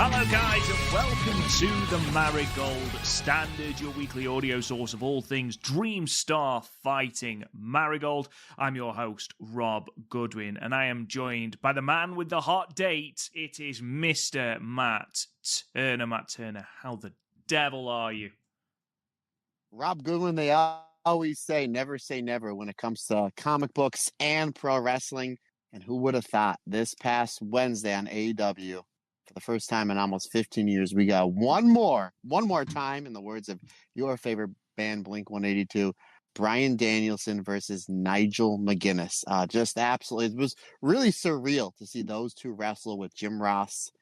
Hello guys and welcome to the Marigold Standard, your weekly audio source of all things Dream Star fighting Marigold. I'm your host, Rob Goodwin, and I am joined by the man with the hot date. It is Mr. Matt Turner. Matt Turner, how the devil are you? Rob Goodwin, they always say never when it comes to comic books and pro wrestling. And who would have thought this past Wednesday on AEW, for the first time in almost 15 years, we got one more time, in the words of your favorite band, Blink-182, Bryan Danielson versus Nigel McGuinness. Just absolutely, it was really surreal to see those two wrestle with Jim Ross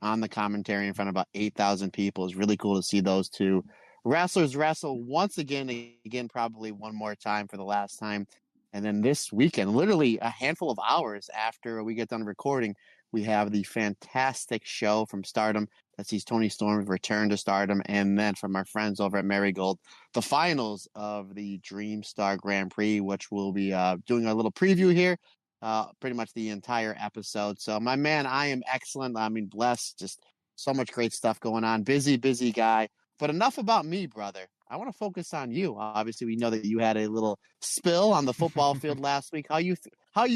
on the commentary in front of about 8,000 people. It's really cool to see those two wrestlers wrestle once again, probably one more time for the last time. And then this weekend, literally a handful of hours after we get done recording, we have the fantastic show from Stardom that sees Tony Storm's return to Stardom. And then from our friends over at Marigold, the finals of the Dream Star Grand Prix, which we'll be doing a little preview here, pretty much the entire episode. So, my man, I am excellent. I mean, blessed. Just so much great stuff going on. Busy guy. But enough about me, brother. I want to focus on you. Obviously, we know that you had a little spill on the football field last week. How you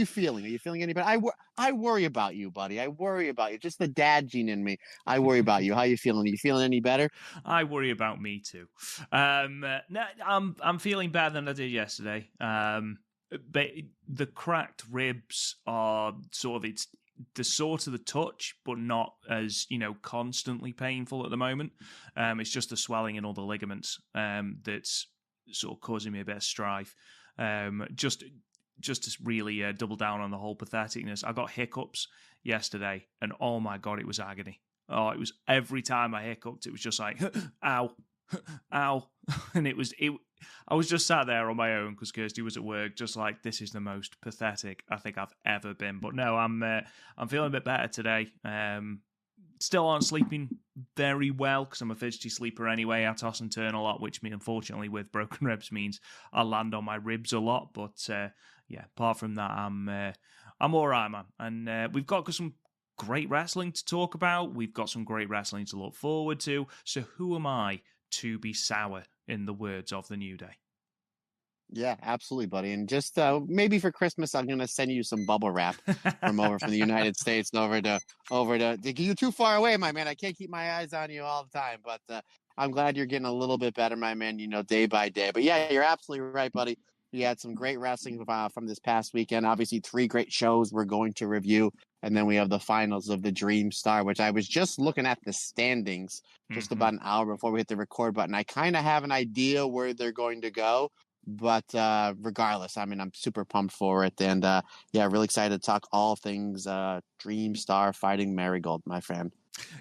feeling? Are you feeling any better? I worry about you, buddy. I worry about you. Just the dad gene in me. I worry about you. How you feeling? Are you feeling any better? I worry about me too. No, I'm feeling better than I did yesterday. But the cracked ribs are it's the touch, but not as, constantly painful at the moment. It's just the swelling in all the ligaments that's sort of causing me a bit of strife. Just to really double down on the whole patheticness, I got hiccups yesterday, and oh my God, it was agony. Oh, it was every time I hiccuped, it was just like, ow, ow. And I was just sat there on my own because Kirsty was at work, just like, this is the most pathetic I think I've ever been. But no, I'm feeling a bit better today. Still aren't sleeping very well because I'm a fidgety sleeper anyway. I toss and turn a lot, which unfortunately with broken ribs means I land on my ribs a lot. But yeah, apart from that, I'm all right, man. And we've got some great wrestling to talk about. We've got some great wrestling to look forward to. So who am I to be sour, in the words of the New Day? Yeah, absolutely, buddy. And just maybe for Christmas, I'm gonna send you some bubble wrap from the United States over to. You're too far away, my man. I can't keep my eyes on you all the time, but I'm glad you're getting a little bit better, my man. Day by day. But yeah, you're absolutely right, buddy. We had some great wrestling from this past weekend. Obviously, 3 great shows we're going to review. And then we have the finals of the Dream Star, which I was just looking at the standings just about an hour before we hit the record button. I kind of have an idea where they're going to go. But regardless, I mean, I'm super pumped for it. And yeah, really excited to talk all things Dream Star fighting Marigold, my friend.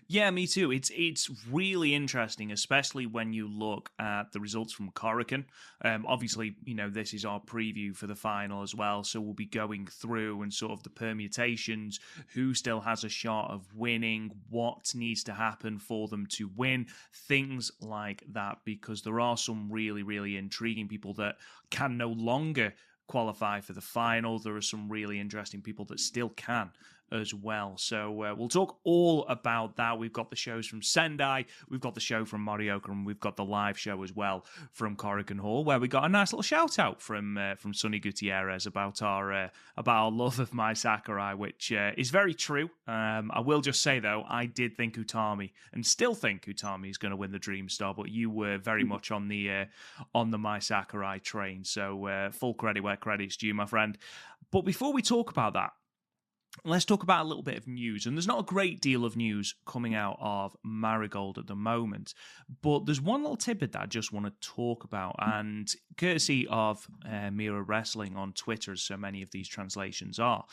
Yeah, me too. It's really interesting, especially when you look at the results from Korakuen. Obviously, this is our preview for the final as well, so we'll be going through and sort of the permutations, who still has a shot of winning, what needs to happen for them to win, things like that, because there are some really, really intriguing people that can no longer qualify for the final. There are some really interesting people that still can as well. So we'll talk all about that. We've got the shows from Sendai, we've got the show from Morioka, and we've got the live show as well from Korakuen Hall, where we got a nice little shout out from Sonny Gutierrez about our love of Mai Sakurai, which is very true. I will just say though, I did think Utami, and still think Utami, is going to win the Dream Star, but you were very much on the Mai Sakurai train. So full credit where credit's due, my friend. But before we talk about that, let's talk about a little bit of news. And there's not a great deal of news coming out of Marigold at the moment, but there's one little tidbit that I just want to talk about. And courtesy of Mira Wrestling on Twitter, as so many of these translations are,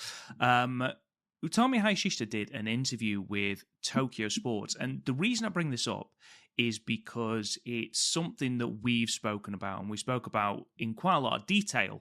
Utami Hayashishita did an interview with Tokyo Sports. And the reason I bring this up is because it's something that we've spoken about, and we spoke about in quite a lot of detail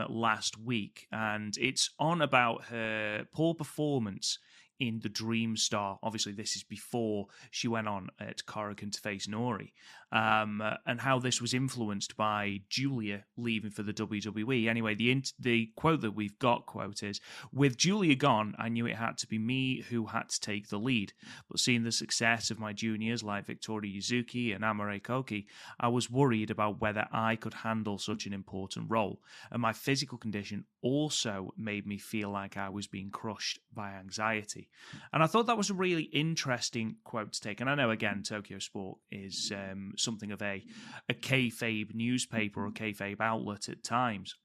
last week, and it's on about her poor performance in the Dream Star. Obviously, this is before she went on at Korakuen to face Nori, and how this was influenced by Julia leaving for the WWE. Anyway, the quote that we've got quote is, "With Julia gone, I knew it had to be me who had to take the lead. But seeing the success of my juniors like Victoria Yuzuki and Amare Kouki, I was worried about whether I could handle such an important role. And my physical condition also made me feel like I was being crushed by anxiety." And I thought that was a really interesting quote to take. And I know, again, Tokyo Sport is something of a kayfabe newspaper or kayfabe outlet at times.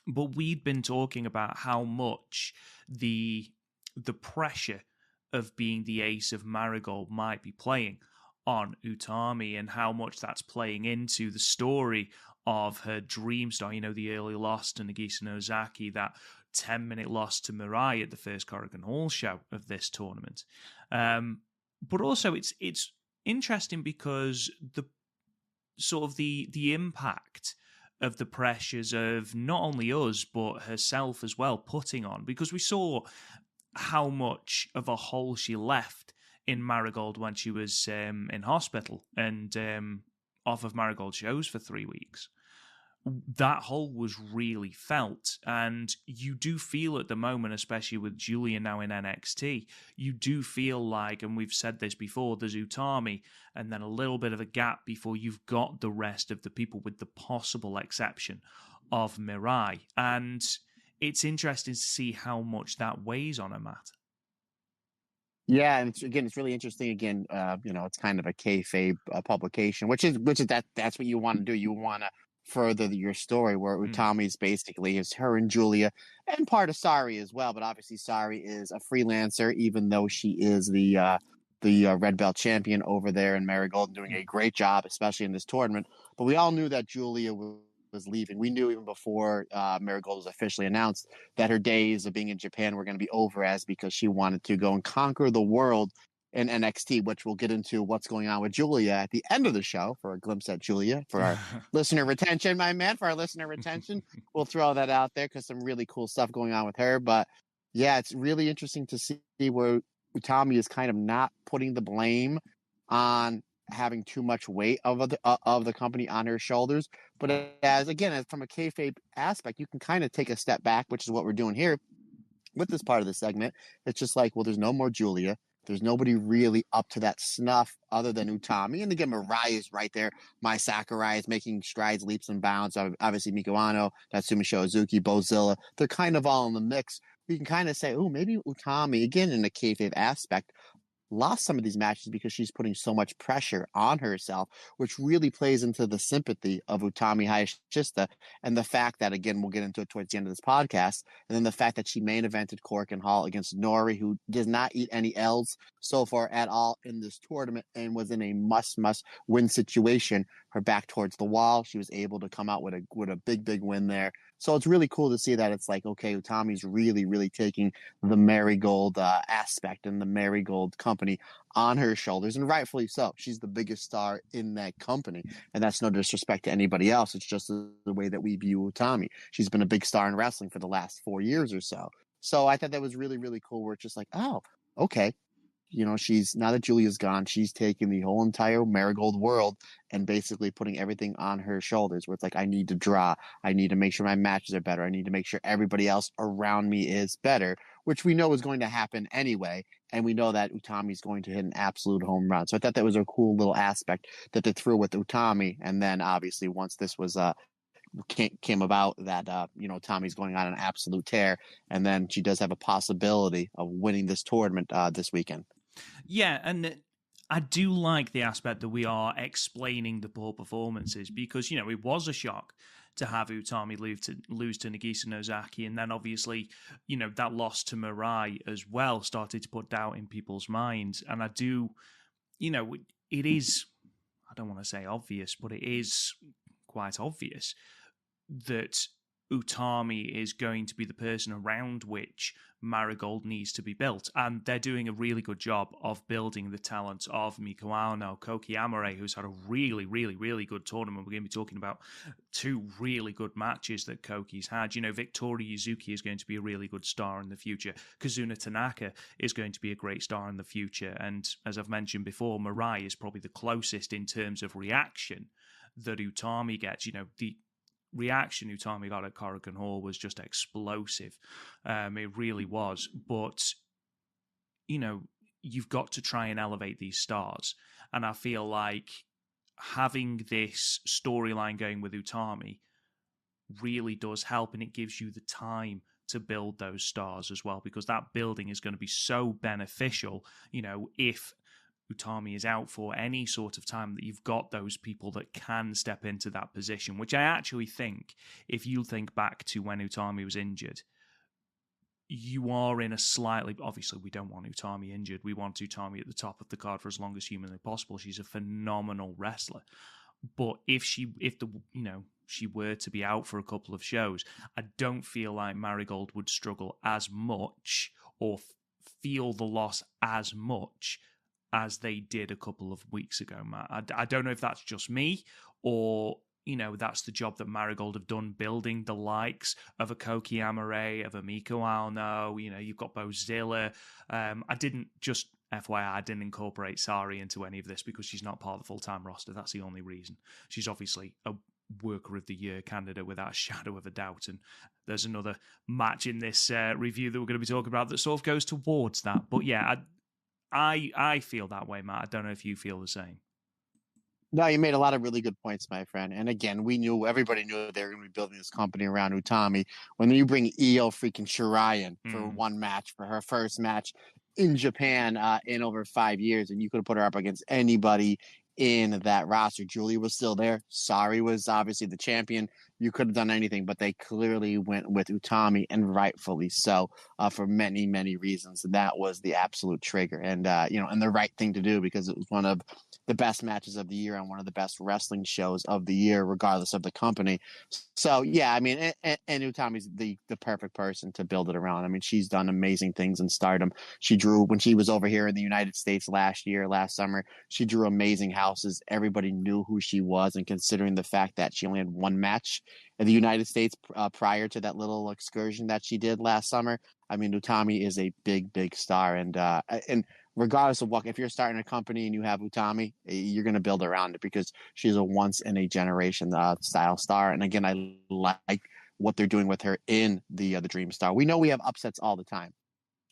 But we'd been talking about how much the pressure of being the ace of Marigold might be playing on Utami, and how much that's playing into the story of her Dream Star, the early loss to Nagisa Nozaki, that 10-minute loss to Mirai at the first Korakuen Hall show of this tournament. But also it's interesting because the sort of the impact of the pressures of not only us but herself as well putting on, because we saw how much of a hole she left in Marigold when she was in hospital and off of Marigold shows for 3 weeks. That hole was really felt, and you do feel at the moment, especially with Julia now in NXT, you do feel like, and we've said this before, there's Utami and then a little bit of a gap before you've got the rest of the people, with the possible exception of Mirai. And it's interesting to see how much that weighs on her, Matt. Yeah, and it's really interesting. Again, it's kind of a kayfabe publication, which is that's what you want to do. You want to further your story, where Utami's basically is her and Julia, and part of Sari as well. But obviously, Sari is a freelancer, even though she is the red belt champion over there in Marigold, doing a great job, especially in this tournament. But we all knew that Julia was leaving. We knew even before Marigold was officially announced that her days of being in Japan were going to be over, because she wanted to go and conquer the world in NXT, which we'll get into what's going on with Julia at the end of the show for a glimpse at Julia for our listener retention, my man, for our listener retention. We'll throw that out there because some really cool stuff going on with her. But yeah, it's really interesting to see where Utami is kind of not putting the blame on having too much weight of the company on her shoulders. But as from a kayfabe aspect, you can kind of take a step back, which is what we're doing here with this part of the segment. It's just like, well, there's no more Julia. There's nobody really up to that snuff other than Utami. And again, Mirai is right there. Mai Sakurai is making strides, leaps and bounds. Obviously, Miko Ano, Tatsumi Shozuki, Bozilla, they're kind of all in the mix. We can kind of say, oh, maybe Utami, again, in a kayfabe aspect, lost some of these matches because she's putting so much pressure on herself, which really plays into the sympathy of Utami Hayashishita, and the fact that, again, we'll get into it towards the end of this podcast, and then the fact that she main evented Korakuen Hall against Nori, who does not eat any L's so far at all in this tournament and was in a must win situation. Her back towards the wall, she was able to come out with a big win there. So it's really cool to see that it's like, okay, Utami's really taking the Marigold aspect and the Marigold company on her shoulders, and rightfully so. She's the biggest star in that company, and that's no disrespect to anybody else. It's just the way that we view Utami. She's been a big star in wrestling for the last 4 years or so. So I thought that was really cool, where it's just like, oh, okay. She's, now that Julia's gone, she's taking the whole entire Marigold world and basically putting everything on her shoulders, where it's like, I need to draw. I need to make sure my matches are better. I need to make sure everybody else around me is better, which we know is going to happen anyway. And we know that Utami's going to hit an absolute home run. So I thought that was a cool little aspect that they threw with Utami. And then obviously once this was, came about, that Tommy's going on an absolute tear, and then she does have a possibility of winning this tournament this weekend. Yeah, and I do like the aspect that we are explaining the poor performances, because it was a shock to have Utami lose to Nagisa Nozaki, and then obviously that loss to Mirai as well started to put doubt in people's minds. And I do, it is, I don't want to say obvious, but it is quite obvious that Utami is going to be the person around which Marigold needs to be built. And they're doing a really good job of building the talent of Miko Aono, Kouki Amarai, who's had a really, really, really good tournament. We're going to be talking about two really good matches that Kouki's had. You know, Victoria Yuzuki is going to be a really good star in the future. Kazuna Tanaka is going to be a great star in the future. And as I've mentioned before, MIRAI is probably the closest in terms of reaction that Utami gets. You know, the reaction Utami got at Korakuen Hall was just explosive. It really was. But, you know, you've got to try and elevate these stars. And I feel like having this storyline going with Utami really does help, and it gives you the time to build those stars as well, because that building is going to be so beneficial, you know, if Utami is out for any sort of time, that you've got those people that can step into that position, which I actually think, if you think back to when Utami was injured, you are in a slightly... Obviously, we don't want Utami injured. We want Utami at the top of the card for as long as humanly possible. She's a phenomenal wrestler. But if she were to be out for a couple of shows, I don't feel like Marigold would struggle as much or feel the loss as much as they did a couple of weeks ago, Matt. I don't know if that's just me, or, you know, that's the job that Marigold have done, building the likes of a Kouki Amarai, of a Miko Aono. You know, you've got Bozilla. I didn't, just FYI, I didn't incorporate Sari into any of this because she's not part of the full-time roster. That's the only reason. She's obviously a Worker of the Year candidate without a shadow of a doubt. And there's another match in this review that we're going to be talking about that sort of goes towards that. But yeah, I feel that way, Matt. I don't know if you feel the same. No, you made a lot of really good points, my friend. And again, everybody knew they were going to be building this company around Utami. When you bring Io freaking Shirai in for one match, for her first match in Japan in over 5 years, and you could have put her up against anybody in that roster. Julia was still there. Sari was obviously the champion. You could have done anything, but they clearly went with Utami, and rightfully so, for many, many reasons. And that was the absolute trigger, and and the right thing to do, because it was one of the best matches of the year and one of the best wrestling shows of the year, regardless of the company. So yeah, I mean, and Utami's the perfect person to build it around. I mean, she's done amazing things in Stardom. She drew, when she was over here in the United States last summer, she drew amazing houses. Everybody knew who she was, and considering the fact that she only had one match in the United States prior to that little excursion that she did last summer, I mean, Utami is a big, big star, and regardless of what, if you're starting a company and you have Utami, you're going to build around it, because she's a once in a generation style star. And again, I like what they're doing with her in the Dream Star. We know we have upsets all the time.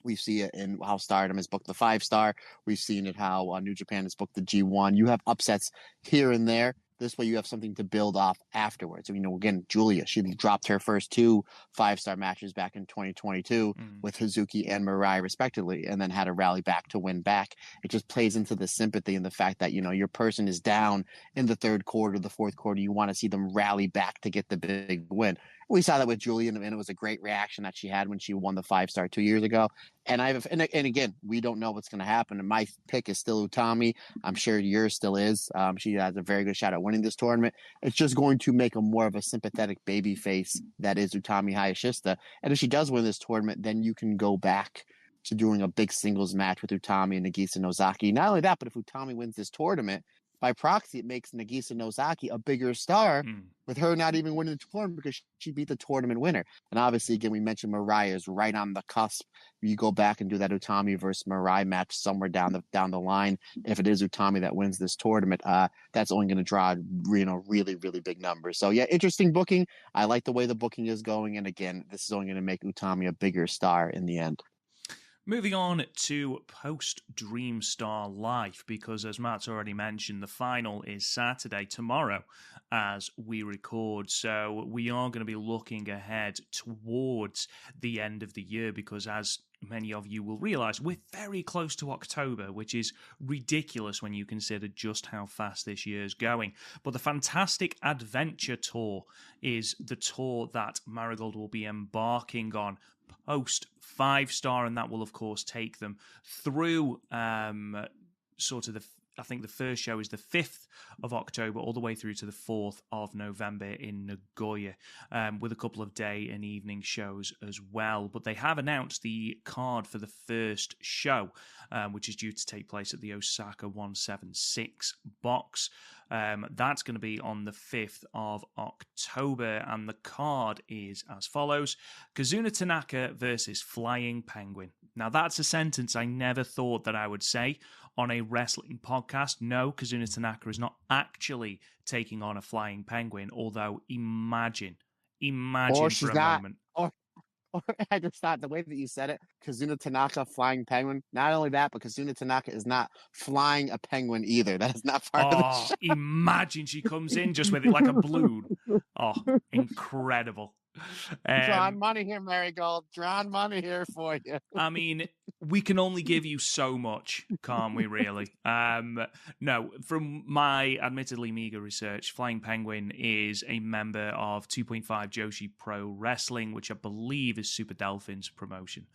We see it in how Stardom has booked the 5-star. We've seen it how New Japan has booked the G1. You have upsets here and there. This way you have something to build off afterwards. You know, again, Julia, she dropped her first 2 5-star matches back in 2022 with Hazuki and Mirai respectively, and then had to rally back to win back. It just plays into the sympathy and the fact that, you know, your person is down in the third quarter, the fourth quarter. You want to see them rally back to get the big win. We saw that with Julia, and it was a great reaction that she had when she won the 5-star 2 years ago. And again, we don't know what's going to happen. And my pick is still Utami. I'm sure yours still is. She has a very good shot at winning this tournament. It's just going to make a more of a sympathetic baby face that is Utami Hayashishita. And if she does win this tournament, then you can go back to doing a big singles match with Utami and Nagisa Nozaki. Not only that, but if Utami wins this tournament, by proxy, it makes Nagisa Nozaki a bigger star with her not even winning the tournament, because she beat the tournament winner. And obviously, again, we mentioned Mirai is right on the cusp. You go back and do that Utami versus Mirai match somewhere down the line. If it is Utami that wins this tournament, that's only going to draw, really, really big numbers. So yeah, interesting booking. I like the way the booking is going. And again, this is only going to make Utami a bigger star in the end. Moving on to post-Dream Star Life, because as Matt's already mentioned, the final is Saturday, tomorrow, as we record. So we are going to be looking ahead towards the end of the year, because as many of you will realise, we're very close to October, which is ridiculous when you consider just how fast this year's going. But the Fantastic Adventure Tour is the tour that Marigold will be embarking on post 5-star, and that will of course take them through sort of the I think the first show is the 5th of October, all the way through to the 4th of November in Nagoya, with a couple of day and evening shows as well. But they have announced the card for the first show, which is due to take place at the Osaka 176 box. That's going to be on the 5th of October, and the card is as follows: Kazuna Tanaka versus Flying Penguin. Now, that's a sentence I never thought that I would say on a wrestling podcast. No, Kazuna Tanaka is not actually taking on a Flying Penguin, although imagine for a moment. Or I just thought the way that you said it, Kazuna Tanaka flying penguin. Not only that, but Kazuna Tanaka is not flying a penguin either. That is not part of the show. Imagine she comes in just with it like a balloon. Oh, incredible. Drawing money here, Marigold. Drawing money here for you. I mean, we can only give you so much, can't we, really? No, from my admittedly meager research, Flying Penguin is a member of 2.5 Joshi Pro Wrestling, which I believe is Super Delphin's promotion,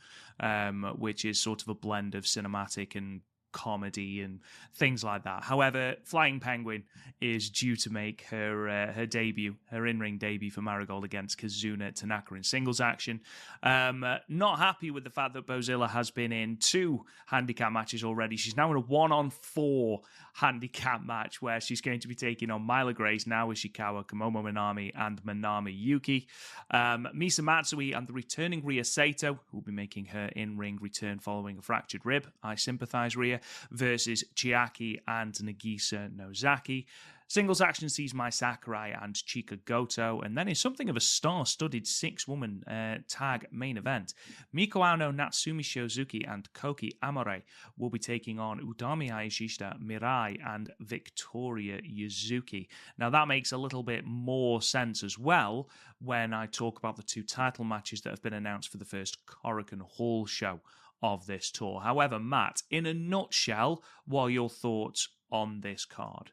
which is sort of a blend of cinematic and comedy and things like that. However, Flying Penguin is due to make her debut, her in-ring debut for Marigold against Kazuna Tanaka in singles action. Not happy with the fact that Bozilla has been in 2 handicap matches already. She's now in a 1-on-4 handicap match where she's going to be taking on Myla Grace, Naoya Ishikawa, Kamomo Minami, and Manami Yuki. Misa Matsui and the returning Rhea Sato, who will be making her in-ring return following a fractured rib. I sympathize, Rhea, versus Chiaki and Nagisa Nozaki. Singles action sees Mai Sakurai and Chika Goto, and then is something of a star-studded 6-woman tag main event. Miko Ano, Natsumi Shozuki, and Kouki Amore will be taking on Utami Hayashishita, Mirai, and Victoria Yuzuki. Now, that makes a little bit more sense as well when I talk about the 2 title matches that have been announced for the first Korakuen Hall show of this tour. However, Matt, in a nutshell, what are your thoughts on this card?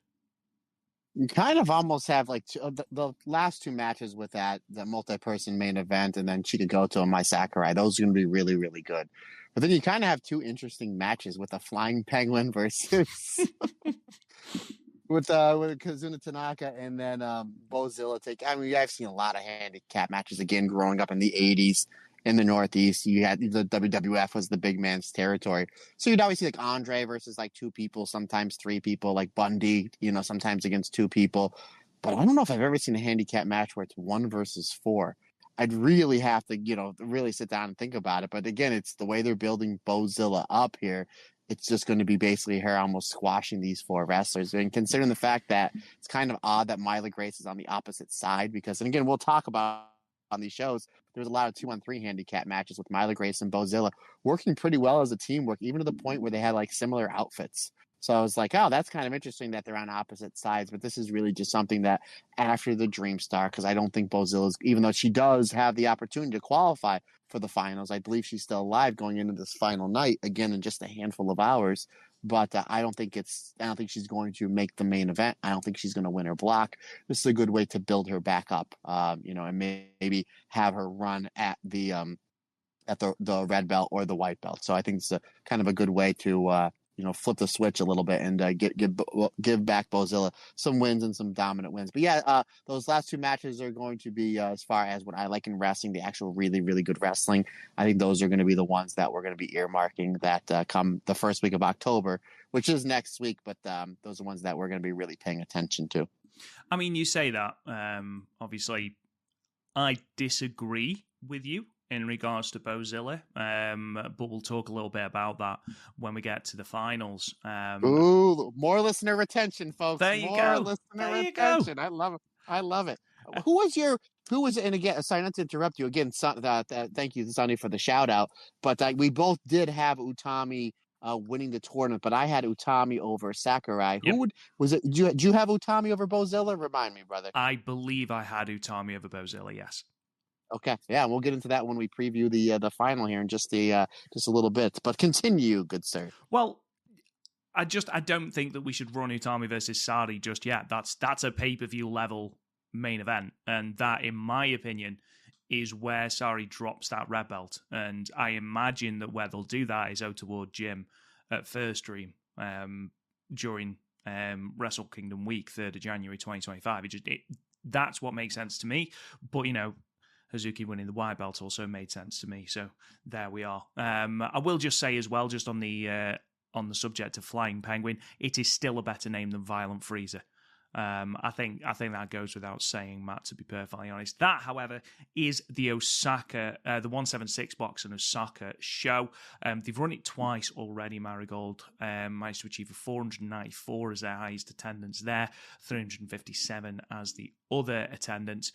You kind of almost have like the last 2 matches with the multi-person main event, and then Chika Goto and Mai Sakurai. Those are going to be really, really good. But then you kind of have 2 interesting matches with a Flying Penguin versus with Kazuna Tanaka, and then Bozilla I mean, I've seen a lot of handicap matches again growing up in the 80s. In the Northeast, you had the WWF was the big man's territory. So you'd always see like Andre versus like 2 people, sometimes 3 people, like Bundy, sometimes against 2 people. But I don't know if I've ever seen a handicap match where it's 1 versus 4. I'd really have to, really sit down and think about it. But again, it's the way they're building Bozilla up here. It's just going to be basically her almost squashing these 4 wrestlers. And considering the fact that it's kind of odd that Myla Grace is on the opposite side, because, and again, we'll talk about on these shows, there's a lot of 2-on-3 handicap matches with Myla Grace and Bozilla working pretty well as a teamwork, even to the point where they had like similar outfits. So I was like, oh, that's kind of interesting that they're on opposite sides. But this is really just something that after the Dream Star, because I don't think Bozilla's, even though she does have the opportunity to qualify for the finals, I believe she's still alive going into this final night, again, in just a handful of hours. But I don't think she's going to make the main event. I don't think she's going to win her block. This is a good way to build her back up, and maybe have her run at the red belt or the white belt. So I think it's a kind of a good way to flip the switch a little bit and give back Bozilla some wins and some dominant wins. But yeah, those last 2 matches are going to be, as far as what I like in wrestling, the actual really, really good wrestling. I think those are going to be the ones that we're going to be earmarking that come the first week of October, which is next week. But those are ones that we're going to be really paying attention to. I mean, you say that, obviously, I disagree with you in regards to Bozilla, but we'll talk a little bit about that when we get to the finals. Ooh, more listener retention, folks. There you more go. Listener there you retention. go. I love it. Who was, and again, sorry not to interrupt you again, thank you, Sonny, for the shout out, but we both did have Utami winning the tournament, but I had Utami over Sakurai. Yep. Did you have Utami over Bozilla? Remind me, brother. I believe I had Utami over Bozilla, yes. Okay, yeah, we'll get into that when we preview the final here in just a little bit. But continue, good sir. Well, I don't think that we should run Utami versus Sari just yet. That's a pay-per-view level main event, and that, in my opinion, is where Sari drops that red belt. And I imagine that where they'll do that is out toward Jim at First Dream. during Wrestle Kingdom Week, 3rd of January 2025. That's what makes sense to me. But, Hazuki winning the white belt also made sense to me. So there we are. I will just say as well, just on the subject of Flying Penguin, it is still a better name than Violent Freezer. I think that goes without saying, Matt, to be perfectly honest. That, however, is the Osaka, the 176 box in Osaka show. They've run it twice already, Marigold. Managed to achieve a 494 as their highest attendance there, 357 as the other attendance.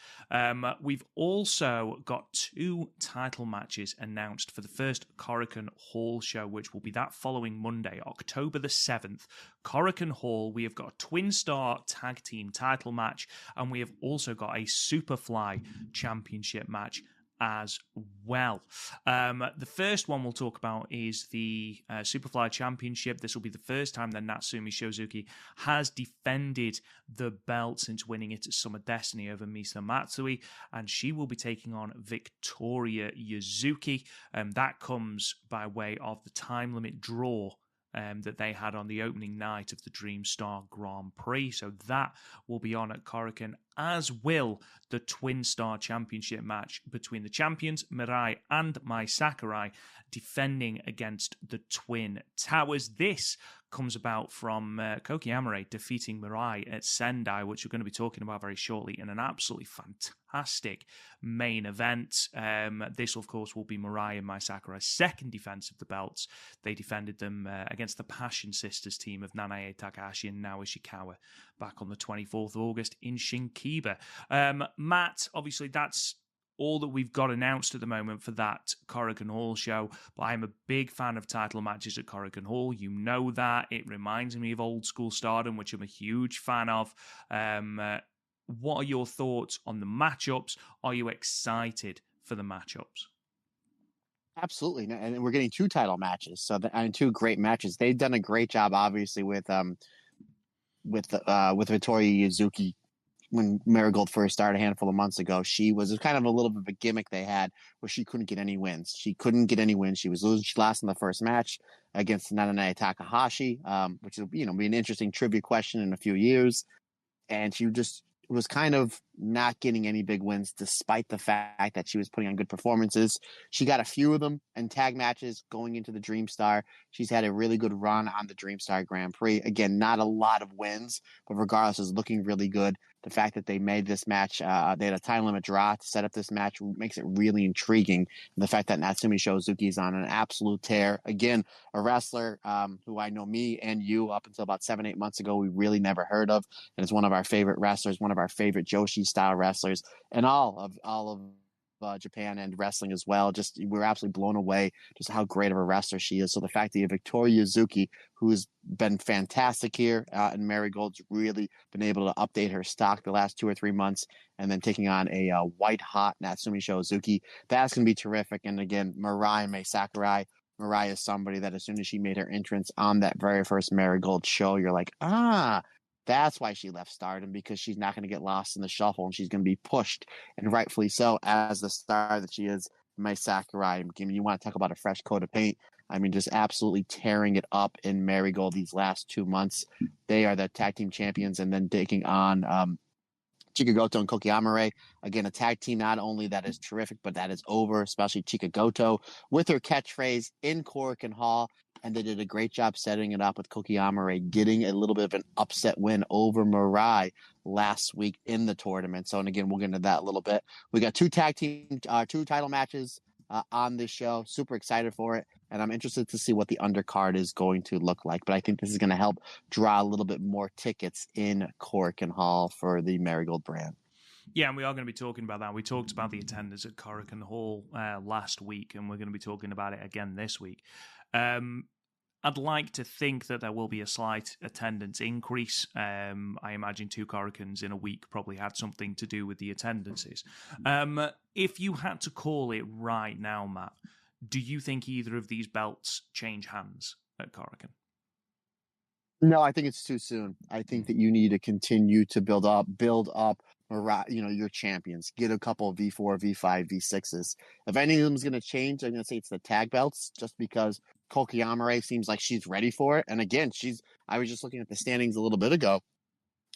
We've also got 2 title matches announced for the first Korakuen Hall show, which will be that following Monday, October the 7th. Korakuen Hall, we have got a Twin Star Tag Team title match, and we have also got a Superfly Championship match as well. The first one we'll talk about is the Superfly Championship. This will be the first time that Natsumi Shozuki has defended the belt since winning it at Summer Destiny over Misa Matsui, and she will be taking on Victoria Yuzuki. That comes by way of the time limit draw that they had on the opening night of the Dream Star Grand Prix. So that will be on at Korakuen, as will the Twin Star Championship match between the champions, Mirai and Mai Sakurai, defending against the Twin Towers. This comes about from Kouki Amare defeating Mirai at Sendai, which we're going to be talking about very shortly, in an absolutely fantastic main event. This, of course, will be Mirai and Mai Sakurai's second defense of the belts. They defended them against the Passion Sisters team of Nanae Takahashi and Naoya Ishikawa back on the 24th of August in Shinkiba. Matt, obviously that's all that we've got announced at the moment for that Korakuen Hall show, but I'm a big fan of title matches at Korakuen Hall. You know that. It reminds me of old school Stardom, which I'm a huge fan of. What are your thoughts on the matchups? Are you excited for the matchups? Absolutely, and we're getting 2 title matches, so and 2 great matches. They've done a great job, obviously, with Victoria Yuzuki. When Marigold first started a handful of months ago, she was kind of a little bit of a gimmick they had where she couldn't get any wins. She was losing. She lost in the first match against Nanae Takahashi, which will be an interesting trivia question in a few years. And she just was kind of not getting any big wins, despite the fact that she was putting on good performances. She got a few of them in tag matches going into the Dream Star. She's had a really good run on the Dream Star Grand Prix. Again, not a lot of wins, but regardless, is looking really good. The fact that they made this match, they had a time limit draw to set up this match, makes it really intriguing. And the fact that Natsumi Shozuki is on an absolute tear. Again, a wrestler who I know me and you up until about 7-8 months ago, we really never heard of. And is one of our favorite wrestlers, one of our favorite Joshi style wrestlers, and all of Japan and wrestling as well. Just we're absolutely blown away just how great of a wrestler she is. So the fact that you have Victoria Yuzuki, who's been fantastic here and Marigold's really been able to update her stock the last 2 or 3 months, and then taking on a white hot Natsumi Shozuki, that's gonna be terrific. And again, Mirai Mai Sakurai. Mirai is somebody that as soon as she made her entrance on that very first Marigold show, you're like, that's why she left Stardom, because she's not going to get lost in the shuffle and she's going to be pushed, and rightfully so, as the star that she is. Mai Sakurai, I mean, you want to talk about a fresh coat of paint. I mean, just absolutely tearing it up in Marigold these last 2 months. They are the tag team champions, and then taking on Chika Goto and Kouki Amare. Again, a tag team not only that is terrific, but that is over, especially Chika Goto with her catchphrase in Korakuen Hall. And they did a great job setting it up with Kouki Amare getting a little bit of an upset win over Mirai last week in the tournament. So, and again, we'll get into that a little bit. We got 2 title matches on this show. Super excited for it. And I'm interested to see what the undercard is going to look like. But I think this is going to help draw a little bit more tickets in Korakuen Hall for the Marigold brand. Yeah, and we are going to be talking about that. We talked about the attendance at Korakuen Hall last week, and we're going to be talking about it again this week. I'd like to think that there will be a slight attendance increase. I imagine 2 Korakuens in a week probably had something to do with the attendances. If you had to call it right now, Matt, do you think either of these belts change hands at Korakuen? No, I think it's too soon. I think that you need to continue to build up Mariah, your champions. Get a couple of V4, V5, V6s. If any of them is going to change, I'm going to say it's the tag belts, just because Kouki seems like she's ready for it. And again, I was just looking at the standings a little bit ago.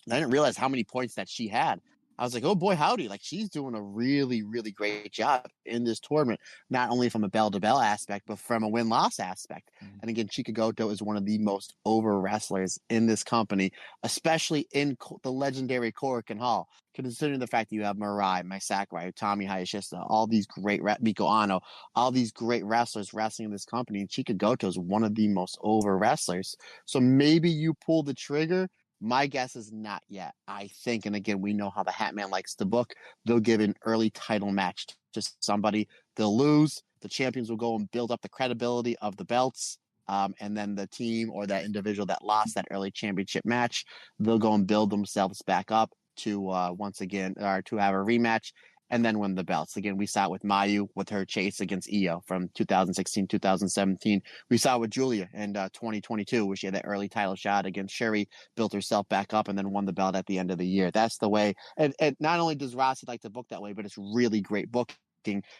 And I didn't realize how many points that she had. I was like, oh boy, howdy. Like, she's doing a really, really great job in this tournament, not only from a bell to bell aspect, but from a win loss aspect. And again, Chika Goto is one of the most over wrestlers in this company, especially in the legendary Korakuen Hall, considering the fact that you have MIRAI, Sakurai, Utami Hayashishita, all these great, Miko Ano, all these great wrestlers wrestling in this company. And Chika Goto is one of the most over wrestlers. So maybe you pull the trigger. My guess is not yet. I think, and again, we know how the Hat Man likes to book. They'll give an early title match to somebody. They'll lose. The champions will go and build up the credibility of the belts. And then the team or that individual that lost that early championship match, they'll go and build themselves back up to once again, or to have a rematch and then win the belts. Again, we saw it with Mayu with her chase against Io from 2016, 2017. We saw it with Julia in 2022, where she had that early title shot against Sherry, built herself back up, and then won the belt at the end of the year. That's the way. And not only does Rossi like to book that way, but it's really great booking,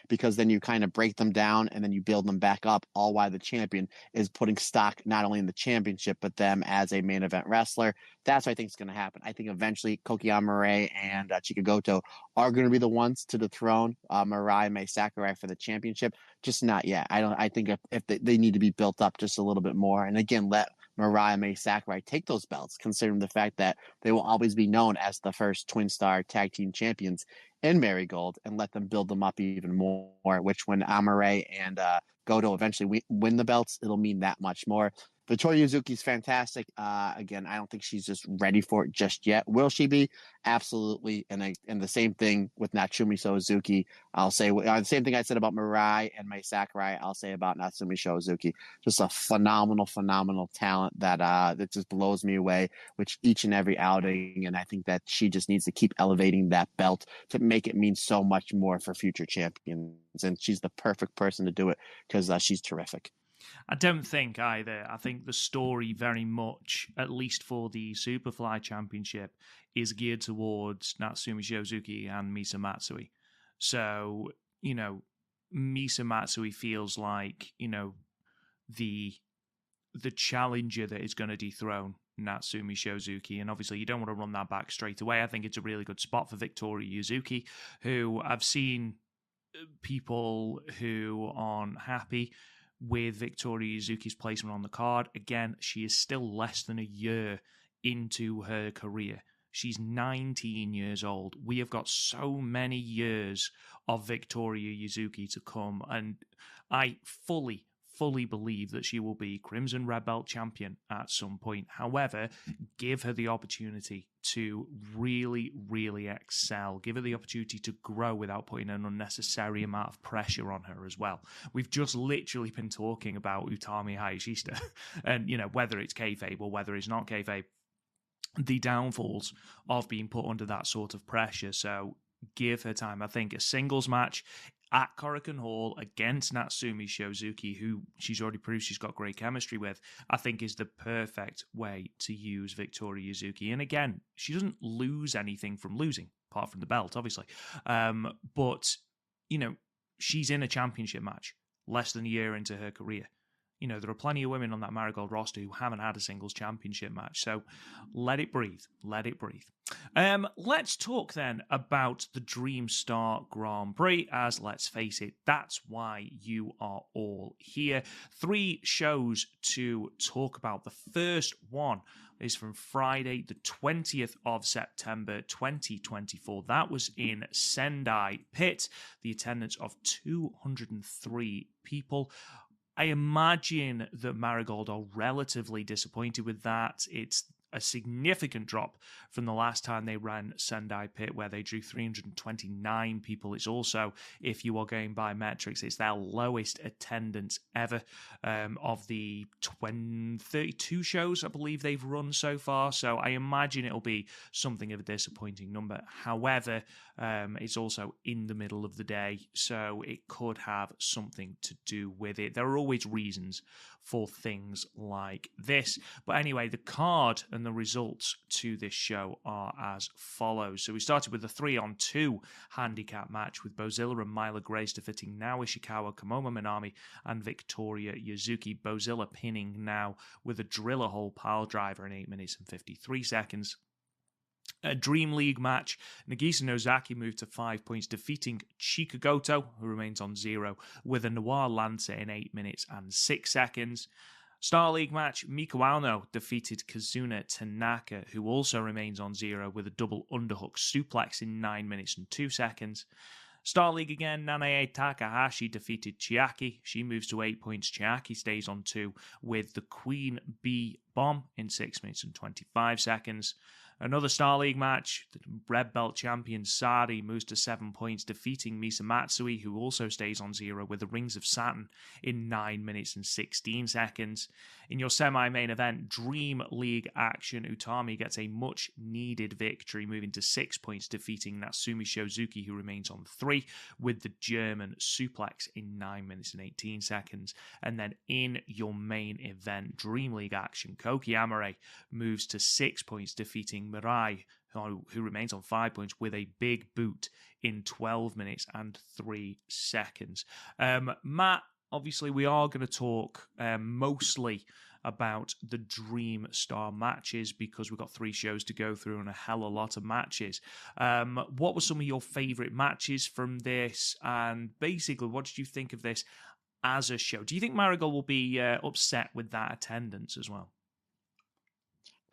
because then you kind of break them down and then you build them back up, all while the champion is putting stock not only in the championship, but them as a main event wrestler. That's what I think is going to happen. I think eventually Kouki MIRAI and Chika Goto are going to be the ones to dethrone MIRAI Sakurai for the championship. Just not yet. I think if they need to be built up just a little bit more. And again, let MIRAI Sakurai take those belts, considering the fact that they will always be known as the first Twin Star Tag Team Champions in Marigold, and let them build them up even more, which when MIRAI and Goto eventually win the belts, it'll mean that much more. Victoria Yuzuki's fantastic. Again, I don't think she's just ready for it just yet. Will she be? Absolutely. And the same thing with Natsumi Suzuki. I'll say the same thing I said about MIRAI and Mai Sakurai. I'll say about Natsumi Suzuki. Just a phenomenal talent that just blows me away with each and every outing. And I think that she just needs to keep elevating that belt to make it mean so much more for future champions. And she's the perfect person to do it, because she's terrific. I don't think either. I think the story very much, at least for the Superfly Championship, is geared towards Natsumi Suzuki and Misa Matsui. So, Misa Matsui feels like, the challenger that is going to dethrone Natsumi Suzuki. And obviously you don't want to run that back straight away. I think it's a really good spot for Victoria Yuzuki, who I've seen people who aren't happy with Victoria Yuzuki's placement on the card. Again, she is still less than a year into her career. She's 19 years old. We have got so many years of Victoria Yuzuki to come, and I fully believe that she will be Crimson Red Belt champion at some point. However, give her the opportunity to really, really excel. Give her the opportunity to grow without putting an unnecessary amount of pressure on her as well. We've just literally been talking about Utami Hayashishita and, whether it's kayfabe or whether it's not kayfabe, the downfalls of being put under that sort of pressure. So give her time. I think a singles match at Korakuen Hall against Natsumi Suzuki, who she's already proved she's got great chemistry with, I think is the perfect way to use Victoria Yuzuki. And again, she doesn't lose anything from losing, apart from the belt, obviously. But, she's in a championship match less than a year into her career. There are plenty of women on that Marigold roster who haven't had a singles championship match. So let it breathe. Let it breathe. Let's talk then about the Dream Star Grand Prix, as let's face it, that's why you are all here. 3 shows to talk about. The first one is from Friday, the 20th of September, 2024. That was in Sendai Pit. The attendance of 203 people. I imagine that Marigold are relatively disappointed with that. It's a significant drop from the last time they ran Sendai Pit, where they drew 329 people. It's also, if you are going by metrics, it's their lowest attendance ever of the 32 shows I believe they've run so far. So I imagine it'll be something of a disappointing number. However, it's also in the middle of the day, so it could have something to do with it. There are always reasons for things like this. But anyway, the card and the results to this show are as follows. So we started with a 3-on-2 handicap match with Bozilla and Myla Grace defeating Nao Ishikawa, Kamoma Minami, and Victoria Yuzuki. Bozilla pinning Nao with a driller hole pile driver in 8 minutes and 53 seconds. A Dream League match, Nagisa Nozaki moved to 5 points, defeating Chikagoto, who remains on 0, with a Noir Lancer in 8 minutes and 6 seconds. Star League match, Miko Ano defeated Kazuna Tanaka, who also remains on 0, with a double underhook suplex in 9 minutes and 2 seconds. Star League again, Nanae Takahashi defeated Chiaki. She moves to 8 points. Chiaki stays on 2 with the Queen Bee Bomb in 6 minutes and 25 seconds. Another Star League match, the Red Belt champion Sari moves to 7 points, defeating Misa Matsui, who also stays on 0 with the Rings of Saturn in 9 minutes and 16 seconds. In your semi-main event, Dream League action, Utami gets a much-needed victory, moving to 6 points, defeating Natsumi Shozuki, who remains on 3, with the German suplex in 9 minutes and 18 seconds. And then in your main event, Dream League action, Kouki Amarai moves to 6 points, defeating MIRAI, who remains on 5 points, with a big boot in 12 minutes and 3 seconds. Matt, obviously we are going to talk mostly about the Dream Star matches because we've got 3 shows to go through and a hell of a lot of matches. What were some of your favourite matches from this? And basically, what did you think of this as a show? Do you think Marigold will be upset with that attendance as well?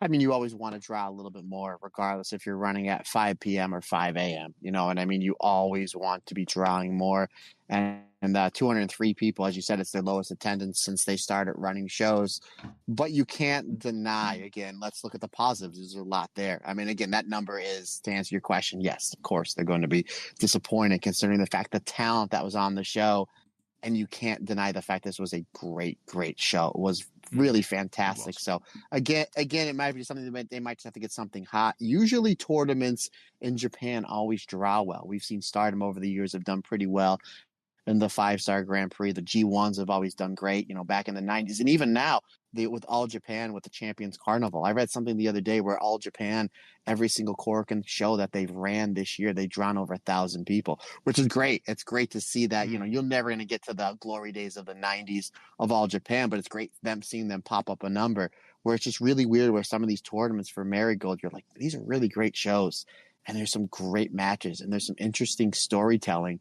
I mean, you always want to draw a little bit more, regardless if you're running at 5 p.m. or 5 a.m., you know, and I mean, you always want to be drawing more. And 203 people, as you said, it's their lowest attendance since they started running shows. But you can't deny, again, let's look at the positives. There's a lot there. I mean, again, that number is, to answer your question, yes, of course, they're going to be disappointed considering the fact the talent that was on the show. And you can't deny the fact this was a great, great show. It was really fantastic. So again, it might be something that they might just have to get something hot. Usually tournaments in Japan always draw well. We've seen Stardom over the years have done pretty well in the 5-star Grand Prix. The G1s have always done great, you know, back in the 90s. And even now, with All Japan, with the Champions Carnival. I read something the other day where All Japan, every single Korakuen show that they've ran this year, they've drawn over 1,000 people, which is great. It's great to see that, you know, you're never going to get to the glory days of the 90s of All Japan, but it's great seeing them pop up a number where it's just really weird where some of these tournaments for Marigold, you're like, these are really great shows. And there's some great matches and there's some interesting storytelling.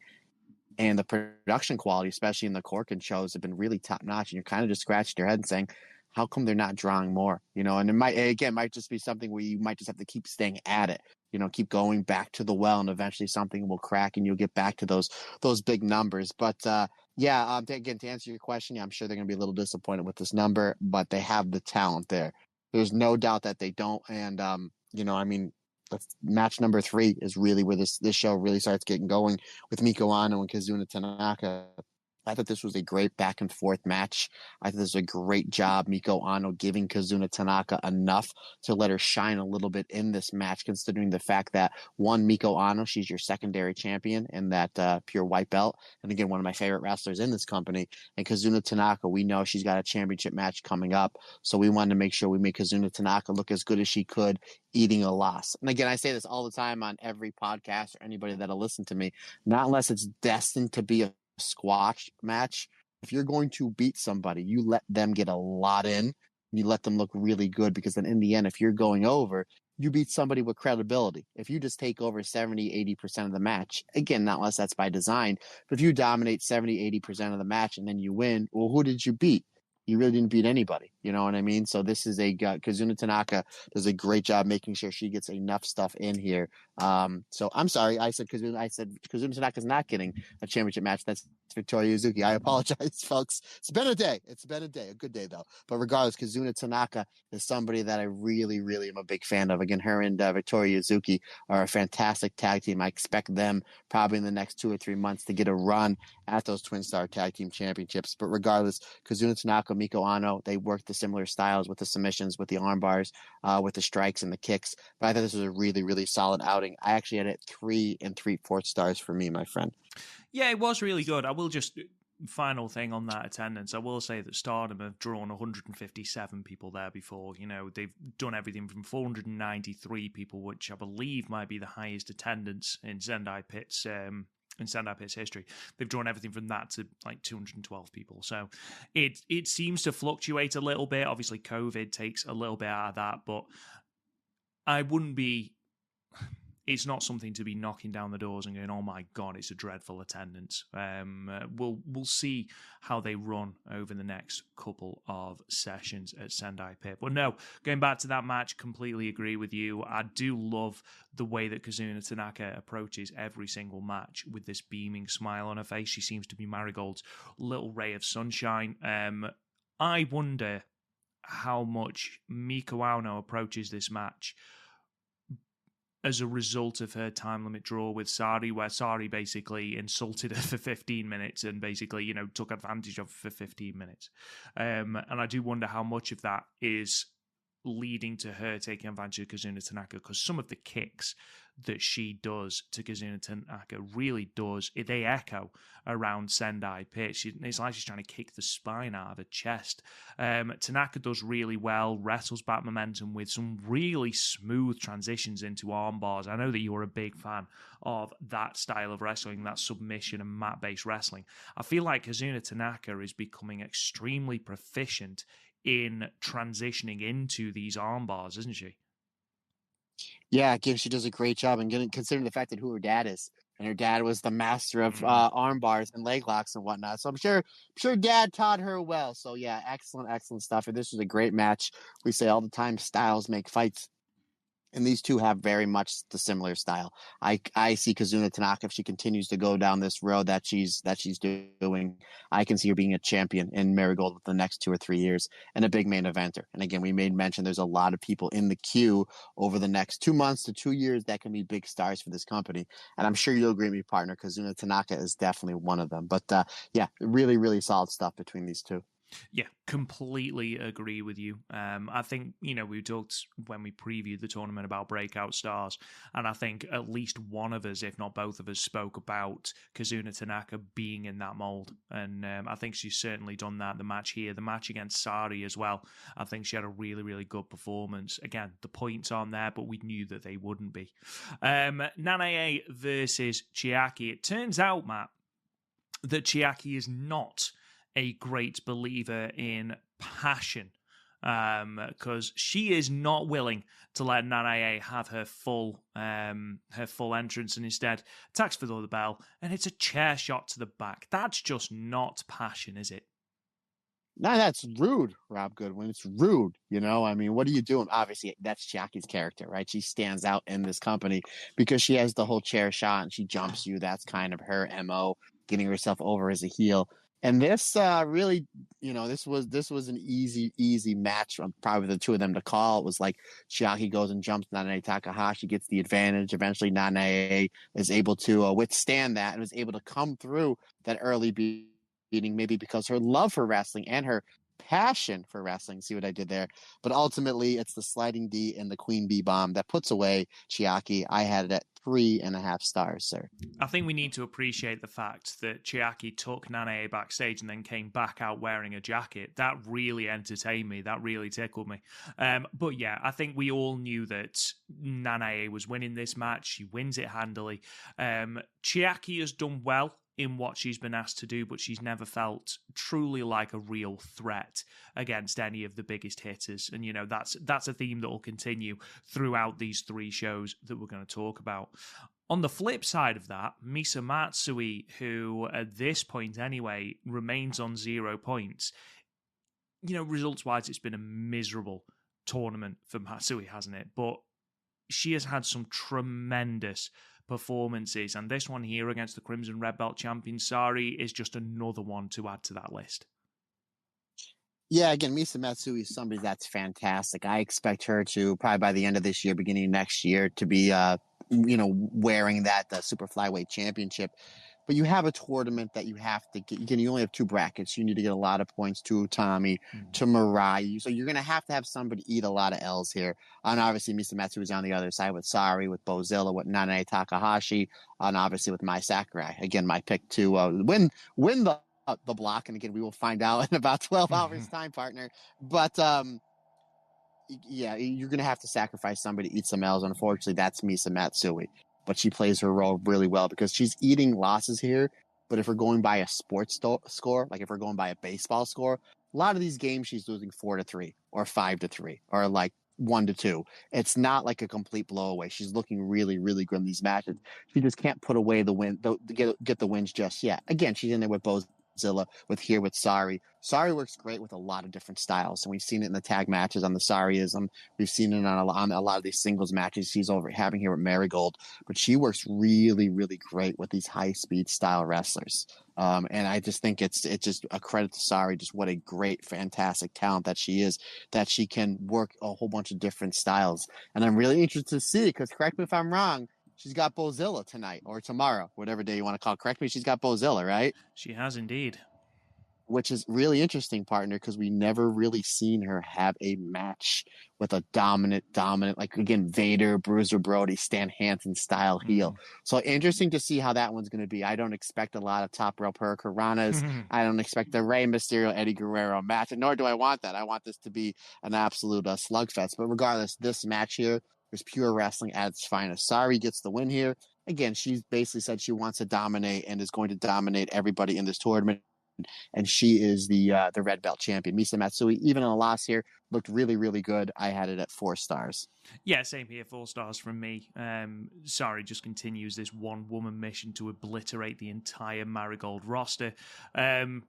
And the production quality, especially in the Korakuen shows, have been really top notch. And you're kind of just scratching your head and saying, how come they're not drawing more? You know, and it might just be something where you might just have to keep staying at it, you know, keep going back to the well, and eventually something will crack and you'll get back to those big numbers. But again, to answer your question, I'm sure they're going to be a little disappointed with this number, but they have the talent there. There's no doubt that they don't. And, you know, I mean, match number 3 is really where this show really starts getting going with Miko Ano and Kazuna Tanaka. I thought this was a great back and forth match. I thought this was a great job, Miko Ano giving Kazuna Tanaka enough to let her shine a little bit in this match, considering the fact that, one, Miko Ano, she's your secondary champion in that pure white belt. And again, one of my favorite wrestlers in this company. And Kazuna Tanaka, we know she's got a championship match coming up. So we wanted to make sure we made Kazuna Tanaka look as good as she could, eating a loss. And again, I say this all the time on every podcast or anybody that'll listen to me, not unless it's destined to be a squash match. If you're going to beat somebody, you let them get a lot in and you let them look really good, because then in the end, if you're going over, you beat somebody with credibility. If you just take over 70-80% of the match, again, not unless that's by design, but if you dominate 70-80% of the match and then you win, well, who did you beat? You really didn't beat anybody. You know what I mean? So this is Kazuna Tanaka does a great job making sure she gets enough stuff in here. So I'm sorry. I said Kazuna Tanaka is not getting a championship match. That's Victoria Yuzuki. I apologize, folks. It's been a day. A good day, though. But regardless, Kazuna Tanaka is somebody that I really, really am a big fan of. Again, her and Victoria Yuzuki are a fantastic tag team. I expect them probably in the next 2 or 3 months to get a run at those Twin Star Tag Team Championships. But regardless, Kazuna Tanaka, Miko Ano, they work the similar styles with the submissions, with the arm bars, with the strikes and the kicks. But I thought this was a really, really solid outing. I actually had it 3 3/4 stars for me, my friend. Yeah, it was really good. I will just final thing on that attendance, I will say that Stardom have drawn 157 people there before. You know, they've done everything from 493 people, which I believe might be the highest attendance in Sendai Pit's history. They've drawn everything from that to like 212 people. So it seems to fluctuate a little bit. Obviously, COVID takes a little bit out of that, but I wouldn't be. It's not something to be knocking down the doors and going, "Oh my God, it's a dreadful attendance." We'll see how they run over the next couple of sessions at Sendai Pit. But no, going back to that match, completely agree with you. I do love the way that Kazuna Tanaka approaches every single match with this beaming smile on her face. She seems to be Marigold's little ray of sunshine. I wonder how much Miko Ueno approaches this match as a result of her time limit draw with Sari, where Sari basically insulted her for 15 minutes and basically, took advantage of her for 15 minutes. And I do wonder how much of that is leading to her taking advantage of Kazuna Tanaka, because some of the kicks that she does to Kazuna Tanaka really does, they echo around Sendai Pit. It's like she's trying to kick the spine out of her chest. Tanaka does really well, wrestles back momentum with some really smooth transitions into arm bars. I know that you are a big fan of that style of wrestling, that submission and mat-based wrestling. I feel like Kazuna Tanaka is becoming extremely proficient in transitioning into these arm bars, isn't she? Yeah, again, she does a great job, and considering the fact that who her dad is, and her dad was the master of arm bars and leg locks and whatnot. So I'm sure dad taught her well. So yeah, excellent stuff. And this was a great match. We say all the time, styles make fights. And these two have very much the similar style. I see Kazuna Tanaka, if she continues to go down this road that she's doing, I can see her being a champion in Marigold within the next 2 or 3 years and a big main eventer. And again, we made mention there's a lot of people in the queue over the next 2 months to 2 years that can be big stars for this company. And I'm sure you'll agree with me, partner. Kazuna Tanaka is definitely one of them. But yeah, really solid stuff between these two. Yeah, completely agree with you. I think, we talked when we previewed the tournament about breakout stars, and I think at least one of us, if not both of us, spoke about Kazuna Tanaka being in that mold. And I think she's certainly done that. The match here, the match against Sari as well, I think she had a really good performance. Again, the points aren't there, but we knew that they wouldn't be. Nanae versus Chiaki. It turns out, Matt, that Chiaki is not a great believer in passion, because she is not willing to let Nanae have her full entrance, and instead attacks for the bell, and it's a chair shot to the back. That's just not passion, is it? No, that's rude, Rob Goodwin. It's rude. I mean, what are you doing? Obviously, that's Chiaki's character, right? She stands out in this company because she has the whole chair shot and she jumps you. That's kind of her MO, getting herself over as a heel. And this really, this was an easy match from probably the two of them to call. It was like Chiaki goes and jumps Nanae Takahashi, gets the advantage. Eventually, Nanae is able to withstand that and was able to come through that early beating, maybe because her love for wrestling and her passion for wrestling. See what I did there? But ultimately, it's the sliding D and the Queen Bee bomb that puts away Chiaki. I had it at 3.5 stars, sir. I think we need to appreciate the fact that Chiaki took Nanae backstage and then came back out wearing a jacket. That really entertained me. That really tickled me. But yeah, I think we all knew that Nanae was winning this match. She wins it handily. Chiaki has done well in what she's been asked to do, but she's never felt truly like a real threat against any of the biggest hitters. And, that's a theme that will continue throughout these 3 shows that we're going to talk about. On the flip side of that, Misa Matsui, who at this point anyway remains on 0 points, results-wise, it's been a miserable tournament for Matsui, hasn't it? But she has had some tremendous performances, and this one here against the Crimson Red Belt champion Sari is just another one to add to that list. Yeah, again, Misa Matsui is somebody that's fantastic. I expect her to probably by the end of this year, beginning of next year, to be wearing that super flyweight championship. But you have a tournament that you have to get. You only have 2 brackets. You need to get a lot of points to Utami, to MIRAI. So you're going to have somebody eat a lot of L's here. And obviously, Misa Matsui is on the other side with Sari, with Bozilla, with Nanae Takahashi, and obviously with Mai Sakurai. Again, my pick to win the the block. And again, we will find out in about 12 hours time, partner. But yeah, you're going to have to sacrifice somebody to eat some L's. Unfortunately, that's Misa Matsui. But she plays her role really well because she's eating losses here. But if we're going by a sports score, like if we're going by a baseball score, a lot of these games she's losing 4-3 or 5-3 or like 1-2. It's not like a complete blowaway. She's looking really, really good in these matches. She just can't put away the win, get the wins just yet. Again, she's in there with Bozilla, with Sari. Sari works great with a lot of different styles, and we've seen it in the tag matches on the Sariism. We've seen it on a lot of these singles matches she's having here with Marigold. But she works really, really great with these high speed style wrestlers. And I just think it's just a credit to Sari, just what a great, fantastic talent that she is, that she can work a whole bunch of different styles. And I'm really interested to see, because correct me if I'm wrong, she's got Bozilla tonight or tomorrow, whatever day you want to call it. Correct me, she's got Bozilla, right? She has indeed. Which is really interesting, partner, because we never really seen her have a match with a dominant, like, again, Vader, Bruiser Brody, Stan Hansen style heel. So interesting to see how that one's going to be. I don't expect a lot of top rope hurricanranas. I don't expect the Rey Mysterio, Eddie Guerrero match, nor do I want that. I want this to be an absolute slugfest. But regardless, this match here is pure wrestling at its finest. Sari gets the win here. Again, she's basically said she wants to dominate and is going to dominate everybody in this tournament. And she is the red belt champion. Misa Matsui, even in a loss here, looked really, really good. I had it at 4 stars. Yeah, same here. 4 stars from me. Sari just continues this one-woman mission to obliterate the entire Marigold roster. And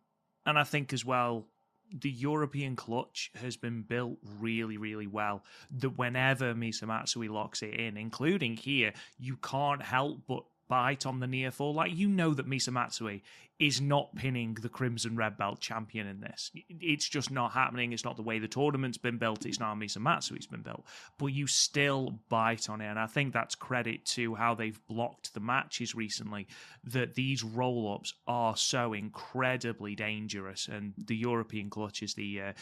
I think as well, the European clutch has been built really, really well. That whenever Misa Matsui locks it in, including here, you can't help but bite on the near fall. Like, you know that Misa Matsui is not pinning the Crimson Red Belt champion in this. It's just not happening. It's not the way the tournament's been built. It's not how Misa Matsui's been built. But you still bite on it. And I think that's credit to how they've blocked the matches recently, that these roll-ups are so incredibly dangerous. And the European clutch is the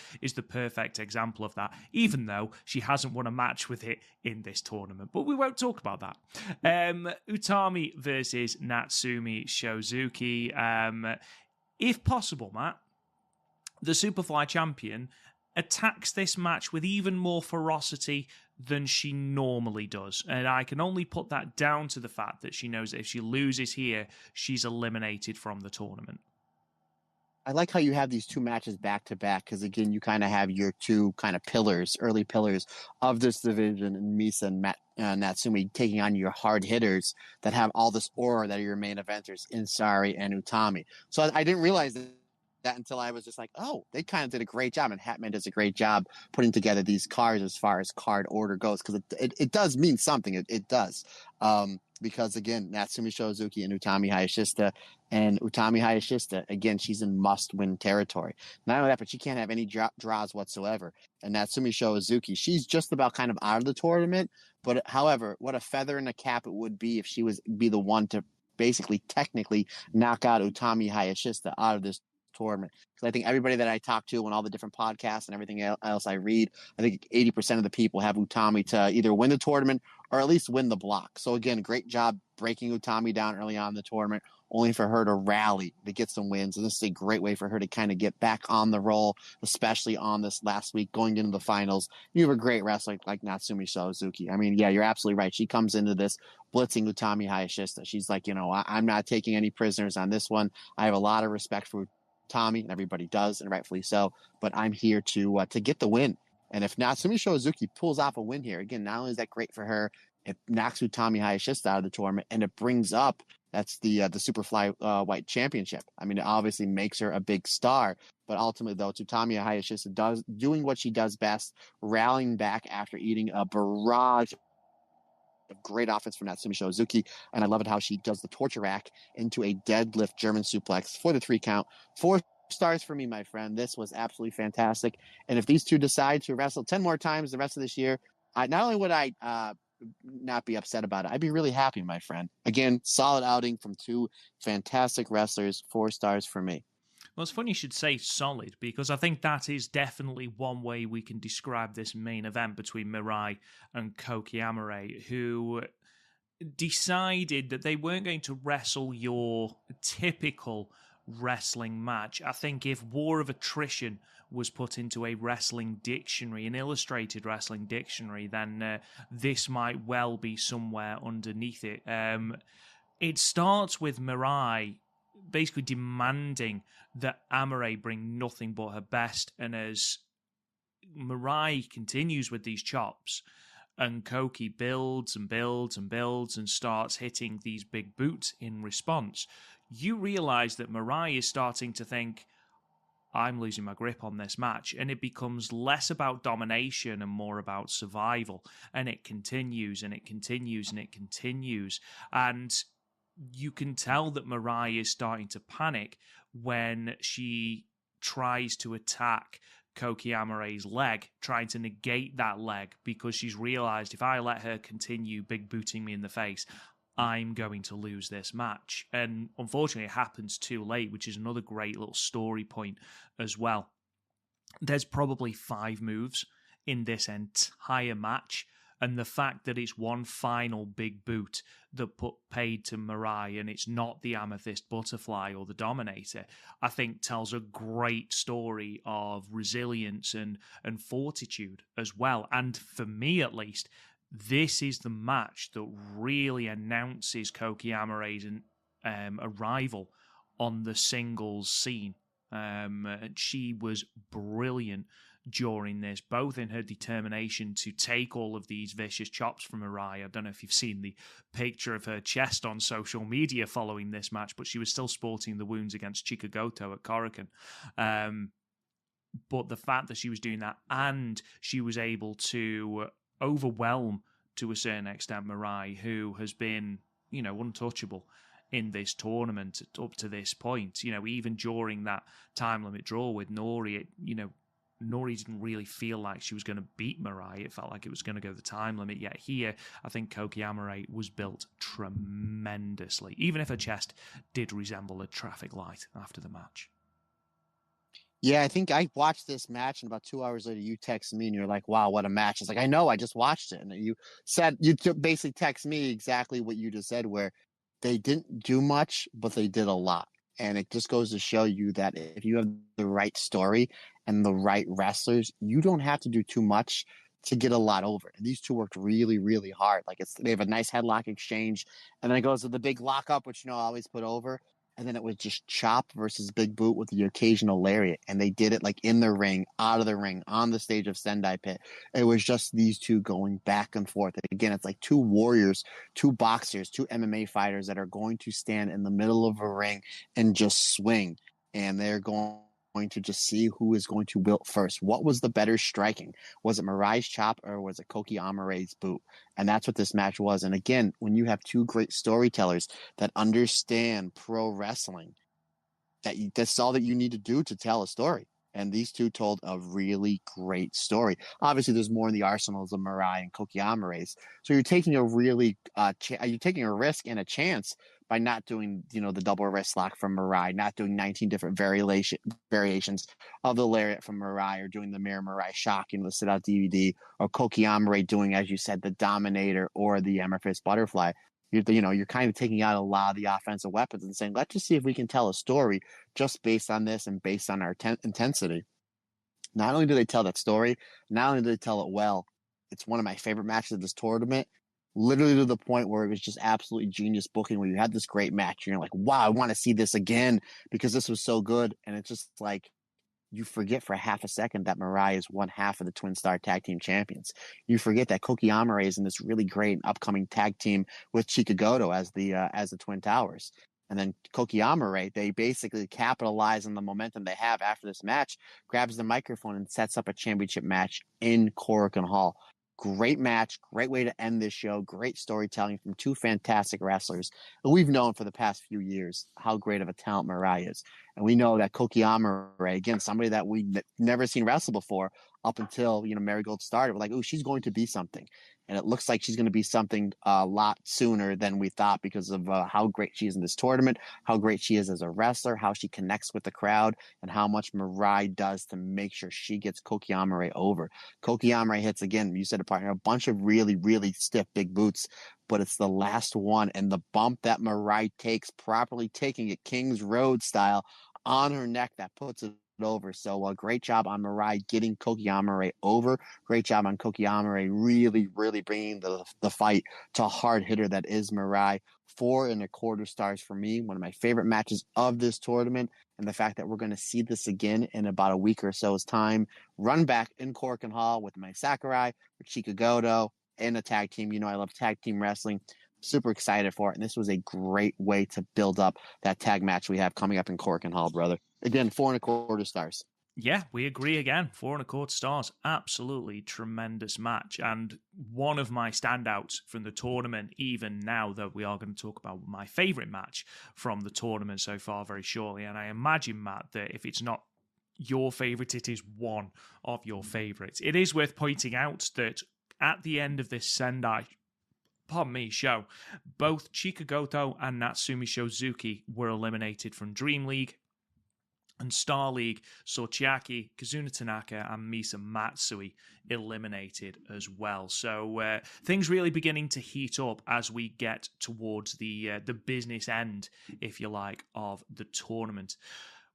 perfect example of that, even though she hasn't won a match with it in this tournament. But we won't talk about that. Utami versus Natsumi Shozuki. If possible, Matt, the Superfly champion attacks this match with even more ferocity than she normally does. And I can only put that down to the fact that she knows that if she loses here, she's eliminated from the tournament. I like how you have these 2 matches back to back, because again, you kind of have your 2 kind of early pillars of this division, and Misa and Natsumi taking on your hard hitters that have all this aura that are your main eventers in Sari and Utami. So I didn't realize that until I was just like, oh, they kind of did a great job, and Hatman does a great job putting together these cards as far as card order goes, because it does mean something. It does. Because again, Natsumi Shozuki and Utami Hayashishita, again, she's in must-win territory. Not only that, but she can't have any draws whatsoever. And Natsumi Shozuki, she's just about kind of out of the tournament. But however, what a feather in the cap it would be if she be the one to basically technically knock out Utami Hayashishita out of this tournament. Because I think everybody that I talk to on all the different podcasts and everything else I read, I think 80% of the people have Utami to either win the tournament or at least win the block. So again, great job breaking Utami down early on in the tournament, only for her to rally to get some wins. And this is a great way for her to kind of get back on the roll, especially on this last week going into the finals. You have a great wrestler like Natsumi Shozuki. I mean, yeah, you're absolutely right. She comes into this blitzing Utami Hayashishita. She's like, I'm not taking any prisoners on this one. I have a lot of respect for Utami, and everybody does, and rightfully so. But I'm here to get the win. And if Natsumi Shozuki pulls off a win here, again, not only is that great for her, it knocks Utami Hayashishita out of the tournament, and it brings up that's the Superfly White Championship. I mean, it obviously makes her a big star, but ultimately, though, it's Utami Hayashishita doing what she does best, rallying back after eating a barrage of great offense from Natsumi Shozuki. And I love it how she does the torture rack into a deadlift German suplex for the 3 count. 4 stars for me, my friend. This was absolutely fantastic. And if these 2 decide to wrestle 10 more times the rest of this year, not only would I not be upset about it, I'd be really happy, my friend. Again, solid outing from 2 fantastic wrestlers. 4 stars for me. Well, it's funny you should say solid, because I think that is definitely one way we can describe this main event between MIRAI and Kouki, who decided that they weren't going to wrestle your typical wrestling match. I think if War of Attrition was put into a wrestling dictionary, an illustrated wrestling dictionary, then this might well be somewhere underneath it. It starts with Mirai basically demanding that Amare bring nothing but her best, and as Mirai continues with these chops, and Kouki builds and builds and builds and starts hitting these big boots in response, you realize that Mirai is starting to think, I'm losing my grip on this match, and it becomes less about domination and more about survival, and it continues and it continues and it continues, and you can tell that Mirai is starting to panic when she tries to attack Kouki Amare's leg, trying to negate that leg, because she's realized, if I let her continue big booting me in the face, I'm going to lose this match. And unfortunately, it happens too late, which is another great little story point as well. There's probably 5 moves in this entire match, and the fact that it's one final big boot that paid to Mirai, and it's not the Amethyst Butterfly or the Dominator, I think tells a great story of resilience and fortitude as well. And for me, at least, this is the match that really announces Kouki Amare's arrival on the singles scene. She was brilliant during this, both in her determination to take all of these vicious chops from Mirai. I don't know if you've seen the picture of her chest on social media following this match, but she was still sporting the wounds against Chikagoto at Korakuen. But the fact that she was doing that, and she was able to overwhelm, to a certain extent, Mirai, who has been, untouchable in this tournament up to this point. Even during that time limit draw with Nori, Nori didn't really feel like she was going to beat Mirai. It felt like it was going to go the time limit. Yet here, I think Kouki Amare was built tremendously, even if her chest did resemble a traffic light after the match. Yeah, I think I watched this match, and about 2 hours later, you text me and you're like, wow, what a match. It's like, I know, I just watched it. And you basically text me exactly what you just said, where they didn't do much, but they did a lot. And it just goes to show you that if you have the right story and the right wrestlers, you don't have to do too much to get a lot over. And these two worked really, really hard. Like, they have a nice headlock exchange, and then it goes to the big lockup, which I always put over. And then it was just chop versus big boot with the occasional lariat. And they did it like in the ring, out of the ring, on the stage of Sendai Pit. It was just these two going back and forth. And again, it's like two warriors, two boxers, two MMA fighters that are going to stand in the middle of a ring and just swing. And they're going to just see who is going to wilt first. What was the better striking? Was it Mirai's chop, or was it Kouki Amare's boot? And that's what this match was. And again, when you have two great storytellers that understand pro wrestling, that's all that you need to do to tell a story. And these two told a really great story. Obviously, there's more in the arsenals of Mirai and Kouki Amare's. So you're taking a really you're taking a risk and a chance by not doing, the double wrist lock from Mirai, not doing 19 different variations of the lariat from Mirai, or doing the mirror Mirai shock, the sit out DVD, or Kouki Amare doing, as you said, the Dominator or the Amethyst Butterfly. You're kind of taking out a lot of the offensive weapons and saying, let's just see if we can tell a story just based on this and based on our intensity. Not only do they tell that story, not only do they tell it well, it's one of my favorite matches of this tournament, literally to the point where it was just absolutely genius booking, where you had this great match and you're like, wow, I want to see this again because this was so good. And it's just like, you forget for half a second that Mirai is one half of the Twin Star Tag Team Champions. You forget that Kouki Amare is in this really great upcoming tag team with Chikagoto as the Twin Towers. And then Kouki Amare, they basically capitalize on the momentum they have after this match, grabs the microphone and sets up a championship match in Korakuen Hall. Great match, great way to end this show, great storytelling from two fantastic wrestlers. And we've known for the past few years how great of a talent Mirai is. And we know that Kouki Amare, again, somebody that we never seen wrestle before up until, Marigold started. We're like, oh, she's going to be something. And it looks like she's going to be something a lot sooner than we thought, because of how great she is in this tournament, how great she is as a wrestler, how she connects with the crowd, and how much Mirai does to make sure she gets Kouki Amare over. Kouki Amare hits, again, you said it, partner, a bunch of really, really stiff big boots, but it's the last one. And the bump that Mirai takes, properly taking it King's Road style on her neck, that puts it over. So great job on Mirai getting Kouki Amare over. Great job on Kouki Amare really, really bringing the fight to a hard hitter that is Mirai. 4.25 stars for me. One of my favorite matches of this tournament. And the fact that we're going to see this again in about a week or so's time. Run back in Corkin Hall with Mai Sakurai, with Chika Goto, in a tag team. You know, I love tag team wrestling. Super excited for it. And this was a great way to build up that tag match we have coming up in Corkin Hall, brother. Again, 4.25 stars. Yeah, we agree again. 4.25 stars. Absolutely tremendous match. And one of my standouts from the tournament, even now that we are going to talk about my favorite match from the tournament so far very shortly. And I imagine, Matt, that if it's not your favorite, it is one of your favorites. It is worth pointing out that at the end of this Sendai show, both Chika Goto and Natsumi Shozuki were eliminated from Dream League. And Star League saw Chiaki, Kazuna Tanaka, and Misa Matsui eliminated as well. So things really beginning to heat up as we get towards the business end, if you like, of the tournament.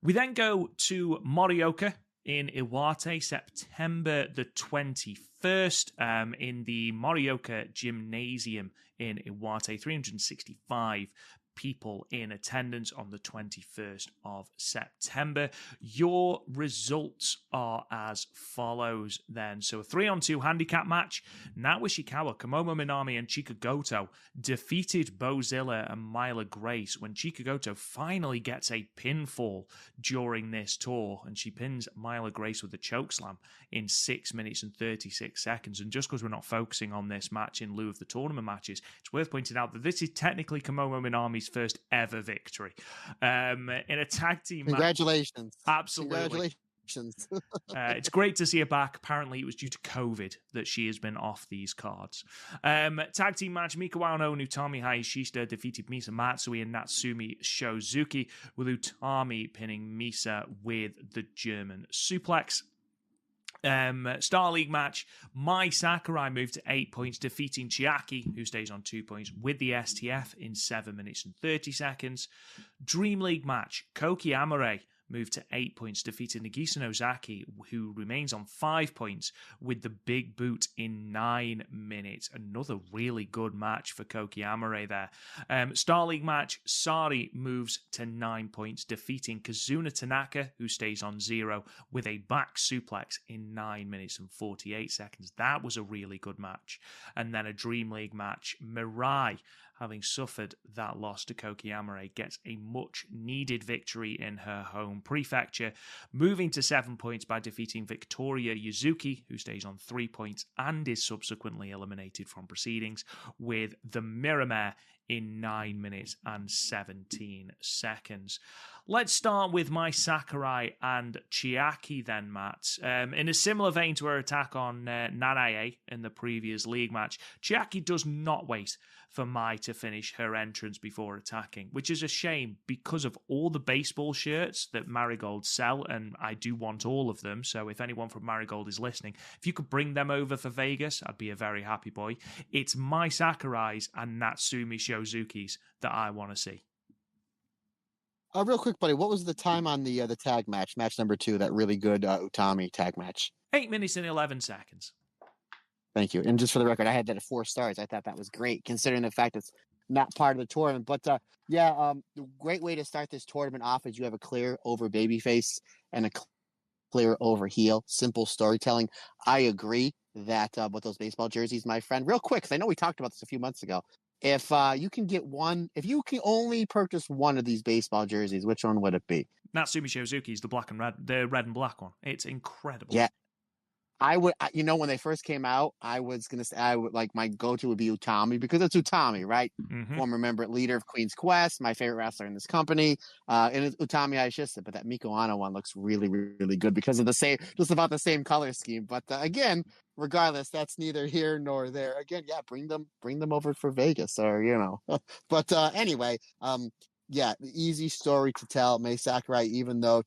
We then go to Morioka in Iwate, September the 21st, in the Morioka Gymnasium in Iwate. 365 people in attendance on the 21st of September. Your results are as follows then. So a 3-on-2 handicap match. Nao Ishikawa, Kamomo Minami, and Chika Goto defeated Bozilla and Myla Grace when Chika Goto finally gets a pinfall during this tour, and she pins Myla Grace with a chokeslam in 6 minutes and 36 seconds. And just because we're not focusing on this match in lieu of the tournament matches, it's worth pointing out that this is technically Kamomo Minami's first ever victory in a tag team match. Congratulations. Absolutely. Congratulations. It's great to see her back. Apparently, it was due to COVID that she has been off these cards. Tag team match, Mika Wano and Utami Hayashishita defeated Misa Matsui and Natsumi Shozuki, with Utami pinning Misa with the German suplex. Star League match, Mai Sakurai moved to 8 points, defeating Chiaki, who stays on 2 points, with the STF in 7 minutes and 30 seconds. Dream League match, Kouki Amare moved to 8 points, defeating Nagisa Nozaki, who remains on 5 points, with the big boot in 9 minutes. Another really good match for Kouki Amare there. Star League match, Sari moves to 9 points, defeating Kazuna Tanaka, who stays on 0, with a back suplex in 9 minutes and 48 seconds. That was a really good match. And then a Dream League match, Mirai, having suffered that loss to Kouki Amare, gets a much-needed victory in her home prefecture, moving to 7 points by defeating Victoria Yuzuki, who stays on 3 points and is subsequently eliminated from proceedings, with the Miramare in 9 minutes and 17 seconds. Let's start with Mai Sakurai and Chiaki then, Matt. In a similar vein to her attack on Nanae in the previous league match, Chiaki does not wait for Mai to finish her entrance before attacking, which is a shame because of all the baseball shirts that Marigold sell, and I do want all of them, so if anyone from Marigold is listening, if you could bring them over for Vegas, I'd be a very happy boy. It's Mai Sakurai's and Natsumi Shozuki's that I want to see. Real quick, buddy, what was the time on the tag match number 2, that really good Utami tag match? 8 minutes and 11 seconds. Thank you. And just for the record, I had that at 4 stars. I thought that was great, considering the fact it's not part of the tournament. But the great way to start this tournament off is you have a clear over babyface and a clear over heel. Simple storytelling. I agree that with those baseball jerseys, my friend, real quick, because I know we talked about this a few months ago. If you can get one, if you can only purchase one of these baseball jerseys, which one would it be? Natsumi Shozuki's the black and red, the red and black one. It's incredible. Yeah. I would, when they first came out, I was going to say, my go-to would be Utami, because it's Utami, right? Mm-hmm. Former member, leader of Queen's Quest, my favorite wrestler in this company. And it's Utami Hayashishita, but that Miko Ano one looks really, really good because of just about the same color scheme. But again, regardless, that's neither here nor there. Again, yeah, bring them over for Vegas, or, but anyway, the easy story to tell. Mai Sakurai, even though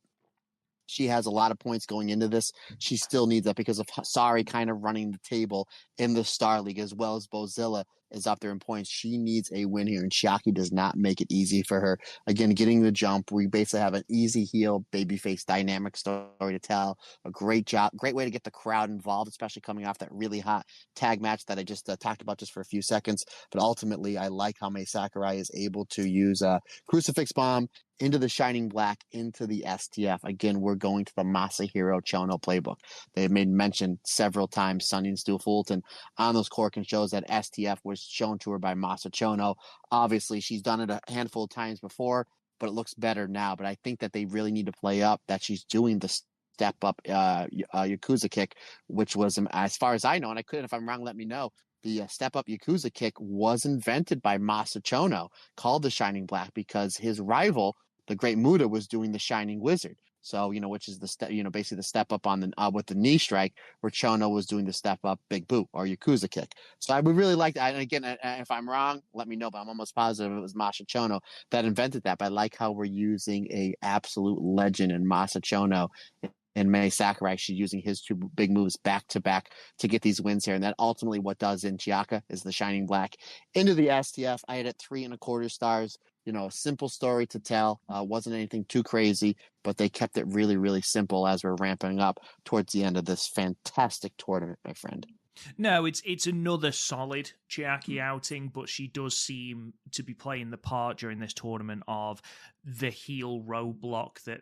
She has a lot of points going into this. She still needs that because of Sari kind of running the table in the Star League, as well as Bozilla is up there in points. She needs a win here, and Chiaki does not make it easy for her. Again, getting the jump, we basically have an easy heel, babyface dynamic story to tell. A great job, great way to get the crowd involved, especially coming off that really hot tag match that I just talked about just for a few seconds. But ultimately, I like how Mai Sakurai is able to use a crucifix bomb into the Shining Black, into the STF. Again, we're going to the Masahiro Chono playbook. They've made mention several times, Sunny and Stu Fulton, on those Korakuen shows that STF was shown to her by Masa Chono. Obviously, she's done it a handful of times before, but it looks better now. But I think that they really need to play up that she's doing the step up Yakuza kick, which was, as far as I know, and I couldn't, if I'm wrong, let me know. The step up Yakuza kick was invented by Masa Chono, called the Shining Black, because his rival, the Great Muda, was doing the Shining Wizard. So, which is the step, basically the step up on the with the knee strike, where Chono was doing the step up big boot or Yakuza kick. So I would really like that. And again, if I'm wrong, let me know, but I'm almost positive it was Masa Chono that invented that. But I like how we're using a absolute legend in Masa Chono and Mai Sakurai. She's using his two big moves back to back to get these wins here. And that ultimately what does in Chiaka is the Shining Black into the STF. I had it 3.25 stars. A simple story to tell. Wasn't anything too crazy, but they kept it really, really simple as we're ramping up towards the end of this fantastic tournament, my friend. No, it's another solid Chiaki outing, but she does seem to be playing the part during this tournament of the heel roadblock that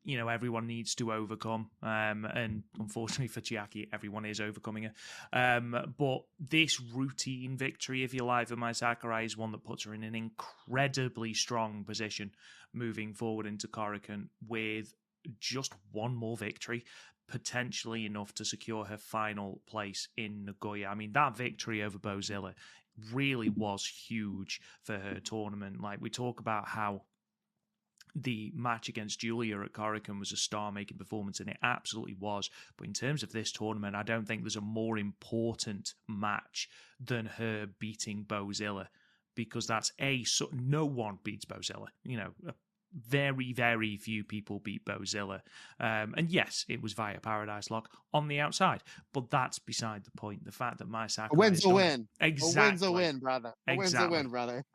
everyone needs to overcome. And unfortunately for Chiaki, everyone is overcoming her. But this routine victory, if you like, for Mai Sakurai is one that puts her in an incredibly strong position moving forward into Korakuen with just one more victory, potentially enough to secure her final place in Nagoya. I mean, that victory over Bozilla really was huge for her tournament. Like, we talk about how the match against Julia at Korakuen was a star-making performance, and it absolutely was. But in terms of this tournament, I don't think there's a more important match than her beating Bozilla, because that's no one beats Bozilla. Very, very few people beat Bozilla. And yes, it was via Paradise Lock on the outside, but that's beside the point. The fact that Mai Sakurai... A win's a win. Exactly. A win's a win, brother. Exactly. Win's a win, brother.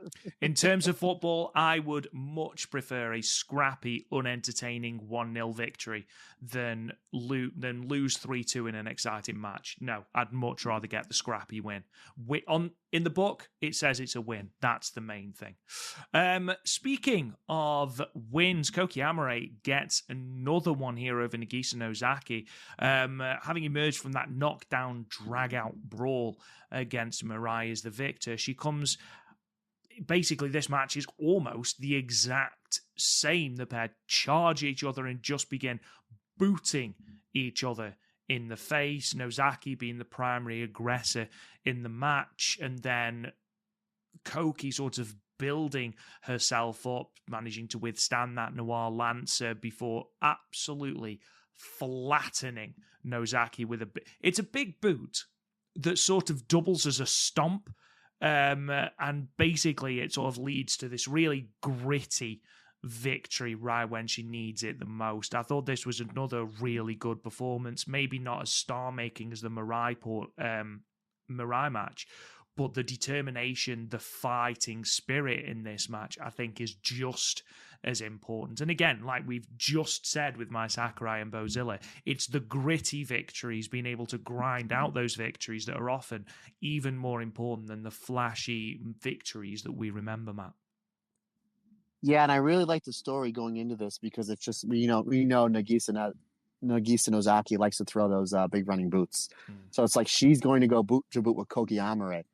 In terms of football, I would much prefer a scrappy, unentertaining 1-0 victory than lose 3-2 in an exciting match. No, I'd much rather get the scrappy win. In the book, it says it's a win. That's the main thing. Speaking of wins, Kouki Amare gets another one here over Nagisa Nozaki, having emerged from that knockdown, drag-out brawl against MIRAI as the victor. She comes... Basically, this match is almost the exact same. The pair charge each other and just begin booting each other in the face, Nozaki being the primary aggressor in the match, and then Kouki sort of building herself up, managing to withstand that Noir Lancer before absolutely flattening Nozaki with it's a big boot that sort of doubles as a stomp, and basically it sort of leads to this really gritty victory right when she needs it the most. I thought this was another really good performance, maybe not as star-making as the MIRAI match, but the determination, the fighting spirit in this match, I think, is just as important. And again, like we've just said with Mai Sakurai and Bozilla, it's the gritty victories, being able to grind out those victories, that are often even more important than the flashy victories that we remember, Matt. Yeah, and I really like the story going into this, because it's just, we know Nagisa Nozaki likes to throw those big running boots. So it's like she's going to go boot to boot with Kouki Amare.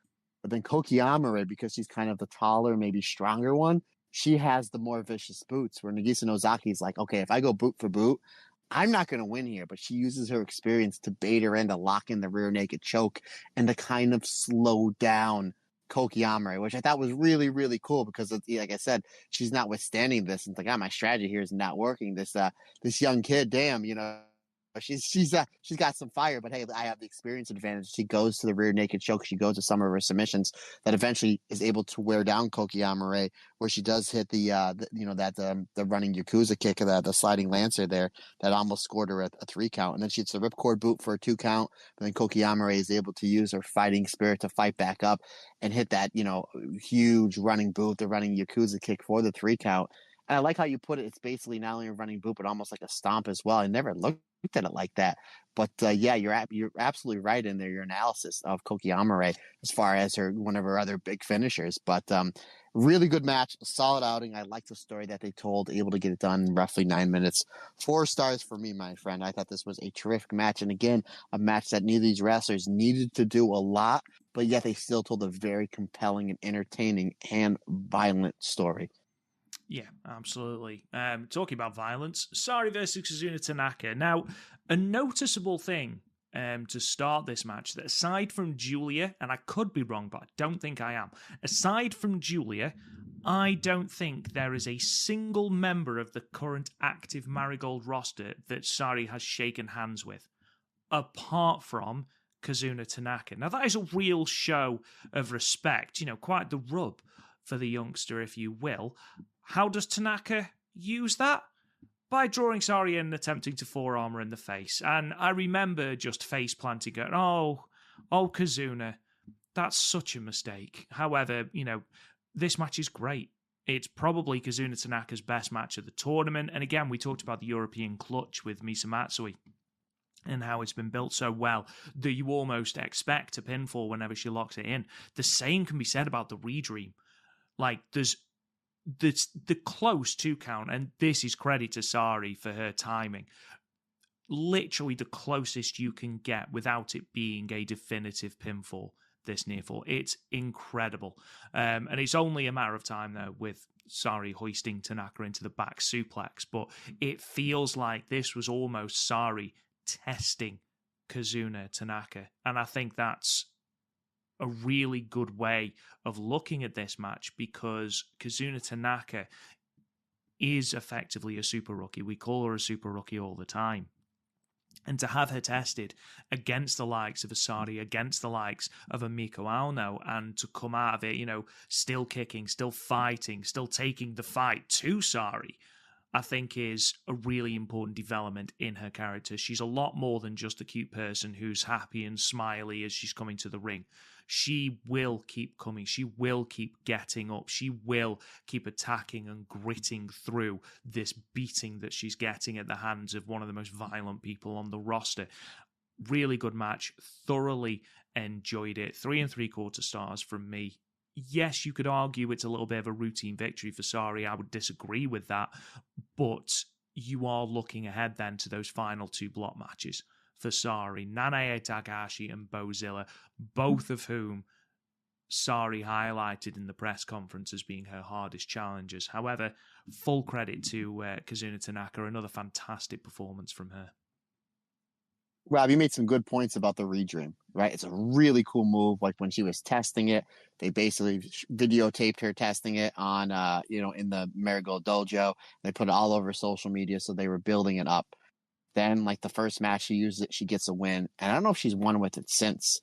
But then Kouki Amare, because she's kind of the taller, maybe stronger one, she has the more vicious boots, where Nagisa Nozaki's like, okay, if I go boot for boot, I'm not going to win here. But she uses her experience to bait her in, to lock in the rear naked choke, and to kind of slow down Kouki Amare, which I thought was really, really cool, because like I said, she's not withstanding this. And it's like, my strategy here is not working. This young kid, damn, she's got some fire, but hey, I have the experience advantage. She goes to the rear naked choke. She goes to some of her submissions that eventually is able to wear down Kouki, where she does hit the running Yakuza kick of the sliding lancer there that almost scored her a 3 count, and then she hits the ripcord boot for a 2 count. And then Kouki is able to use her fighting spirit to fight back up and hit that huge running boot, the running Yakuza kick for the 3 count. And I like how you put it. It's basically not only a running boot, but almost like a stomp as well. I never looked at it like that. But yeah, you're absolutely right in there, your analysis of Kouki as far as one of her other big finishers. But really good match, a solid outing. I like the story that they told, able to get it done in roughly 9 minutes. 4 stars for me, my friend. I thought this was a terrific match. And again, a match that neither of these wrestlers needed to do a lot, but yet they still told a very compelling and entertaining and violent story. Yeah, absolutely. Talking about violence, Sari versus Kazuna Tanaka. Now, a noticeable thing to start this match, that aside from Julia, and I could be wrong, but I don't think I am, aside from Julia, I don't think there is a single member of the current active Marigold roster that Sari has shaken hands with, apart from Kazuna Tanaka. Now, that is a real show of respect, quite the rub for the youngster, if you will. How does Tanaka use that? By drawing Sari in and attempting to forearm her in the face. And I remember just face planting, going, oh, Kazuna, that's such a mistake. However, this match is great. It's probably Kazuna Tanaka's best match of the tournament. And again, we talked about the European clutch with Misa Matsui and how it's been built so well that you almost expect a pinfall whenever she locks it in. The same can be said about the Redream. Like, there's the close 2 count, and this is credit to Sari for her timing. Literally the closest you can get without it being a definitive pinfall, this near fall. It's incredible. And it's only a matter of time, though, with Sari hoisting Tanaka into the back suplex. But it feels like this was almost Sari testing Kazuna Tanaka. And I think that's a really good way of looking at this match, because Kazuna Tanaka is effectively a super rookie. We call her a super rookie all the time. And to have her tested against the likes of Asari, against the likes of a Miko Aono, and to come out of it, still kicking, still fighting, still taking the fight to Sari, I think is a really important development in her character. She's a lot more than just a cute person who's happy and smiley as she's coming to the ring. She will keep coming. She will keep getting up. She will keep attacking and gritting through this beating that she's getting at the hands of one of the most violent people on the roster. Really good match. Thoroughly enjoyed it. 3 3/4 stars from me. Yes, you could argue it's a little bit of a routine victory for Sari. I would disagree with that. But you are looking ahead then to those final 2 block matches for Sari. Nanae Takahashi and Bozilla, both of whom Sari highlighted in the press conference as being her hardest challengers. However, full credit to Kazuna Tanaka. Another fantastic performance from her. Rob, you made some good points about the Redream, right? It's a really cool move. Like when she was testing it, they basically videotaped her testing it on, in the Marigold dojo. They put it all over social media, so they were building it up. Then, like the first match she used it, she gets a win. And I don't know if she's won with it since.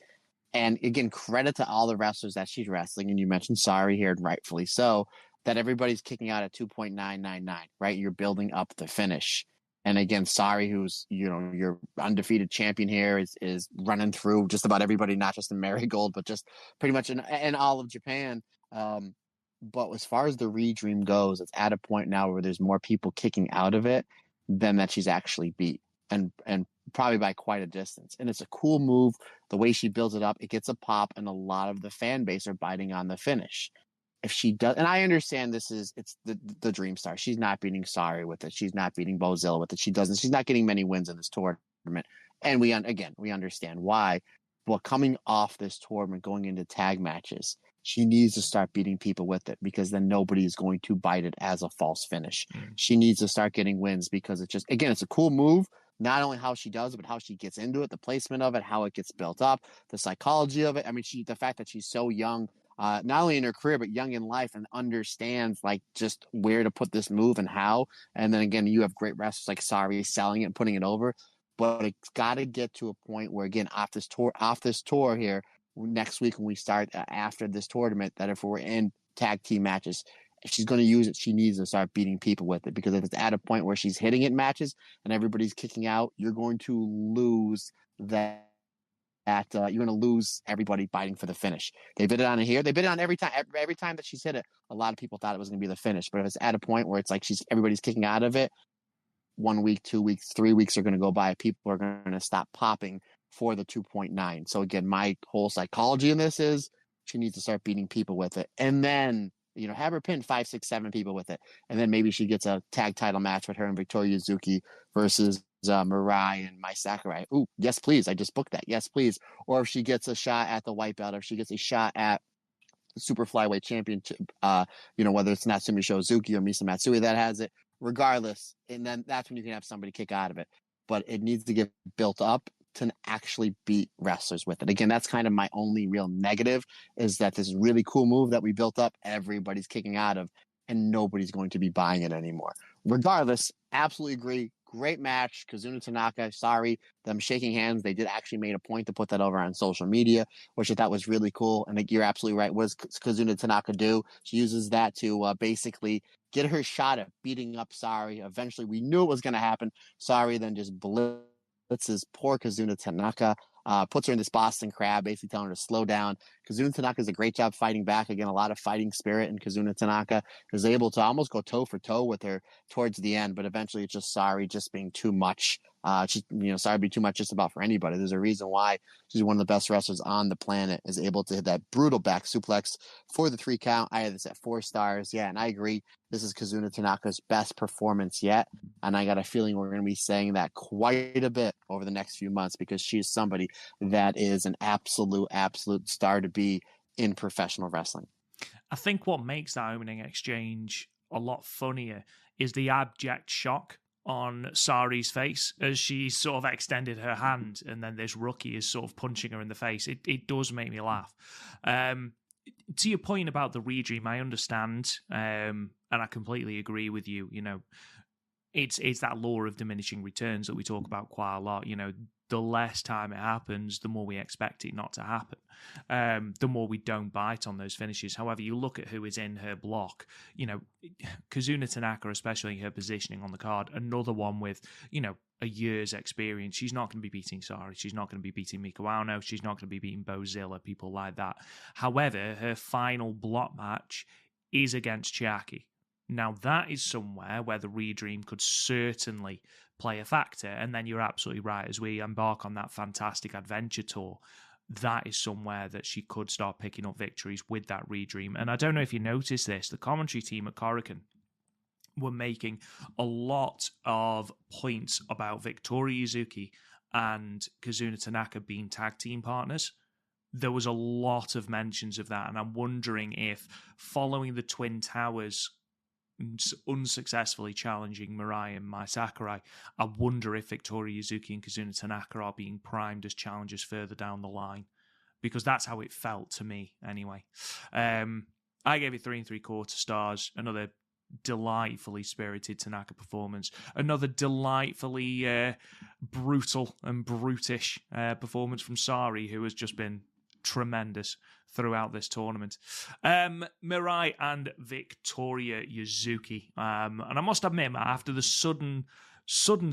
And again, credit to all the wrestlers that she's wrestling. And you mentioned Sari here, and rightfully so, that everybody's kicking out at 2.999, right? You're building up the finish. And again, Sari, who's, your undefeated champion here, is running through just about everybody, not just in Marigold, but just pretty much in all of Japan. But as far as the Redream goes, it's at a point now where there's more people kicking out of it than that she's actually beat, and probably by quite a distance. And it's a cool move. The way she builds it up, it gets a pop, and a lot of the fan base are biting on the finish. If she does, and I understand it's the Dream Star. She's not beating Sari with it. She's not beating Bozilla with it. She's not getting many wins in this tournament. And we understand why. But coming off this tournament, going into tag matches, she needs to start beating people with it, because then nobody is going to bite it as a false finish. She needs to start getting wins, because it's a cool move. Not only how she does it, but how she gets into it, the placement of it, how it gets built up, the psychology of it. I mean, the fact that she's so young, not only in her career, but young in life, and understands like just where to put this move and how. And then again, you have great wrestlers like Sari selling it and putting it over. but it's got to get to a point where, again, off this tour here next week when we start after this tournament, that if we're in tag team matches, if she's going to use it, she needs to start beating people with it, because if it's at a point where she's hitting it in matches and everybody's kicking out, you're going to lose that. You're going to lose everybody fighting for the finish. They bid it on it here. They bid it on every time. Every time that she's hit it, a lot of people thought it was going to be the finish. But if it's at a point where it's like everybody's kicking out of it, 1 week, 2 weeks, 3 weeks are going to go by. People are going to stop popping for the 2.9. So again, my whole psychology in this is she needs to start beating people with it, and then have her pin 5, 6, 7 people with it, and then maybe she gets a tag title match with her and Victoria Yuzuki versus Mirai and Mai Sakurai. Ooh, yes, please. I just booked that. Yes, please. Or if she gets a shot at the white belt, or if she gets a shot at the super flyweight championship, whether it's Natsumi Shozuki or Misa Matsui that has it, regardless. And then that's when you can have somebody kick out of it. But it needs to get built up to actually beat wrestlers with it. Again, that's kind of my only real negative, is that this really cool move that we built up, everybody's kicking out of, and nobody's going to be buying it anymore. Regardless, absolutely agree. Great match. Kazuna Tanaka, sorry, them shaking hands. They did actually made a point to put that over on social media, which I thought was really cool. And you're absolutely right. What does Kazuna Tanaka do? She uses that to basically get her shot at beating up Sari. Eventually, we knew it was going to happen. Sari then just blitzes poor Kazuna Tanaka. Puts her in this Boston Crab, basically telling her to slow down. Kazuna Tanaka does a great job fighting back. Again, a lot of fighting spirit, and Kazuna Tanaka is able to almost go toe for toe with her towards the end, but eventually it's just Sari just being too much. Sari being too much just about for anybody. There's a reason why she's one of the best wrestlers on the planet, is able to hit that brutal back suplex for the 3 count. I had this at 4 stars. Yeah, and I agree. This is Kazuna Tanaka's best performance yet. And I got a feeling we're going to be saying that quite a bit over the next few months, because she's somebody that is an absolute star to be in professional wrestling. I think what makes that opening exchange a lot funnier is the abject shock on Sari's face as she sort of extended her hand, and then this rookie is sort of punching her in the face. It does make me laugh. To your point about the redream, I understand, and I completely agree with you. It's that law of diminishing returns that we talk about quite a lot. The less time it happens, the more we expect it not to happen. The more we don't bite on those finishes. However, you look at who is in her block, Kazuna Tanaka, especially her positioning on the card, another one with, a year's experience. She's not going to be beating Sari. She's not going to be beating Miko Ano. She's not going to be beating Bozilla, people like that. However, her final block match is against Chiaki. Now, that is somewhere where the redream could certainly play a factor. And then you're absolutely right. As we embark on that fantastic adventure tour, that is somewhere that she could start picking up victories with that redream. And I don't know if you noticed this, the commentary team at Korakuen were making a lot of points about Victoria Yuzuki and Kazuna Tanaka being tag team partners. There was a lot of mentions of that. And I'm wondering if, following the Twin Towers unsuccessfully challenging Mirai and Mai Sakurai, I wonder if Victoria Yuzuki and Kazuna Tanaka are being primed as challengers further down the line, because that's how it felt to me anyway. I gave it 3 3/4 stars. Another delightfully spirited Tanaka performance, another delightfully brutal and brutish performance from Sari, who has just been tremendous throughout this tournament. Mirai and Victoria Yuzuki. And I must admit, after the sudden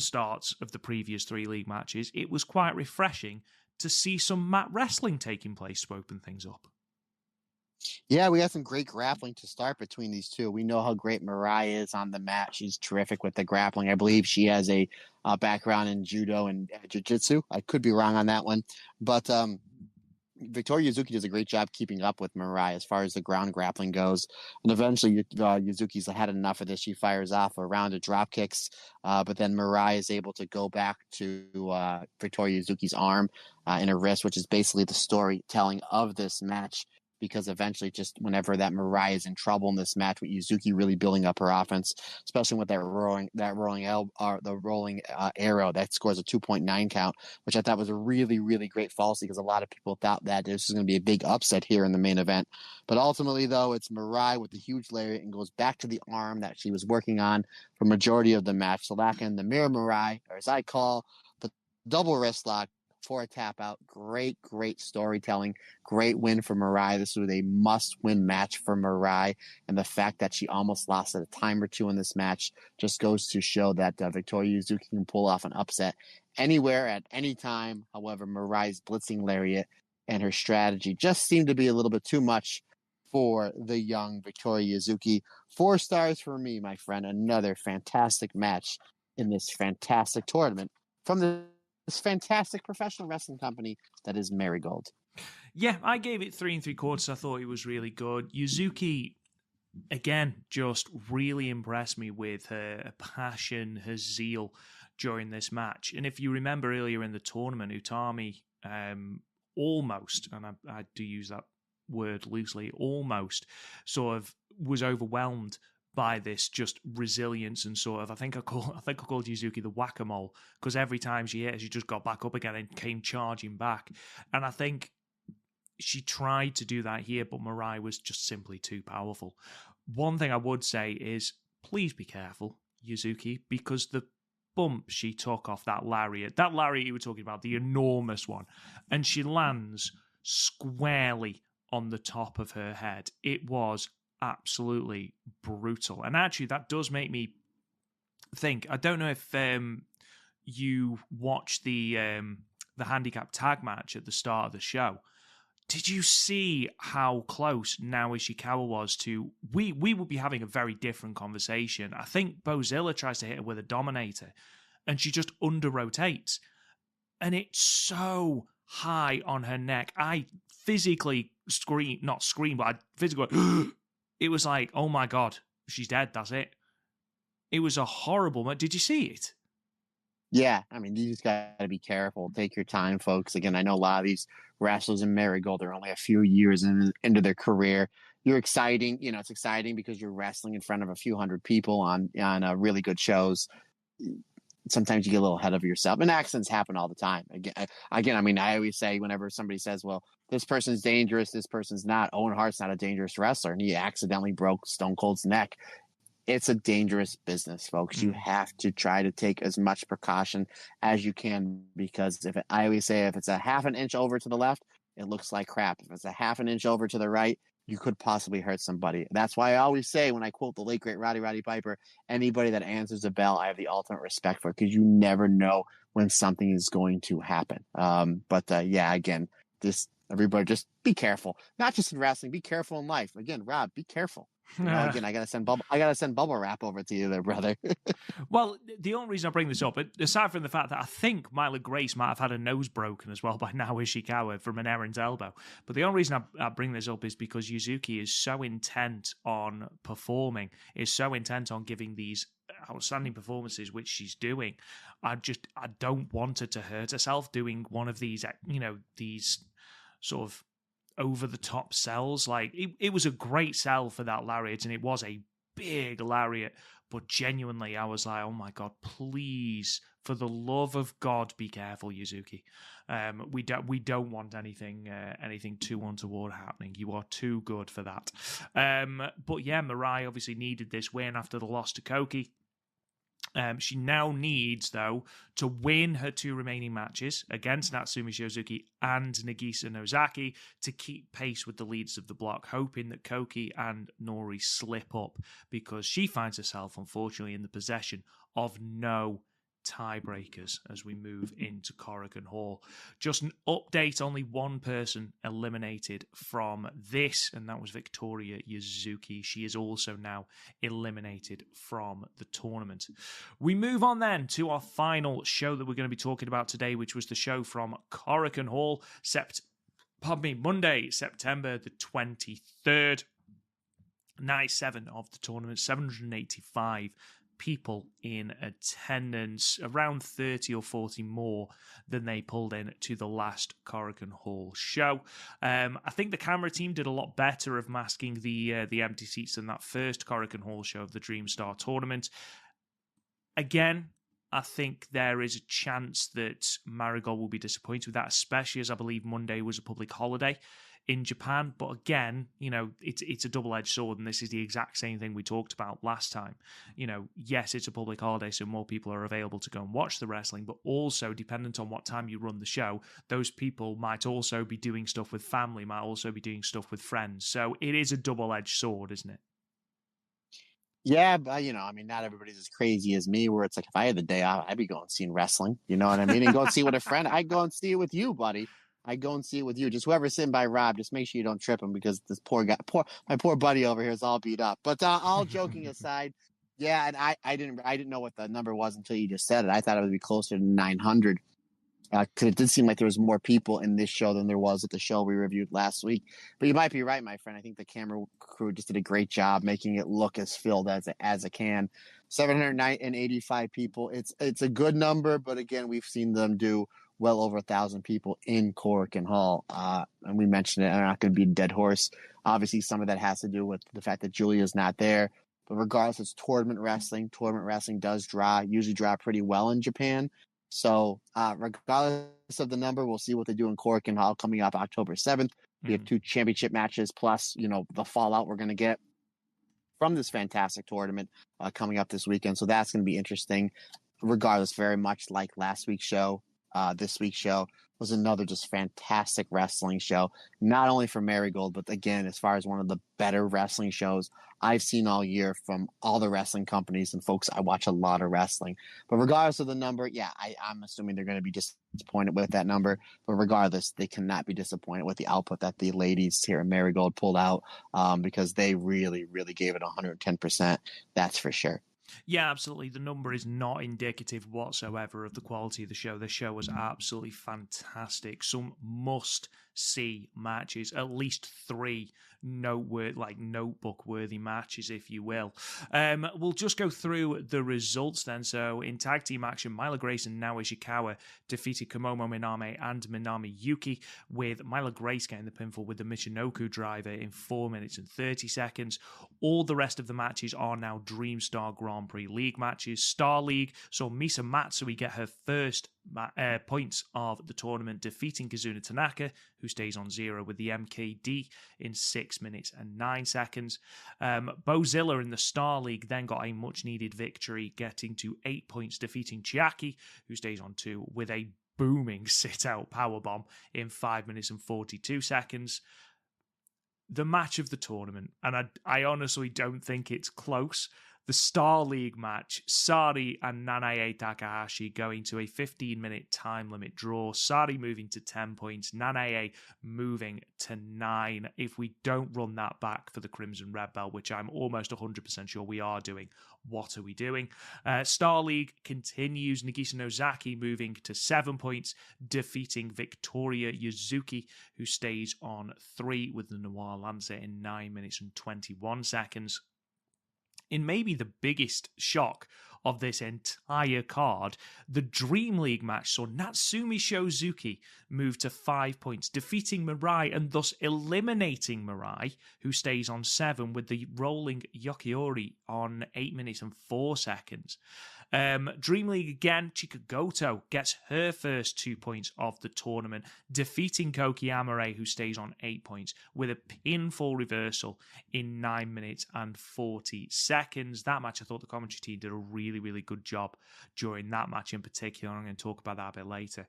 starts of the previous 3 league matches, it was quite refreshing to see some mat wrestling taking place to open things up. Yeah, we had some great grappling to start between these two. We know how great Mirai is on the mat. She's terrific with the grappling. I believe she has a background in judo and jiu-jitsu. I could be wrong on that one. But Victoria Yuzuki does a great job keeping up with Mirai as far as the ground grappling goes. And eventually, Yuzuki's had enough of this. She fires off a round of drop kicks, but then Mirai is able to go back to Victoria Yuzuki's arm and her wrist, which is basically the storytelling of this match. Because eventually, just whenever that Mirai is in trouble in this match, with Yuzuki really building up her offense, especially with the rolling arrow that scores a 2.9 count, which I thought was a really, really great falsie, because a lot of people thought that this was going to be a big upset here in the main event. But ultimately, though, it's Mirai with the huge lariat and goes back to the arm that she was working on for majority of the match. So back in the mirror Mirai, or as I call, but double wrist lock for a tap out. Great, great storytelling. Great win for MIRAI. This was a must-win match for MIRAI, and the fact that she almost lost at a time or two in this match just goes to show that Victoria Yuzuki can pull off an upset anywhere at any time. However, MIRAI's blitzing lariat and her strategy just seemed to be a little bit too much for the young Victoria Yuzuki. 4 stars for me, my friend. Another fantastic match in this fantastic tournament from this fantastic professional wrestling company that is Marigold. Yeah, I gave it 3 3/4. I thought it was really good. Yuzuki, again, just really impressed me with her passion, her zeal during this match. And if you remember earlier in the tournament, Utami almost, and I do use that word loosely, almost sort of was overwhelmed by this just resilience and sort of I think I called Yuzuki the whack-a-mole, because every time she hit, she just got back up again and came charging back. And I think she tried to do that here, but MIRAI was just simply too powerful. One thing I would say is please be careful, Yuzuki, because the bump she took off that lariat you were talking about, the enormous one, and she lands squarely on the top of her head. It was absolutely brutal. And actually, that does make me think, I don't know if you watched the handicap tag match at the start of the show. Did you see how close Naoya Ishikawa was to... We would be having a very different conversation. I think Bozilla tries to hit her with a Dominator, and she just under-rotates. And it's so high on her neck. I physically not scream, but I physically... It was like, oh my God, she's dead, that's it. It was a horrible... Did you see it? Yeah, I mean, you just got to be careful. Take your time, folks. Again, I know a lot of these wrestlers in Marigold are only a few years into their career. You're exciting. It's exciting because you're wrestling in front of a few hundred people on really good shows. Sometimes you get a little ahead of yourself, and accidents happen all the time. Again, I mean, I always say whenever somebody says, well, this person's dangerous, this person's not. Owen Hart's not a dangerous wrestler, and he accidentally broke Stone Cold's neck. It's a dangerous business, folks. You have to try to take as much precaution as you can, because I always say, if it's a half an inch over to the left, it looks like crap. If it's a half an inch over to the right, you could possibly hurt somebody. That's why I always say, when I quote the late, great Roddy Piper, anybody that answers the bell, I have the ultimate respect for, because you never know when something is going to happen. Yeah, again, everybody just be careful. Not just in wrestling, be careful in life. Again, Rob, be careful. Again, I gotta send bubble wrap over to you there, brother. Well, the only reason I bring this up, aside from the fact that I think Myla Grace might have had her nose broken as well by Naoya Ishikawa from an errant elbow, but the only reason I bring this up is because Yuzuki is so intent on performing, is so intent on giving these outstanding performances, which she's doing. I don't want her to hurt herself doing one of these, these sort of over-the-top sells. Like, it was a great sell for that lariat, and it was a big lariat, but genuinely I was like, oh my God, please, for the love of God, be careful, Yuzuki. We don't want anything too untoward happening. You are too good for that. But yeah, MIRAI obviously needed this win after the loss to Kouki. She now needs, though, to win her 2 remaining matches against Natsumi Shizuki and Nagisa Nozaki to keep pace with the leaders of the block, hoping that Kouki and Nori slip up, because she finds herself, unfortunately, in the possession of no tiebreakers as we move into Korakuen Hall. Just an update, only one person eliminated from this, and that was Victoria Yuzuki. She is also now eliminated from the tournament. We move on then to our final show that we're going to be talking about today, which was the show from Korakuen Hall, Monday, September the 23rd. Night 7 of the tournament, 785 people in attendance, around 30 or 40 more than they pulled in to the last Korakuen Hall show. I think the camera team did a lot better of masking the empty seats than that first Korakuen Hall show of the Dream Star tournament. Again, I think there is a chance that Marigold will be disappointed with that, especially as I believe Monday was a public holiday in Japan. But again, it's a double-edged sword, and this is the exact same thing we talked about last time. Yes, it's a public holiday, so more people are available to go and watch the wrestling, but also, dependent on what time you run the show, those people might also be doing stuff with family, might also be doing stuff with friends. So it is a double-edged sword, isn't it? Yeah, but not everybody's as crazy as me, where it's like if I had the day off, I'd be going seeing wrestling. You know what I mean? And go and see it with a friend. I'd go and see it with you, buddy. I'd go and see it with you. Just whoever's sitting by Rob, just make sure you don't trip him because this poor guy, my poor buddy over here is all beat up. But all joking aside, yeah, and I didn't know what the number was until you just said it. I thought it would be closer to 900. Because it did seem like there was more people in this show than there was at the show we reviewed last week. But you might be right, my friend. I think the camera crew just did a great job making it look as filled as it can. 785 people. It's a good number, but again, we've seen them do well over 1,000 people in Korakuen Hall. And we mentioned it, I'm not going to be a dead horse. Obviously, some of that has to do with the fact that Julia's not there. But regardless, it's tournament wrestling. Tournament wrestling does usually draw pretty well in Japan. So regardless of the number, we'll see what they do in Korakuen Hall coming up October 7th. We have 2 championship matches plus, the fallout we're going to get from this fantastic tournament coming up this weekend. So that's going to be interesting. Regardless, very much like last week's show, this week's show was another just fantastic wrestling show, not only for Marigold, but again, as far as one of the better wrestling shows I've seen all year from all the wrestling companies. And folks, I watch a lot of wrestling, but regardless of the number, yeah, I'm assuming they're going to be disappointed with that number, but regardless, they cannot be disappointed with the output that the ladies here at Marigold pulled out, because they really, really gave it 110%. That's for sure. Yeah, absolutely. The number is not indicative whatsoever of the quality of the show. The show was absolutely fantastic. Some must-see matches, at least 3 notebook-worthy matches, if you will. We'll just go through the results then. So, in tag team action, Myla Grace and Naoya Ishikawa defeated Komomo Minami and Minami Yuki, with Myla Grace getting the pinfall with the Michinoku driver in 4 minutes and 30 seconds. All the rest of the matches are now Dream Star Grand Prix League matches. Star League saw Misa Matsui get her first points of the tournament, defeating Kazuna Tanaka, who stays on 0 with the MKD in 6 minutes and 9 seconds. Bozilla in the Star League then got a much-needed victory, getting to 8 points, defeating Chiaki, who stays on 2 with a booming sit-out powerbomb in 5 minutes and 42 seconds. The match of the tournament, and I honestly don't think it's close. The Star League match, Sari and Nanae Takahashi going to a 15-minute time limit draw. Sari moving to 10 points, Nanae moving to 9. If we don't run that back for the Crimson Red Belt, which I'm almost 100% sure we are doing, what are we doing? Star League continues. Nagisa Nozaki moving to 7 points, defeating Victoria Yuzuki, who stays on 3 with the Noir Lancer in 9 minutes and 21 seconds. In maybe the biggest shock of this entire card, the Dream League match saw Natsumi Shozuki move to 5 points, defeating Mirai and thus eliminating Mirai, who stays on 7 with the rolling Yokiori on 8 minutes and 4 seconds. Dream League again, Chika Goto gets her first 2 points of the tournament, defeating Kouki Amare, who stays on 8 points, with a pinfall reversal in 9 minutes and 40 seconds. That match, I thought the commentary team did a really, really good job during that match in particular. I'm going to talk about that a bit later.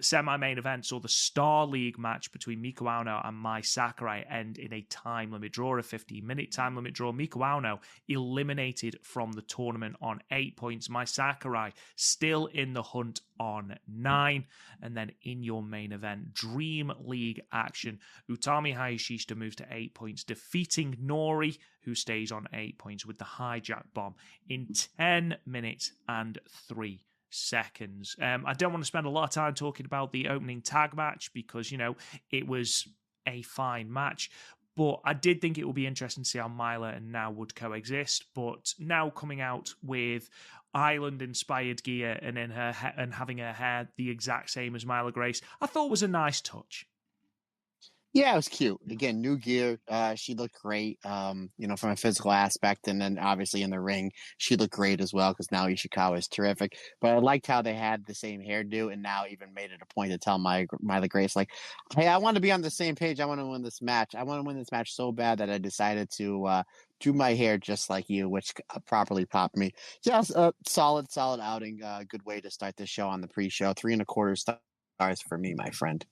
Semi-main event saw the Star League match between Miku Aono and Mai Sakurai end in a time limit draw, a 15-minute time limit draw. Miku Aono eliminated from the tournament on 8 points. Mai Sakurai still in the hunt on 9. And then in your main event, Dream League action, Utami Hayashishita moves to 8 points, defeating Nori, who stays on 8 points with the hijack bomb in 10 minutes and 3 seconds. I don't want to spend a lot of time talking about the opening tag match because, it was a fine match. But I did think it would be interesting to see how Myla and Now would coexist. But Now coming out with Island-inspired gear and in and having her hair the exact same as Myla Grace, I thought was a nice touch. Yeah, it was cute. Again, new gear. She looked great, from a physical aspect. And then obviously in the ring, she looked great as well because now Ishikawa is terrific. But I liked how they had the same hairdo and now even made it a point to tell my Grace, like, hey, I want to be on the same page. I want to win this match. I want to win this match so bad that I decided to do my hair just like you, which properly popped me. Yes, solid outing. Good way to start the show on the pre-show. 3.25 stars for me, my friend.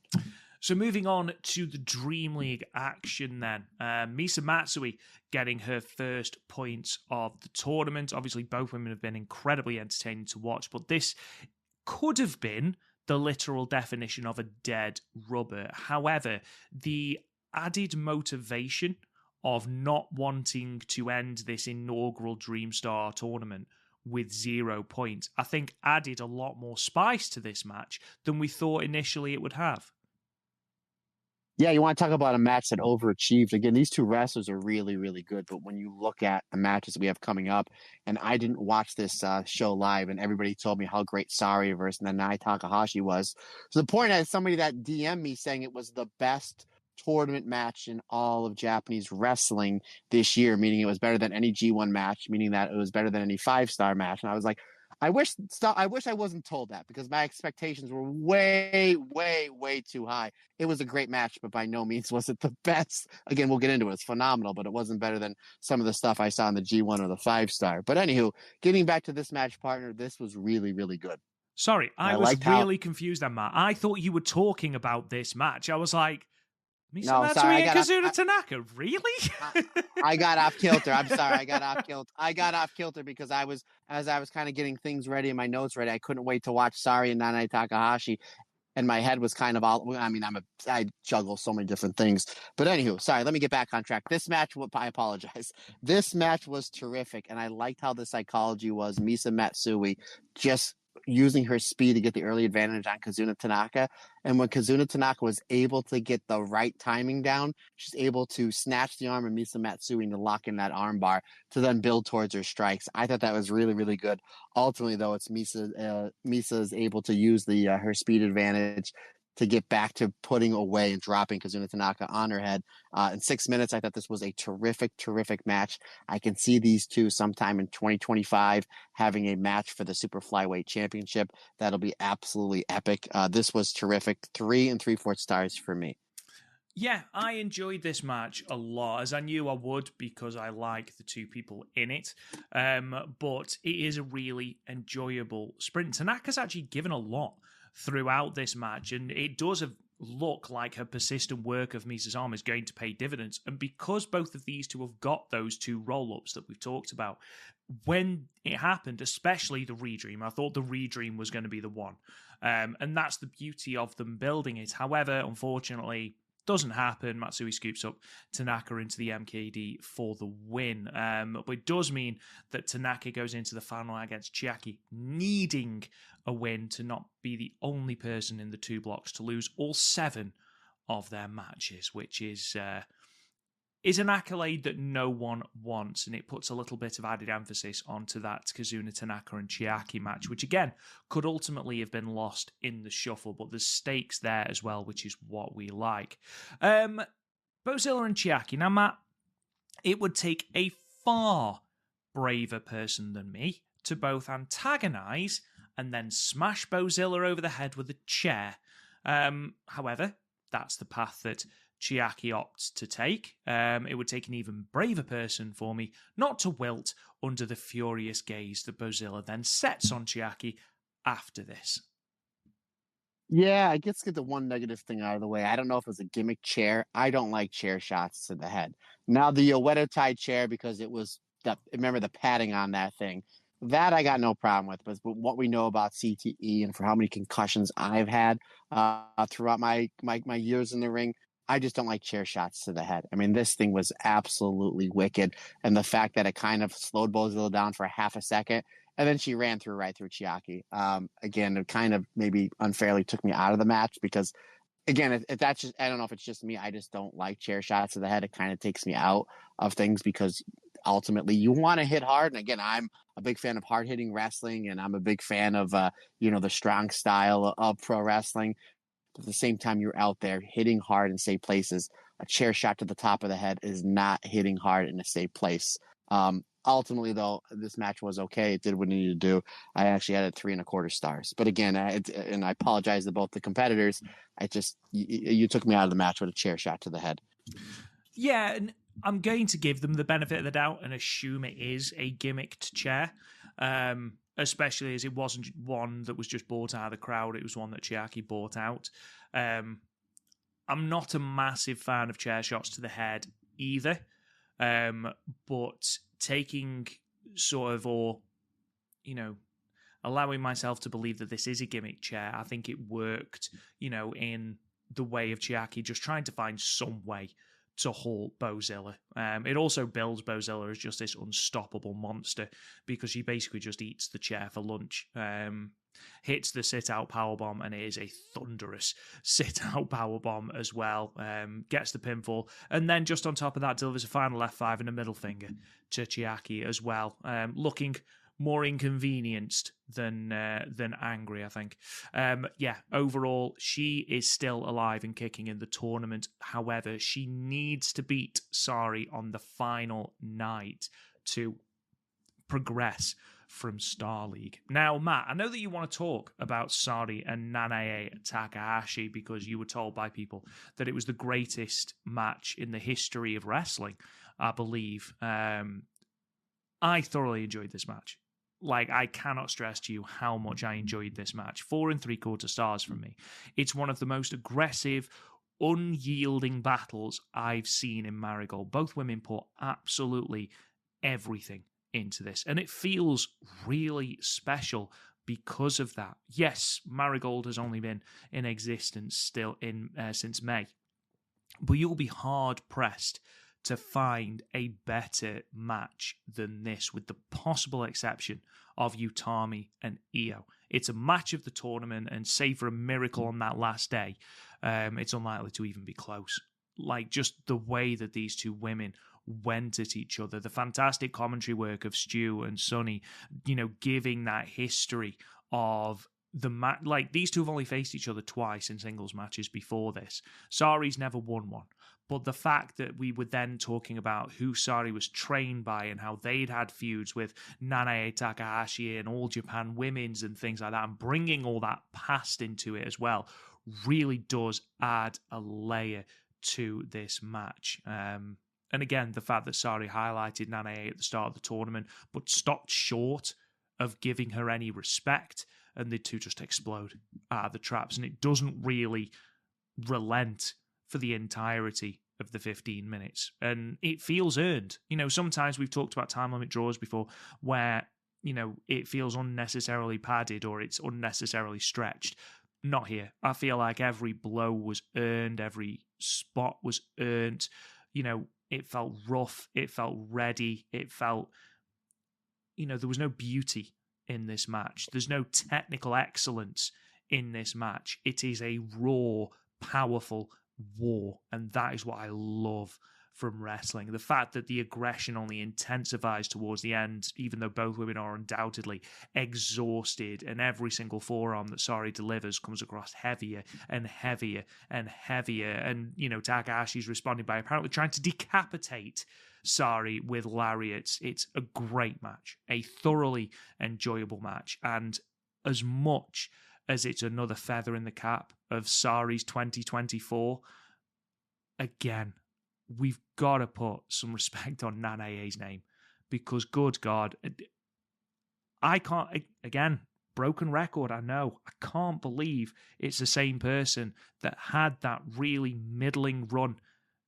So moving on to the Dream League action then. Misa Matsui getting her first points of the tournament. Obviously, both women have been incredibly entertaining to watch, but this could have been the literal definition of a dead rubber. However, the added motivation of not wanting to end this inaugural Dream Star tournament with 0 points, I think added a lot more spice to this match than we thought initially it would have. Yeah, you want to talk about a match that overachieved. Again, these two wrestlers are really, really good. But when you look at the matches we have coming up, and I didn't watch this show live, and everybody told me how great Sari versus Nanae Takahashi was. So the point is, somebody that DM'd me saying it was the best tournament match in all of Japanese wrestling this year, meaning it was better than any G1 match, meaning that it was better than any 5-star match. And I was like, I wish I wasn't told that because my expectations were way, way, way too high. It was a great match, but by no means was it the best. Again, we'll get into it. It's phenomenal, but it wasn't better than some of the stuff I saw in the G1 or the 5-star. But anywho, getting back to this match, partner, this was really, really good. Sorry, I was really confused then, Matt. I thought you were talking about this match. I was like, Misa Matsui and Kazuna Tanaka, really? I got off kilter. I'm sorry, I got off kilter because as I was kind of getting things ready and my notes ready, I couldn't wait to watch Sari and Nanae Takahashi. And my head was kind of all, I mean, I juggle so many different things. But anywho, sorry, let me get back on track. This match, I apologize. This match was terrific. And I liked how the psychology was Misa Matsui just using her speed to get the early advantage on Kazuna Tanaka. And when Kazuna Tanaka was able to get the right timing down, she's able to snatch the arm of Misa Matsui and to lock in that arm bar to then build towards her strikes. I thought that was really, really good. Ultimately, though, it's Misa is able to use the her speed advantage to get back to putting away and dropping Kazuna Tanaka on her head. In 6 minutes, I thought this was a terrific, terrific match. I can see these two sometime in 2025 having a match for the Super Flyweight Championship. That'll be absolutely epic. This was terrific. 3 3/4 stars for me. Yeah, I enjoyed this match a lot, as I knew I would because I like the two people in it. But it is a really enjoyable sprint. Tanaka's actually given a lot throughout this match, and it does look like her persistent work of Misa's arm is going to pay dividends. And because both of these two have got those two roll-ups that we've talked about, when it happened, especially the Redream, I thought the Redream was going to be the one. And that's the beauty of them building it. However, unfortunately, doesn't happen. Matsui scoops up Tanaka into the MKD for the win. But it does mean that Tanaka goes into the final against Chiaki, needing a win to not be the only person in the two blocks to lose all 7 of their matches, which is an accolade that no one wants, and it puts a little bit of added emphasis onto that Kazuna Tanaka and Chiaki match, which again could ultimately have been lost in the shuffle, but there's stakes there as well, which is what we like. Bozilla and Chiaki. Now, Matt, it would take a far braver person than me to both antagonize and then smash Bozilla over the head with a chair. However, that's the path that Chiaki opts to take. It would take an even braver person for me not to wilt under the furious gaze that Bozilla then sets on Chiaki after this. Yeah, I guess get the one negative thing out of the way. I don't know if it was a gimmick chair. I don't like chair shots to the head. Now the Ueda Tai chair, because it was remember the padding on that thing. That I got no problem with, but what we know about CTE and for how many concussions I've had throughout my years in the ring, I just don't like chair shots to the head. I mean, this thing was absolutely wicked. And the fact that it kind of slowed Bozilla down for half a second, and then she ran right through Chiaki. Again, it kind of maybe unfairly took me out of the match because, again, if that's just, I don't know if it's just me, I just don't like chair shots to the head. It kind of takes me out of things because ultimately you want to hit hard. And again, I'm a big fan of hard hitting wrestling, and I'm a big fan of, the strong style of pro wrestling. But at the same time, you're out there hitting hard in safe places. A chair shot to the top of the head is not hitting hard in a safe place. Ultimately, though, this match was okay. It did what it needed to do. I actually had it 3.25 stars. But again, and I apologize to both the competitors. You took me out of the match with a chair shot to the head. Yeah, and I'm going to give them the benefit of the doubt and assume it is a gimmicked chair, especially as it wasn't one that was just bought out of the crowd. It was one that Chiaki bought out. I'm not a massive fan of chair shots to the head either, but taking sort of, or, allowing myself to believe that this is a gimmick chair, I think it worked, in the way of Chiaki just trying to find some way to halt Bozilla. It also builds Bozilla as just this unstoppable monster because she basically just eats the chair for lunch. Hits the sit-out powerbomb, and it is a thunderous sit-out powerbomb as well. Gets the pinfall, and then just on top of that, delivers a final F5 and a middle finger to Chiaki as well. Looking more inconvenienced than angry, I think. Overall, she is still alive and kicking in the tournament. However, she needs to beat Sari on the final night to progress from Star League. Now, Matt, I know that you want to talk about Sari and Nanae Takahashi because you were told by people that it was the greatest match in the history of wrestling, I believe. I thoroughly enjoyed this match. I cannot stress to you how much I enjoyed this match. 4.75 stars from me. It's one of the most aggressive, unyielding battles I've seen in Marigold. Both women put absolutely everything into this, and it feels really special because of that. Yes, Marigold has only been in existence since May, but you'll be hard-pressed to find a better match than this, with the possible exception of Utami and Io. It's a match of the tournament, and save for a miracle on that last day, it's unlikely to even be close. Just the way that these two women went at each other, the fantastic commentary work of Stu and Sonny, giving that history of the match. These two have only faced each other twice in singles matches before this. Sari's never won one. But the fact that we were then talking about who Sari was trained by and how they'd had feuds with Nanae Takahashi and All Japan Women's and things like that, and bringing all that past into it as well, really does add a layer to this match. And again, the fact that Sari highlighted Nanae at the start of the tournament, but stopped short of giving her any respect, and the two just explode out of the traps, and it doesn't really relent for the entirety of the 15 minutes. And it feels earned. Sometimes we've talked about time limit draws before where, it feels unnecessarily padded or it's unnecessarily stretched. Not here. I feel like every blow was earned, every spot was earned. It felt rough, it felt ready, it felt, there was no beauty in this match. There's no technical excellence in this match. It is a raw, powerful war, and that is what I love from wrestling. The fact that the aggression only intensifies towards the end, even though both women are undoubtedly exhausted, and every single forearm that Sari delivers comes across heavier and heavier and heavier. And, Takahashi's responding by apparently trying to decapitate Sari with lariats. It's a great match, a thoroughly enjoyable match, and as much as it's another feather in the cap of Sari's 2024, again, we've got to put some respect on Nanae's name, because good God, I can't, again, broken record, I know, I can't believe it's the same person that had that really middling run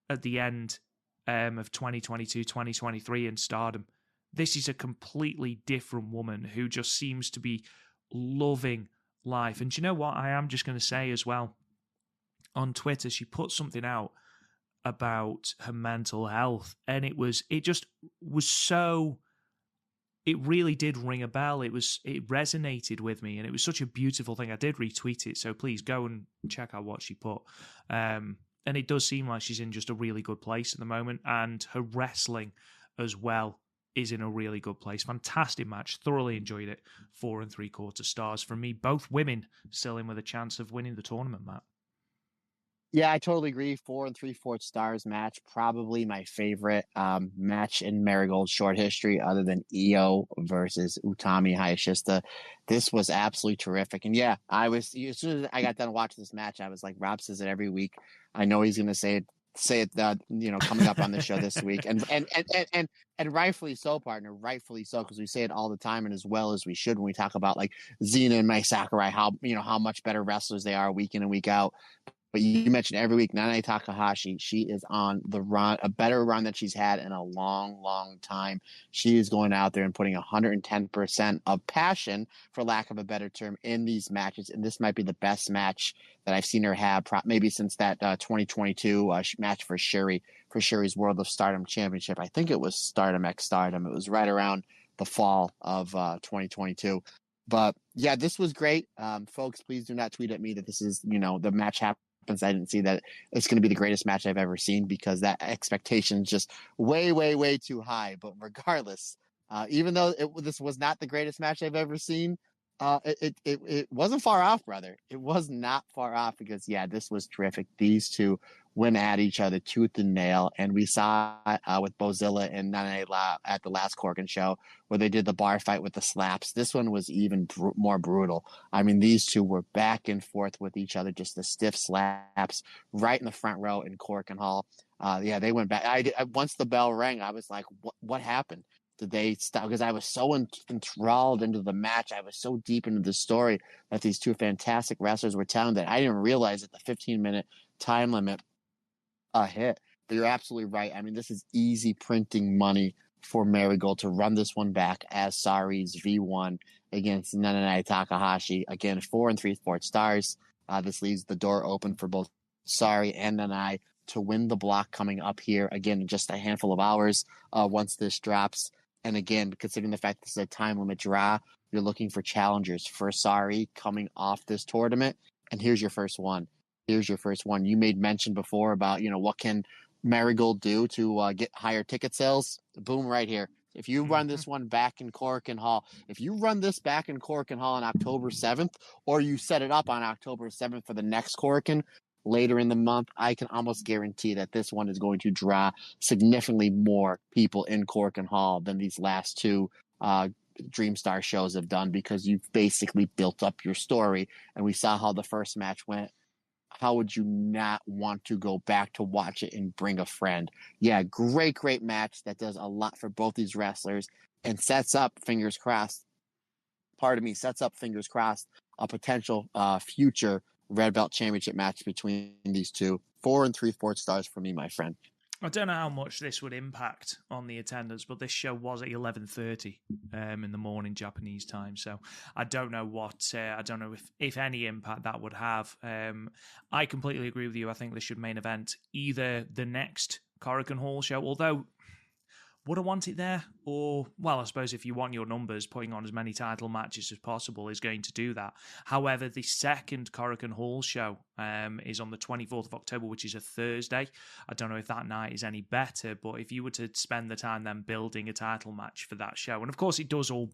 at the end of 2022, 2023 in Stardom. This is a completely different woman who just seems to be loving life. And do you know what? I am just going to say as well, on Twitter, she put something out about her mental health, and it really did ring a bell. It resonated with me, and it was such a beautiful thing. I did retweet it, so please go and check out what she put. And it does seem like she's in just a really good place at the moment, and her wrestling as well is in a really good place. Fantastic match. Thoroughly enjoyed it. 4.75 stars from me. Both women still in with a chance of winning the tournament, Matt. Yeah, I totally agree. 4 3/4 stars match, probably my favorite match in Marigold's short history, other than Io versus Utami Hayashishita. This was absolutely terrific. And yeah, I was as soon as I got done watching this match, I was like, Rob says it every week. I know he's gonna say it coming up on the show this week. And rightfully so, partner, rightfully so, because we say it all the time and as well as we should when we talk about like Xena and Mai Sakurai, how much better wrestlers they are week in and week out. But you mentioned every week, Nanae Takahashi, she is on the run, a better run than she's had in a long, long time. She is going out there and putting 110% of passion, for lack of a better term, in these matches. And this might be the best match that I've seen her have, maybe since that 2022 match for Shuri's World of Stardom Championship. I think it was Stardom X Stardom. It was right around the fall of 2022. But yeah, this was great. Folks, please do not tweet at me that this is, the match happens. I didn't see that it's going to be the greatest match I've ever seen, because that expectation is just way, way, way too high. But regardless, even though this was not the greatest match I've ever seen, it wasn't far off, brother. It was not far off, because yeah, this was terrific. These two went at each other tooth and nail, and we saw with Bozilla and Nane at the last Corkin show where they did the bar fight with the slaps. This one was even more brutal. I mean, these two were back and forth with each other, just the stiff slaps right in the front row in Corkin Hall. Yeah, they went back. Once the bell rang, I was like, what happened? Did they stop? Because I was so enthralled into the match. I was so deep into the story that these two fantastic wrestlers were telling, that I didn't realize that the 15-minute time limit hit. But you're absolutely right. I mean, this is easy printing money for Marigold to run this one back as Sari's V1 against Nanae Takahashi. Again, 4 3/4 stars. This leaves the door open for both Sari and Nanae to win the block coming up here. Again, in just a handful of hours once this drops. And again, considering the fact this is a time limit draw, you're looking for challengers for Sari coming off this tournament. And here's your first one. You made mention before about, what can Marigold do to get higher ticket sales? Boom, right here. If you run this one back in Corkin Hall, on October 7th, or you set it up on October 7th for the next Corkin later in the month, I can almost guarantee that this one is going to draw significantly more people in Corkin Hall than these last two Dream Star shows have done, because you've basically built up your story. And we saw how the first match went. How would you not want to go back to watch it and bring a friend? Yeah, great match that does a lot for both these wrestlers and sets up, fingers crossed, a potential future Red Belt Championship match between these two. 4 3/4 stars for me, my friend. I don't know how much this would impact on the attendance, but this show was at 11:30 in the morning Japanese time, so I don't know if any impact that would have. I completely agree with you. I think this should main event either the next Korakuen Hall show, although would I want it there? Or, well, I suppose if you want your numbers, putting on as many title matches as possible is going to do that. However, the second Korakuen Hall show is on the 24th of October, which is a Thursday. I don't know if that night is any better, but if you were to spend the time then building a title match for that show, and of course it does all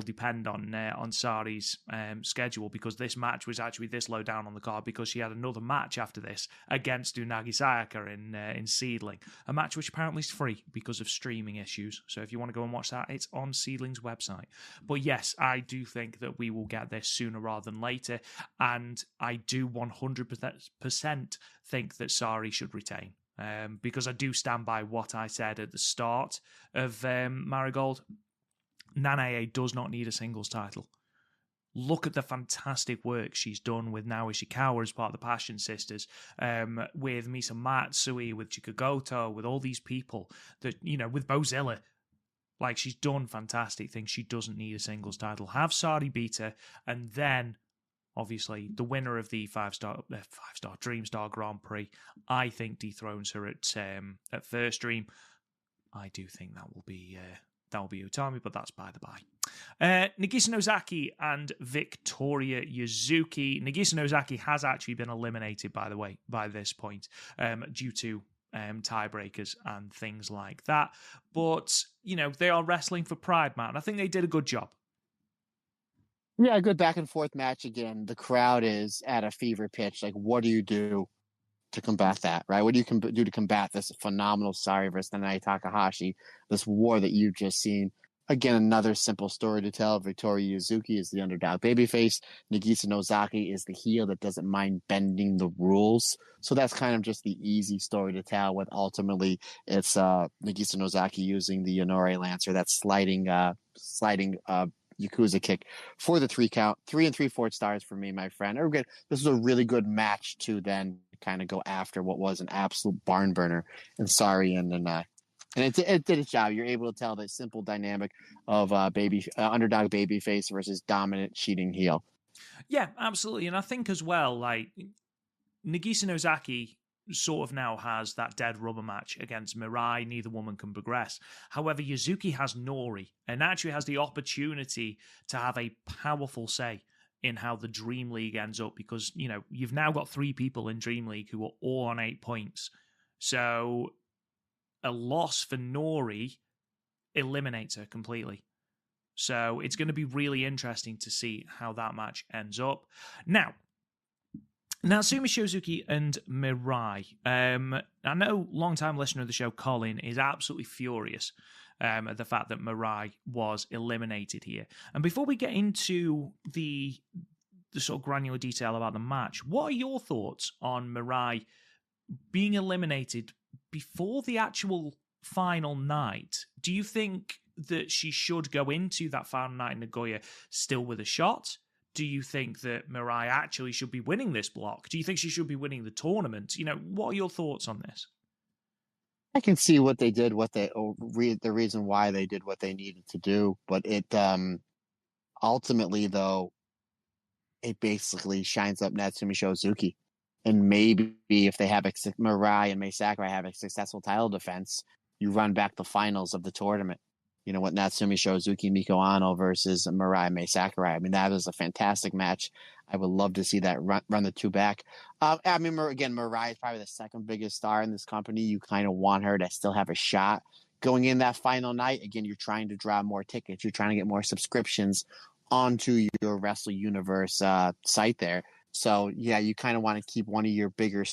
depend on Sari's schedule, because this match was actually this low down on the card because she had another match after this against Unagi Sayaka in Seedling, a match which apparently is free because of streaming issues. So if you want to go and watch that, it's on Seedling's website. But yes, I do think that we will get this sooner rather than later, and I do 100% think that Sari should retain. Because I do stand by what I said at the start of Marigold. Nanae does not need a singles title. Look at the fantastic work she's done with Naoya Ishikawa as part of the Passion Sisters, with Misa Matsui, with Chikagoto, with all these people that, with Bozilla. Like, she's done fantastic things. She doesn't need a singles title. Have Sari beat her, and then, obviously, the winner of the five-star Dream Star Grand Prix, I think, dethrones her at First Dream. I do think that will be Utami, but that's by the by. Nagisa Nozaki and Victoria Yuzuki. Nagisa Nozaki has actually been eliminated, by the way, by this point, due to tiebreakers and things like that. But, they are wrestling for pride, Matt, and I think they did a good job. Yeah, a good back and forth match again. The crowd is at a fever pitch. Like, what do you do to combat that, right? What do you do to combat this phenomenal Sari versus Nanae Takahashi, this war that you've just seen? Again, another simple story to tell. Victoria Yuzuki is the underdog babyface. Nagisa Nozaki is the heel that doesn't mind bending the rules. So that's kind of just the easy story to tell. With ultimately, it's Nagisa Nozaki using the Yonori Lancer, that sliding Yakuza kick for the 3 count. 3 3/4 stars for me, my friend. Again, this was a really good match to then kind of go after what was an absolute barn burner in Sari and Nanae. And it did its job. You're able to tell the simple dynamic of underdog babyface versus dominant cheating heel. Yeah, absolutely. And I think as well, like, Nagisa Nozaki sort of now has that dead rubber match against Mirai. Neither woman can progress. However, Yuzuki has Nori and actually has the opportunity to have a powerful say in how the Dream League ends up, because, you know, you've now got 3 people in Dream League who are all on 8 points. So a loss for Nori eliminates her completely. So it's going to be really interesting to see how that match ends up. Now, Natsumi Shozuki and Mirai. I know long-time listener of the show, Colin, is absolutely furious at the fact that Mirai was eliminated here. And before we get into the sort of granular detail about the match, what are your thoughts on Mirai being eliminated before the actual final night? Do you think that she should go into that final night in Nagoya still with a shot? Do you think that Mirai actually should be winning this block? Do you think she should be winning the tournament? You know, what are your thoughts on this? I can see what they did, the reason why they did what they needed to do, but it ultimately, though, it basically shines up Natsumi Shozuki. And maybe if they have Mirai and Mai Sakurai have a successful title defense, you run back the finals of the tournament. You know, what Natsumi Shozuki, Miko Ano versus Mirai Mai Sakurai. I mean, that was a fantastic match. I would love to see that run the 2 back. I mean, again, Mirai is probably the second biggest star in this company. You kind of want her to still have a shot going in that final night. Again, you're trying to draw more tickets. You're trying to get more subscriptions onto your Wrestle Universe site there. So, yeah, you kind of want to keep one of your bigger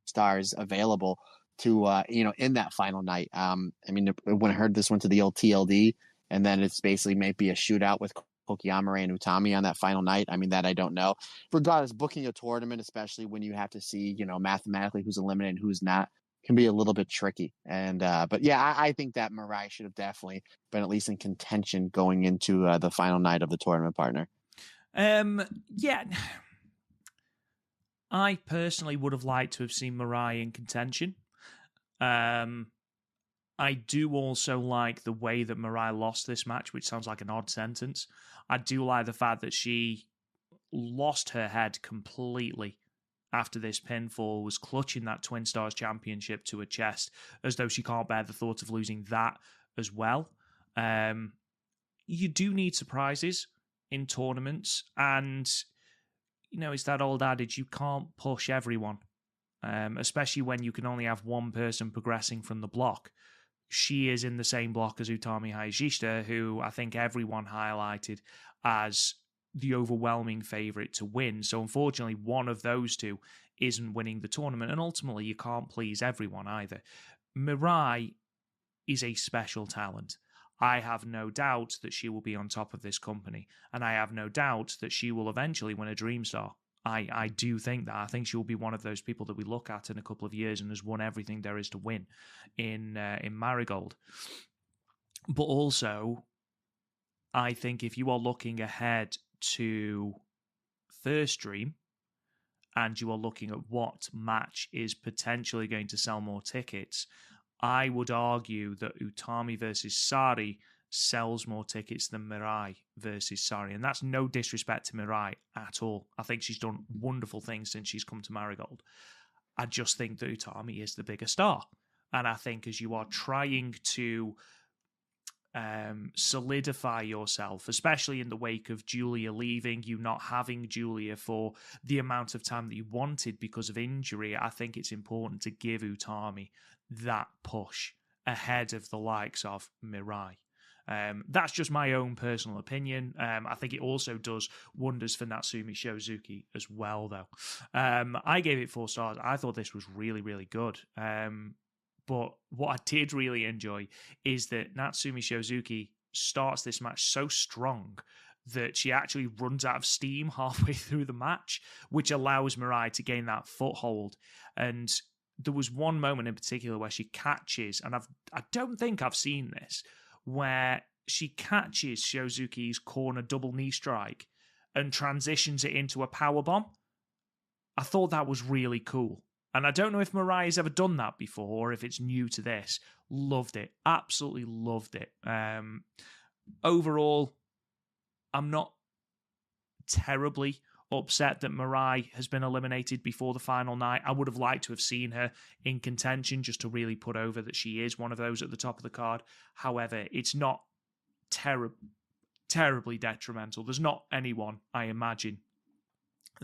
stars available to, in that final night. I mean, when I heard this went to the old TLD, and then it's basically maybe a shootout with Kouki Amare and Utami on that final night. I mean, that I don't know. Regardless, booking a tournament, especially when you have to see, mathematically who's eliminated and who's not, can be a little bit tricky. And but yeah, I think that Mirai should have definitely been at least in contention going into the final night of the tournament, partner. Yeah. I personally would have liked to have seen Mirai in contention. I do also like the way that Mirai lost this match, which sounds like an odd sentence. I do like the fact that she lost her head completely after this pinfall, was clutching that Twin Stars Championship to her chest, as though she can't bear the thought of losing that as well. You do need surprises in tournaments, and, it's that old adage, you can't push everyone, especially when you can only have one person progressing from the block. She is in the same block as Utami Hayashishita, who I think everyone highlighted as the overwhelming favourite to win. So unfortunately, one of those two isn't winning the tournament, and ultimately you can't please everyone either. Mirai is a special talent. I have no doubt that she will be on top of this company, and I have no doubt that she will eventually win a Dream Star. I do think that. I think she will be one of those people that we look at in a couple of years and has won everything there is to win in Marigold. But also, I think if you are looking ahead to First Dream and you are looking at what match is potentially going to sell more tickets, I would argue that Utami versus Sari sells more tickets than Mirai versus Sari. And that's no disrespect to Mirai at all. I think she's done wonderful things since she's come to Marigold. I just think that Utami is the bigger star. And I think as you are trying to solidify yourself, especially in the wake of Julia leaving, you not having Julia for the amount of time that you wanted because of injury, I think it's important to give Utami that push ahead of the likes of Mirai. That's just my own personal opinion. I think it also does wonders for Natsumi Shozuki as well, though. I gave it 4 stars. I thought this was really, really good. But what I did really enjoy is that Natsumi Shozuki starts this match so strong that she actually runs out of steam halfway through the match, which allows Mirai to gain that foothold. And there was one moment in particular where she catches, and I don't think I've seen this, where she catches Shozuki's corner double knee strike and transitions it into a powerbomb. I thought that was really cool. And I don't know if Mirai has ever done that before or if it's new to this. Loved it. Absolutely loved it. Overall, I'm not terribly upset that Mirai has been eliminated before the final night. I would have liked to have seen her in contention just to really put over that she is one of those at the top of the card. However, it's not terribly detrimental. There's not anyone, I imagine,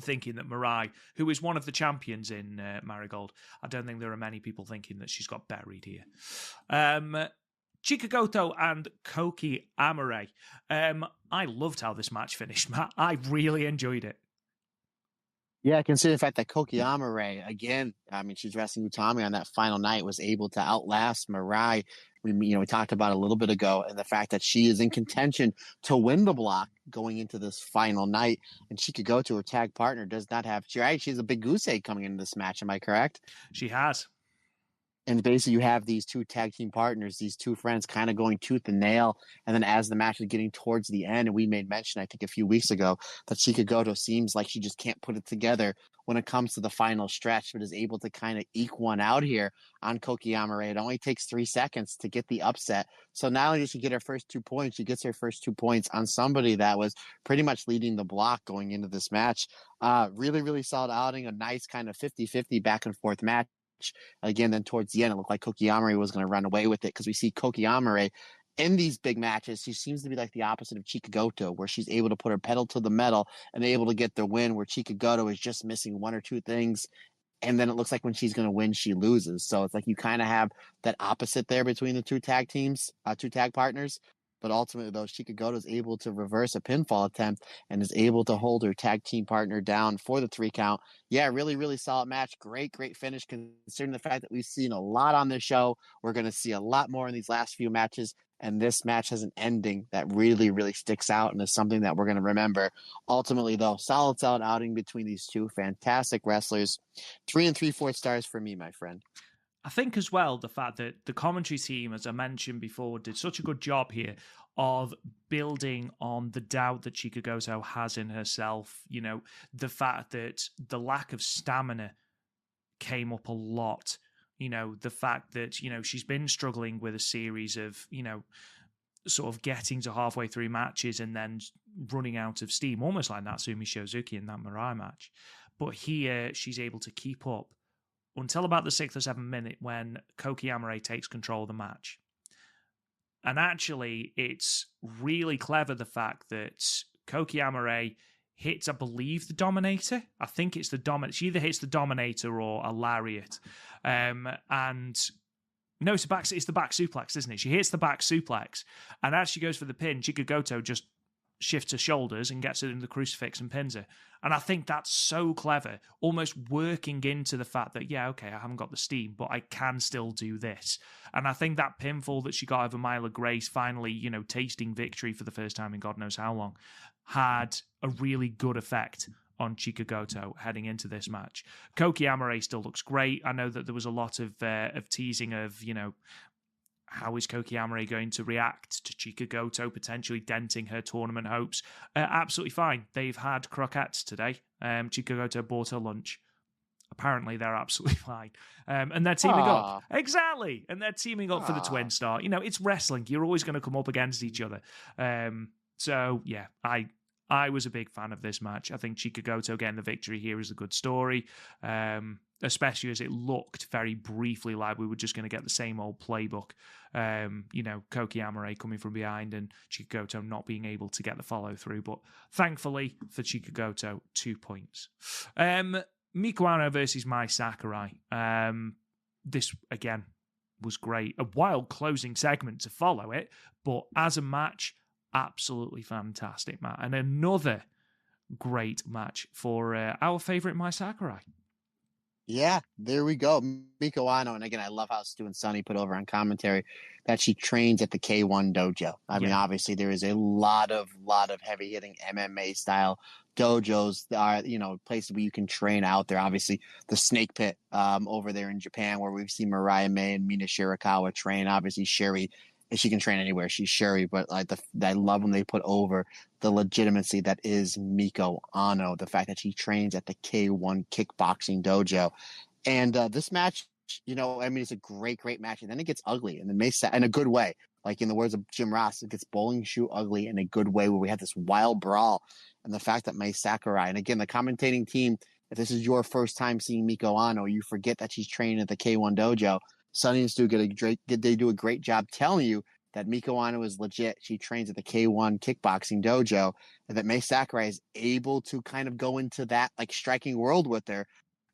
thinking that Mirai, who is one of the champions in Marigold, I don't think there are many people thinking that she's got buried here. Chika Goto and Kouki Amare. I loved how this match finished, Matt. I really enjoyed it. Yeah, considering the fact that Kouki Amare, again, I mean, she's wrestling Utami on that final night, was able to outlast Mirai. We talked about it a little bit ago, and the fact that she is in contention to win the block going into this final night, and she could go to her tag partner, does not have, she has a big goose egg coming into this match. Am I correct? She has. And basically you have these two tag team partners, these two friends kind of going tooth and nail. And then as the match is getting towards the end, and we made mention, I think a few weeks ago, that Chika Goto seems like she just can't put it together when it comes to the final stretch, but is able to kind of eke one out here on Kouki Amare. It only takes 3 seconds to get the upset. So not only does she get her first 2 points, she gets her first 2 points on somebody that was pretty much leading the block going into this match. Really, really solid outing, a nice kind of 50-50 back and forth match. Again, then towards the end, it looked like Kouki Amare was going to run away with it, because we see Kouki Amare in these big matches. She seems to be like the opposite of Chika Goto, where she's able to put her pedal to the metal and able to get the win, where Chika Goto is just missing 1 or 2 things. And then it looks like when she's going to win, she loses. So it's like you kind of have that opposite there between the two tag teams, two tag partners. But ultimately, though, Chika Goto is able to reverse a pinfall attempt and is able to hold her tag team partner down for the 3 count. Yeah, really, really solid match. Great finish, considering the fact that we've seen a lot on this show. We're going to see a lot more in these last few matches. And this match has an ending that really, really sticks out and is something that we're going to remember. Ultimately, though, solid outing between these two fantastic wrestlers. 3 3/4 stars for me, my friend. I think as well, the fact that the commentary team, as I mentioned before, did such a good job here of building on the doubt that Chika Goto has in herself. You know, the fact that the lack of stamina came up a lot. You know, the fact that, she's been struggling with a series of, sort of getting to halfway through matches and then running out of steam, almost like Natsumi Shozuki in that Mirai match. But here, she's able to keep up until about the 6th or 7th minute when Kouki Amare takes control of the match. And actually, it's really clever, the fact that Kouki Amare hits, I believe, the Dominator. I think it's the Dominator. She either hits the Dominator or a Lariat. And no, it's the back suplex, isn't it? She hits the back suplex. And as she goes for the pin, Chika Goto just shifts her shoulders and gets her in the crucifix and pins her. And I think that's so clever, almost working into the fact that, yeah, okay, I haven't got the steam, but I can still do this. And I think that pinfall that she got over Myla Grace, finally, tasting victory for the first time in God knows how long, had a really good effect on Chika Goto heading into this match. Kouki Amare still looks great. I know that there was a lot of teasing of, how is Kouki Amare going to react to Chika Goto potentially denting her tournament hopes? Absolutely fine. They've had croquettes today. Chika Goto bought her lunch. Apparently, they're absolutely fine. And they're teaming up. Exactly. And they're teaming up for the Twin Star. It's wrestling. You're always going to come up against each other. So, yeah, I was a big fan of this match. I think Chika Goto getting the victory here is a good story, especially as it looked very briefly like we were just going to get the same old playbook. Kouki Amare coming from behind and Chika Goto not being able to get the follow through. But thankfully for Chika Goto, 2 points. Miku Ano versus Mai Sakurai. This, again, was great. A wild closing segment to follow it, but as a match, absolutely fantastic, Matt. And another great match for our favourite Mai Sakurai. Yeah, there we go. Miko Ano. And again, I love how Stu and Sonny put over on commentary that she trains at the K1 dojo. I mean, obviously there is a lot of heavy hitting MMA style dojos that are, places where you can train out there. Obviously the Snake Pit over there in Japan, where we've seen Mariah May and Mina Shirakawa train. Obviously Sherry, she can train anywhere. She's Sherry, but I love when they put over the legitimacy that is Miko Ano, the fact that she trains at the K1 kickboxing dojo. And this match, it's a great match. And then it gets ugly and then in a good way. Like in the words of Jim Ross, it gets bowling shoe ugly in a good way, where we have this wild brawl. And the fact that Mai Sakurai, and again, the commentating team, if this is your first time seeing Miko Ano, you forget that she's training at the K1 dojo. Sonny and Stu they do a great job telling you that Miko Ano is legit. She trains at the K1 kickboxing dojo, and that Mai Sakurai is able to kind of go into that like striking world with her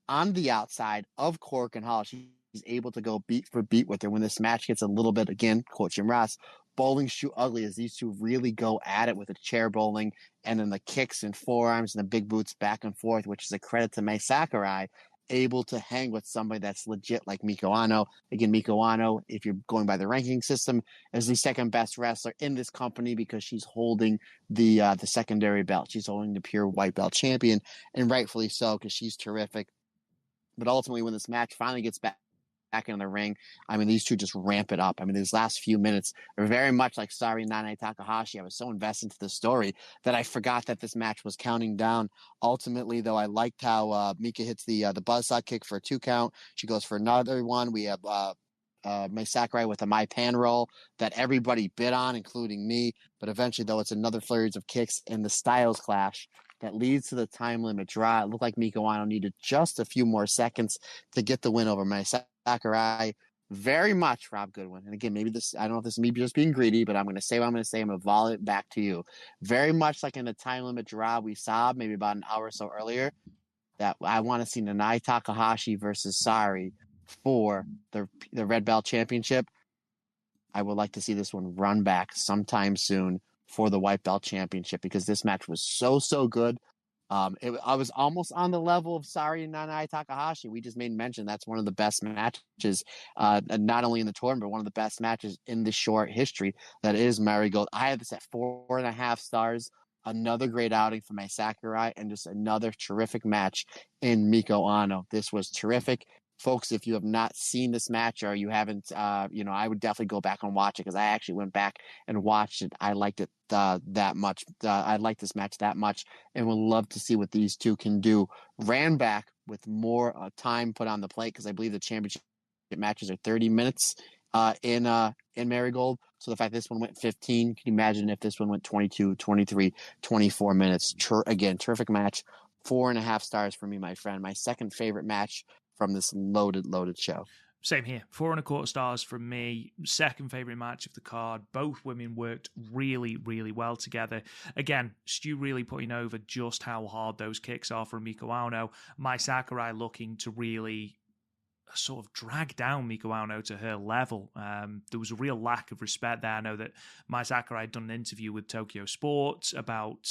on the outside of Cork and Hall. She's able to go beat for beat with her. When this match gets a little bit, again, quote Jim Ross, bowling shoe ugly, as these two really go at it with the chair bowling and then the kicks and forearms and the big boots back and forth, which is a credit to Mai Sakurai, able to hang with somebody that's legit like Miko Ano. Again, Miko Ano, if you're going by the ranking system, is the second best wrestler in this company because she's holding the secondary belt. She's holding the pure white belt champion, and rightfully so, because she's terrific. But ultimately, when this match finally gets back in the ring, I mean, these two just ramp it up. I mean, these last few minutes are very much like Sari Nanae Takahashi. I was so invested into the story that I forgot that this match was counting down. Ultimately, though, I liked how Mika hits the buzzsaw kick for a 2 count. She goes for another one. We have Mai Sakurai with a Mai Pan roll that everybody bid on, including me. But eventually, though, it's another flurry of kicks and the styles clash that leads to the time limit draw. It looked like Miko Ano needed just a few more seconds to get the win over Mai Sakurai. Very much Rob Goodwin. And again, maybe I don't know if this is me just being greedy, but I'm going to say what I'm going to say. I'm going to volley it back to you. Very much like in the time limit draw we saw maybe about an hour or so earlier, that I want to see Nanae Takahashi versus Sari for the Red Belt Championship. I would like to see this one run back sometime soon for the White Belt Championship, because this match was so good. I was almost on the level of Sari and Nanae Takahashi. We just made mention that's one of the best matches, not only in the tournament, but one of the best matches in the short history that is Marigold. I had this at 4.5 stars. Another great outing for Mai Sakurai, and just another terrific match in Miko Ano. This was terrific. Folks, if you have not seen this match, or you haven't, I would definitely go back and watch it, because I actually went back and watched it. I liked it that much. I liked this match that much, and would love to see what these two can do. Ran back with more time put on the plate, because I believe the championship matches are 30 minutes in Marigold. So the fact this one went 15, can you imagine if this one went 22, 23, 24 minutes? Again, terrific match. 4.5 stars for me, my friend. My second favorite match from this loaded show. Same here. 4.25 stars from me. Second favorite match of the card. Both women worked really, really well together. Again, Stu really putting over just how hard those kicks are from Miko Ano. Mai Sakurai looking to really sort of drag down Miko Ano to her level. There was a real lack of respect there. I know that Mai Sakurai had done an interview with Tokyo Sports about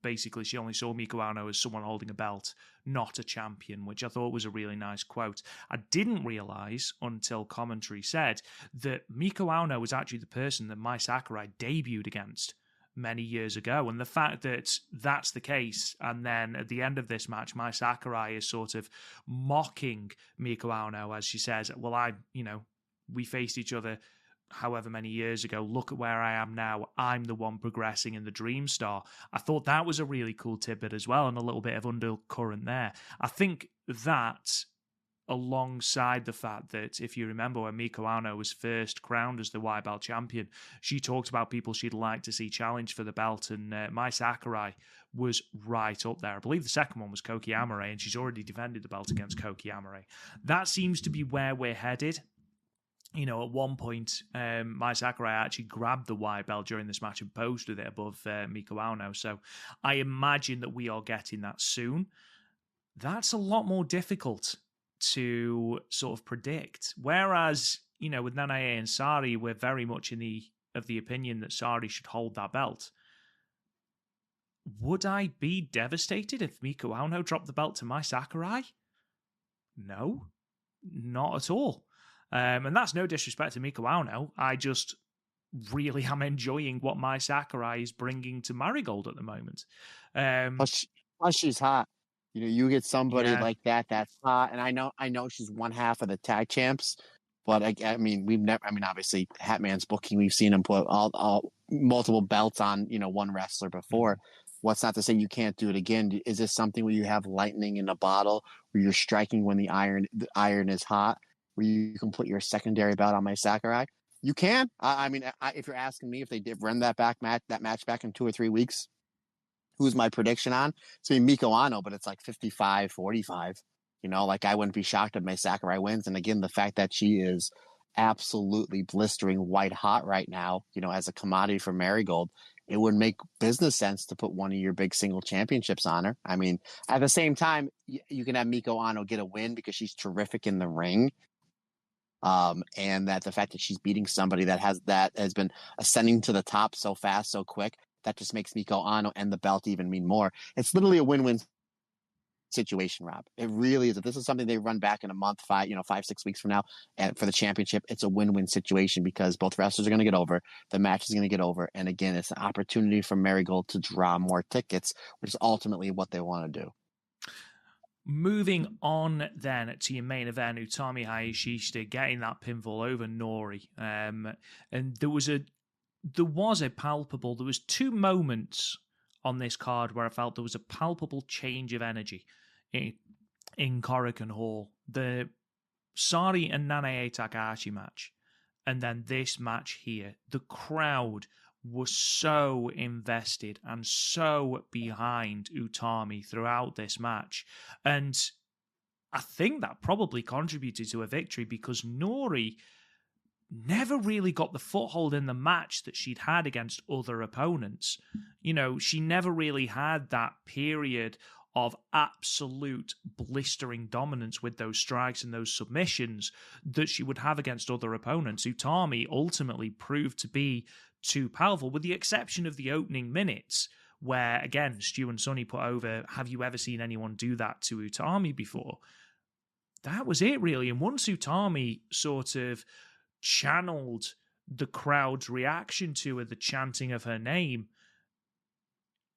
basically she only saw Miko Ano as someone holding a belt, not a champion, which I thought was a really nice quote. I didn't realize until commentary said that Miko Ano was actually the person that Mai Sakurai debuted against many years ago. And the fact that that's the case, and then at the end of this match, Mai Sakurai is sort of mocking Miko Ano as she says, well, we faced each other however many years ago. Look at where I am now. I'm the one progressing in the Dream Star. I thought that was a really cool tidbit as well, and a little bit of undercurrent there. I think that, alongside the fact that, if you remember when Miko Ano was first crowned as the white belt champion, she talked about people she'd like to see challenge for the belt, and Mai Sakurai was right up there. I believe the second one was Kouki, and she's already defended the belt against Kouki. That seems to be where we're headed. At one point, Mai Sakurai actually grabbed the white belt during this match and posed with it above Miko Ano. So I imagine that we are getting that soon. That's a lot more difficult to sort of predict. Whereas, with Nanae and Sari, we're very much of the opinion that Sari should hold that belt. Would I be devastated if Miko Auno dropped the belt to Mai Sakurai? No, not at all. And that's no disrespect to Miko Auno. I just really am enjoying what Mai Sakurai is bringing to Marigold at the moment. Plus she's hot. You get somebody like that's hot, and I know she's one half of the tag champs, but I mean, obviously Hatman's booking, we've seen him put all multiple belts on one wrestler before. What's not to say you can't do it again? Is this something where you have lightning in a bottle, where you're striking when the iron is hot, where you can put your secondary belt on Mai Sakurai? You can. If you're asking me if they did run that match back in 2 or 3 weeks, who's my prediction on? It's going to be Miko Auno, but it's like 55-45. I wouldn't be shocked if Mai Sakurai wins. And again, the fact that she is absolutely blistering white hot right now, as a commodity for Marigold, it would make business sense to put one of your big single championships on her. I mean, at the same time, you can have Miko Auno get a win because she's terrific in the ring. And that the fact that she's beating somebody that has been ascending to the top so fast, so quick, that just makes Miko Auno and the belt even mean more. It's literally a win-win situation, Rob. It really is. If this is something they run back in a month, 5-6 weeks from now, and for the championship, it's a win-win situation because both wrestlers are going to get over. The match is going to get over. And again, it's an opportunity for Marigold to draw more tickets, which is ultimately what they want to do. Moving on then to your main event, Utami Hayashishita getting that pinfall over Nori. And there was two moments on this card where I felt there was a palpable change of energy in Korakuen Hall. The Sari and Nanae Takahashi match, and then this match here. The crowd was so invested and so behind Utami throughout this match. And I think that probably contributed to a victory because Nori never really got the foothold in the match that she'd had against other opponents. She never really had that period of absolute blistering dominance with those strikes and those submissions that she would have against other opponents. Utami ultimately proved to be too powerful, with the exception of the opening minutes, where, again, Stu and Sonny put over, have you ever seen anyone do that to Utami before? That was it, really. And once Utami sort of channeled the crowd's reaction to her, the chanting of her name,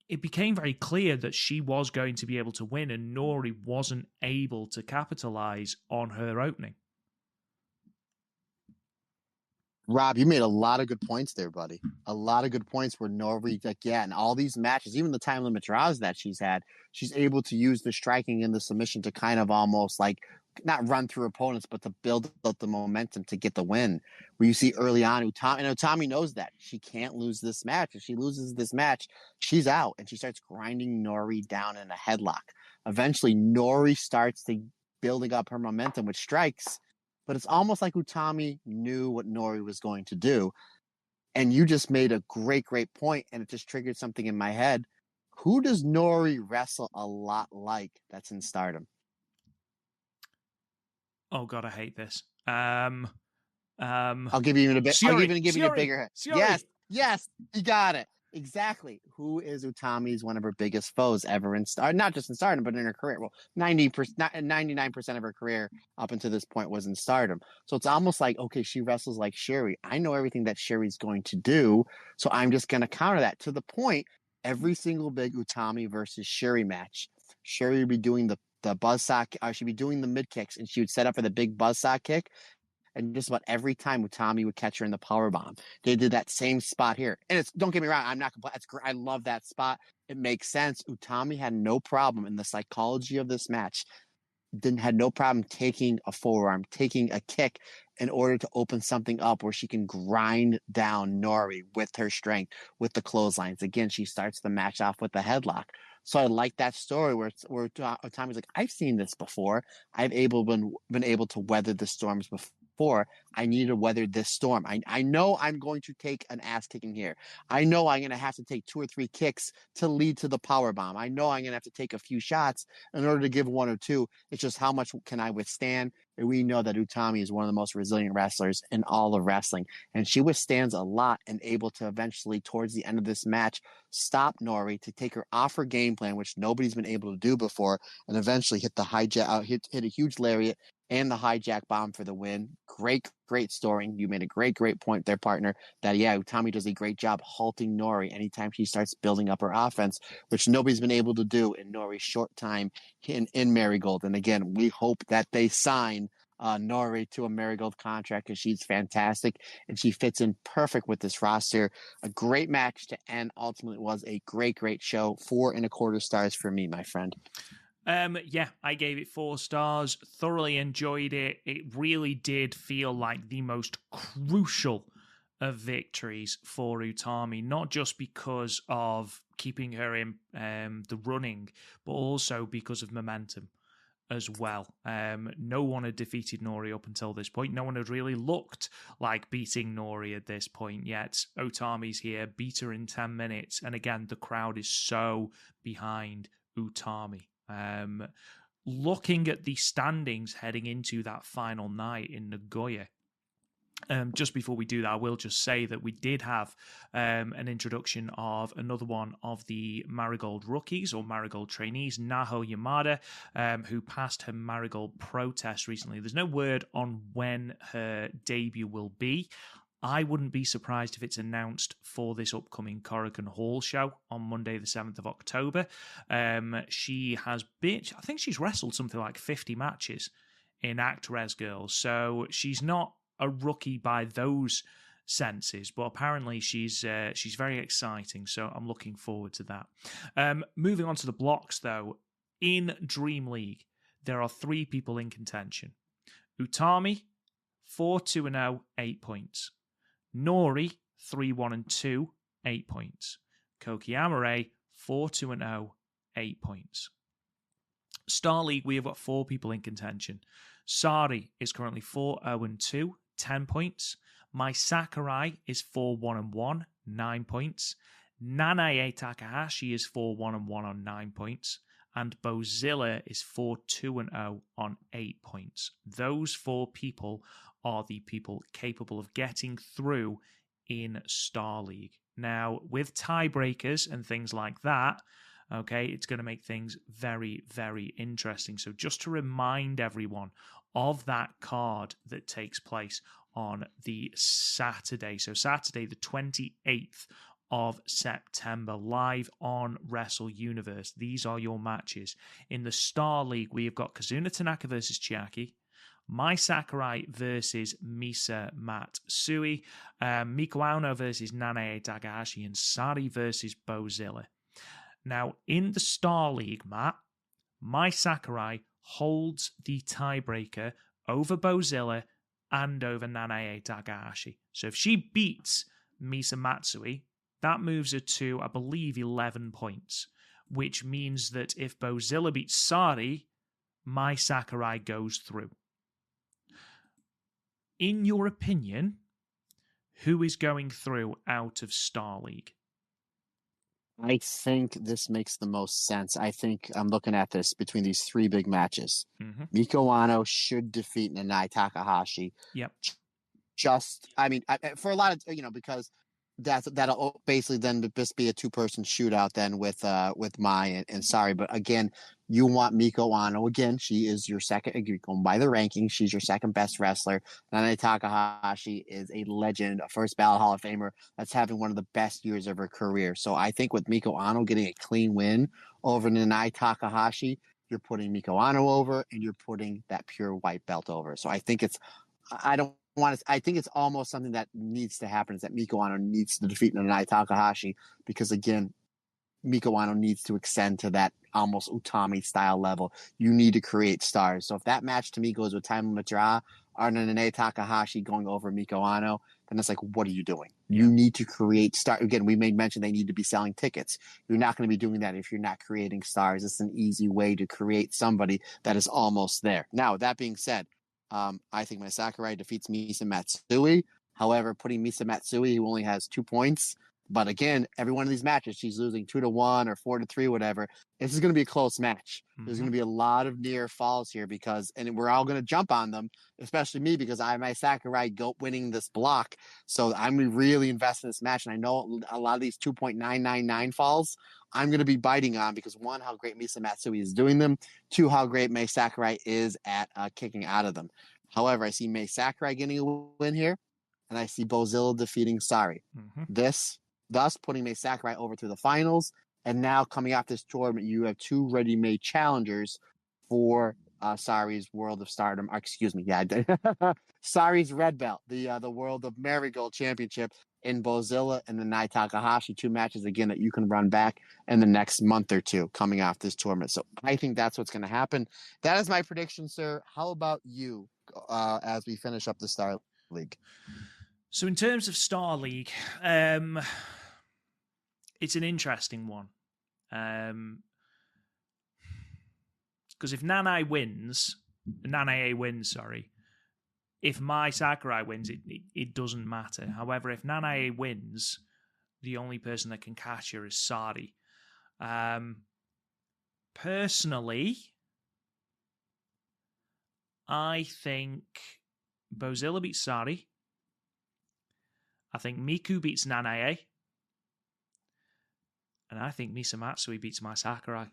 it became very clear that she was going to be able to win, and Nori wasn't able to capitalize on her opening. Rob, you made a lot of good points there, buddy. A lot of good points where Nori, in all these matches, even the time limit draws that she's had, she's able to use the striking and the submission to kind of almost not run through opponents, but to build up the momentum to get the win. Where you see early on, Utami knows that she can't lose this match. If she loses this match, she's out, and she starts grinding Nori down in a headlock. Eventually, Nori starts building up her momentum with strikes, but it's almost like Utami knew what Nori was going to do. And you just made a great, great point, and it just triggered something in my head. Who does Nori wrestle a lot like that's in Stardom? Oh God, I hate this. I'll give you even a bit. I'll even give you a bigger head. Yes, you got it. Exactly. Who is Utami's one of her biggest foes ever in Stardom? Not just in Stardom, but in her career. Well, 99% of her career up until this point was in Stardom. So it's almost like, okay, she wrestles like Sherry. I know everything that Sherry's going to do, so I'm just going to counter that to the point. Every single big Utami versus Sherry match, Sherry would be doing the buzzsaw. She'd be doing the mid kicks, and she would set up for the big buzzsaw kick. And just about every time Utami would catch her in the powerbomb, they did that same spot here. And don't get me wrong, I'm not complaining. I love that spot. It makes sense. Utami had no problem in the psychology of this match. Had no problem taking a forearm, taking a kick in order to open something up where she can grind down Nori with her strength, with the clotheslines. Again, she starts the match off with the headlock. So I like that story where Utami's like, I've seen this before. I've been able to weather the storms before. before, I need to weather this storm. I know I'm going to take an ass kicking here. I know I'm going to have to take 2 or 3 kicks to lead to the power bomb. I know I'm going to have to take a few shots in order to give 1 or 2. It's just how much can I withstand? And we know that Utami is one of the most resilient wrestlers in all of wrestling. And she withstands a lot and able to eventually, towards the end of this match, stop Nori to take her off her game plan, which nobody's been able to do before, and eventually hit the hijack, hit a huge lariat and the hijack bomb for the win. Great story. You made a great point there, partner, that, yeah, Utami does a great job halting Nori anytime she starts building up her offense, which nobody's been able to do in Nori's short time in Marigold. And again, we hope that they sign Nori to a Marigold contract because she's fantastic and she fits in perfect with this roster. A great match to end. Ultimately, was a great show. 4.25 stars for me, my friend. Yeah, I gave it 4 stars. Thoroughly enjoyed it. It really did feel like the most crucial of victories for Utami, not just because of keeping her in the running, but also because of momentum as well. No one had defeated Nori up until this point. No one had really looked like beating Nori at this point yet. Utami's here, beat her in 10 minutes. And again, the crowd is so behind Utami. Looking at the standings heading into that final night in Nagoya, just before we do that, I will just say that we did have an introduction of another one of the Marigold rookies or Marigold trainees, Naho Yamada, who passed her Marigold protest recently. There's no word on when her debut will be. I wouldn't be surprised if it's announced for this upcoming Korakuen Hall show on Monday, the 7th of October. She has been, I think she's wrestled something like 50 matches in Actress Girls, so she's not a rookie by those senses, but apparently she's very exciting, so I'm looking forward to that. Moving on to the blocks, though, in Dream League, there are 3 people in contention. Utami, 4-2-0, 8 points. Nori, 3-1-2, 8 points. Kouki MIRAI, 4-2-0, 8 points. Star League, we have got 4 people in contention. Sari is currently 4-0-2, 10 points. Mai Sakurai is 4-1-1, 9 points. Nanae Takahashi is 4-1-1 on 9 points. And Bozilla is 4-2-0 on 8 points. Those 4 people are the people capable of getting through in Star League. Now, with tiebreakers and things like that, okay, it's going to make things very, very interesting. So just to remind everyone of that card that takes place on the Saturday. So Saturday, the 28th of September, live on Wrestle Universe. These are your matches. In the Star League, we have got Kazuna Tanaka versus Chiaki, Mai Sakurai versus Misa Matsui, Miko Aono versus Nanae Takahashi, and Sari versus Bozilla. Now, in the Star League, Matt, Mai Sakurai holds the tiebreaker over Bozilla and over Nanae Takahashi. So if she beats Misa Matsui, that moves her to, I believe, 11 points, which means that if Bozilla beats Sari, Mai Sakurai goes through. In your opinion, who is going through out of Star League? I think this makes the most sense. I think I'm looking at this between these 3 big matches. Mm-hmm. Miko Ano should defeat Nanae Takahashi. Yep. For a lot of, because that'll basically then just be a 2-person shootout then with Mai and Sari. But again, you want Miko Ano. Again, she is your second, going by the rankings, she's your second best wrestler. Nanae Takahashi is a legend, a first ballot Hall of Famer that's having one of the best years of her career. So I think with Miko Ano getting a clean win over Nanae Takahashi, you're putting Miko Ano over and you're putting that pure white belt over. So I think I think it's almost something that needs to happen, is that Miko Ano needs to defeat Nanae Takahashi, because again, Miko Ano needs to extend to that almost Utami style level. You need to create stars. So if that match to me goes with time limit draw, or Nanae Takahashi going over Miko Ano, then it's like, what are you doing? You need to create stars. Again, we made mention they need to be selling tickets. You're not going to be doing that if you're not creating stars. It's an easy way to create somebody that is almost there. Now, that being said, I think Mai Sakurai defeats Misa Matsui. However, putting Misa Matsui, who only has 2 points, but again, every one of these matches, she's losing 2-1 or 4-3, whatever. This is going to be a close match. There's going to be a lot of near falls here and we're all going to jump on them, especially me because I have Mai Sakurai winning this block. So I'm really invested in this match. And I know a lot of these 2.999 falls I'm going to be biting on because one, how great Misa Matsui is doing them. Two, how great Mai Sakurai is at kicking out of them. However, I see Mai Sakurai getting a win here, and I see Bozilla defeating Sari. Thus putting Mai Sakurai over to the finals. And now coming off this tournament, you have 2 ready-made challengers for Sari's World of Stardom. Excuse me, Sari's Red Belt, the World of Marigold Championship in Bozilla and the Nai Takahashi, 2 matches again that you can run back in the next month or 2 coming off this tournament. So I think that's what's going to happen. That is my prediction, sir. How about you as we finish up the Star League? So in terms of Star League, it's an interesting one. Because if Nanae wins, if Mai Sakurai wins, it doesn't matter. However, if Nanae wins, the only person that can catch her is Sari. Personally, I think Bozilla beats Sari. I think Miku beats Nanae. And I think Misa Matsui beats Mai Sakurai.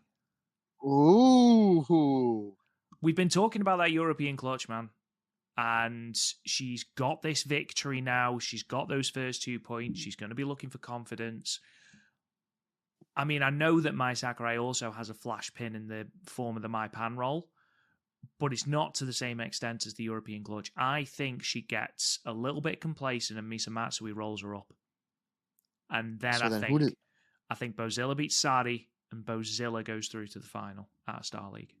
Ooh. We've been talking about that European clutch, man. And she's got this victory now. She's got those first 2 points. She's going to be looking for confidence. I mean, I know that Mai Sakurai also has a flash pin in the form of the Mai Pan roll, but it's not to the same extent as the European clutch. I think she gets a little bit complacent and Misa Matsui rolls her up. And then I think Bozilla beats Sari and Bozilla goes through to the final at Star League.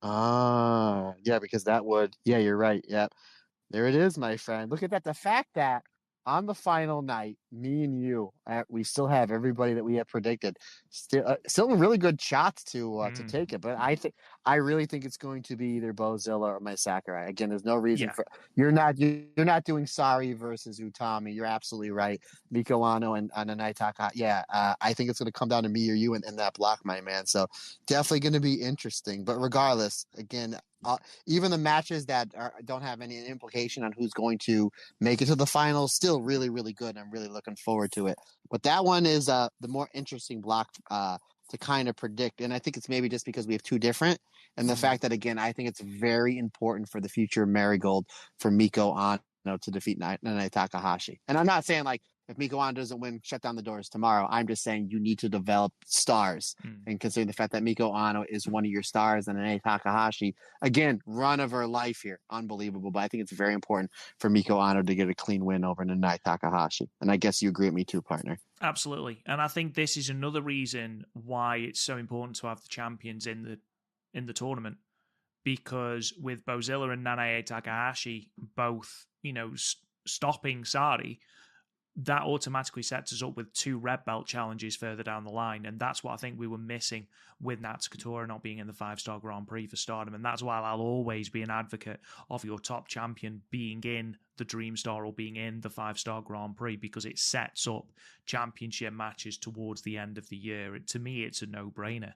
Yeah, because that would, you're right. Yeah, there it is, my friend. Look at that. The fact that on the final night, me and you, we still have everybody that we have predicted. Still really good shots to take it, but I really think it's going to be either Bozilla or Mai Sakurai. Again, there's no reason for you're not doing Sari versus Utami. You're absolutely right. Miko Ano and Nanae Taka. I think it's going to come down to me or you in that block, my man. So definitely going to be interesting. But regardless, again. Even the matches that don't have any implication on who's going to make it to the finals, still really, really good. I'm really looking forward to it. But that one is the more interesting block to kind of predict. And I think it's maybe just because we have 2 different. And the fact that, again, I think it's very important for the future of Marigold for Miko Ano to defeat Nanae Takahashi. And I'm not saying like, if Miko Ano doesn't win, shut down the doors tomorrow. I'm just saying you need to develop stars. And considering the fact that Miko Ano is one of your stars and Nanae Takahashi, again, run of her life here. Unbelievable. But I think it's very important for Miko Ano to get a clean win over Nanae Takahashi. And I guess you agree with me too, partner. Absolutely. And I think this is another reason why it's so important to have the champions in the tournament. Because with Bozilla and Nanae Takahashi both, stopping Sari, that automatically sets us up with 2 red belt challenges further down the line. And that's what I think we were missing with Natsukatora not being in the 5-star Grand Prix for Stardom. And that's why I'll always be an advocate of your top champion being in the Dream Star or being in the 5-star Grand Prix, because it sets up championship matches towards the end of the year. To me, it's a no-brainer.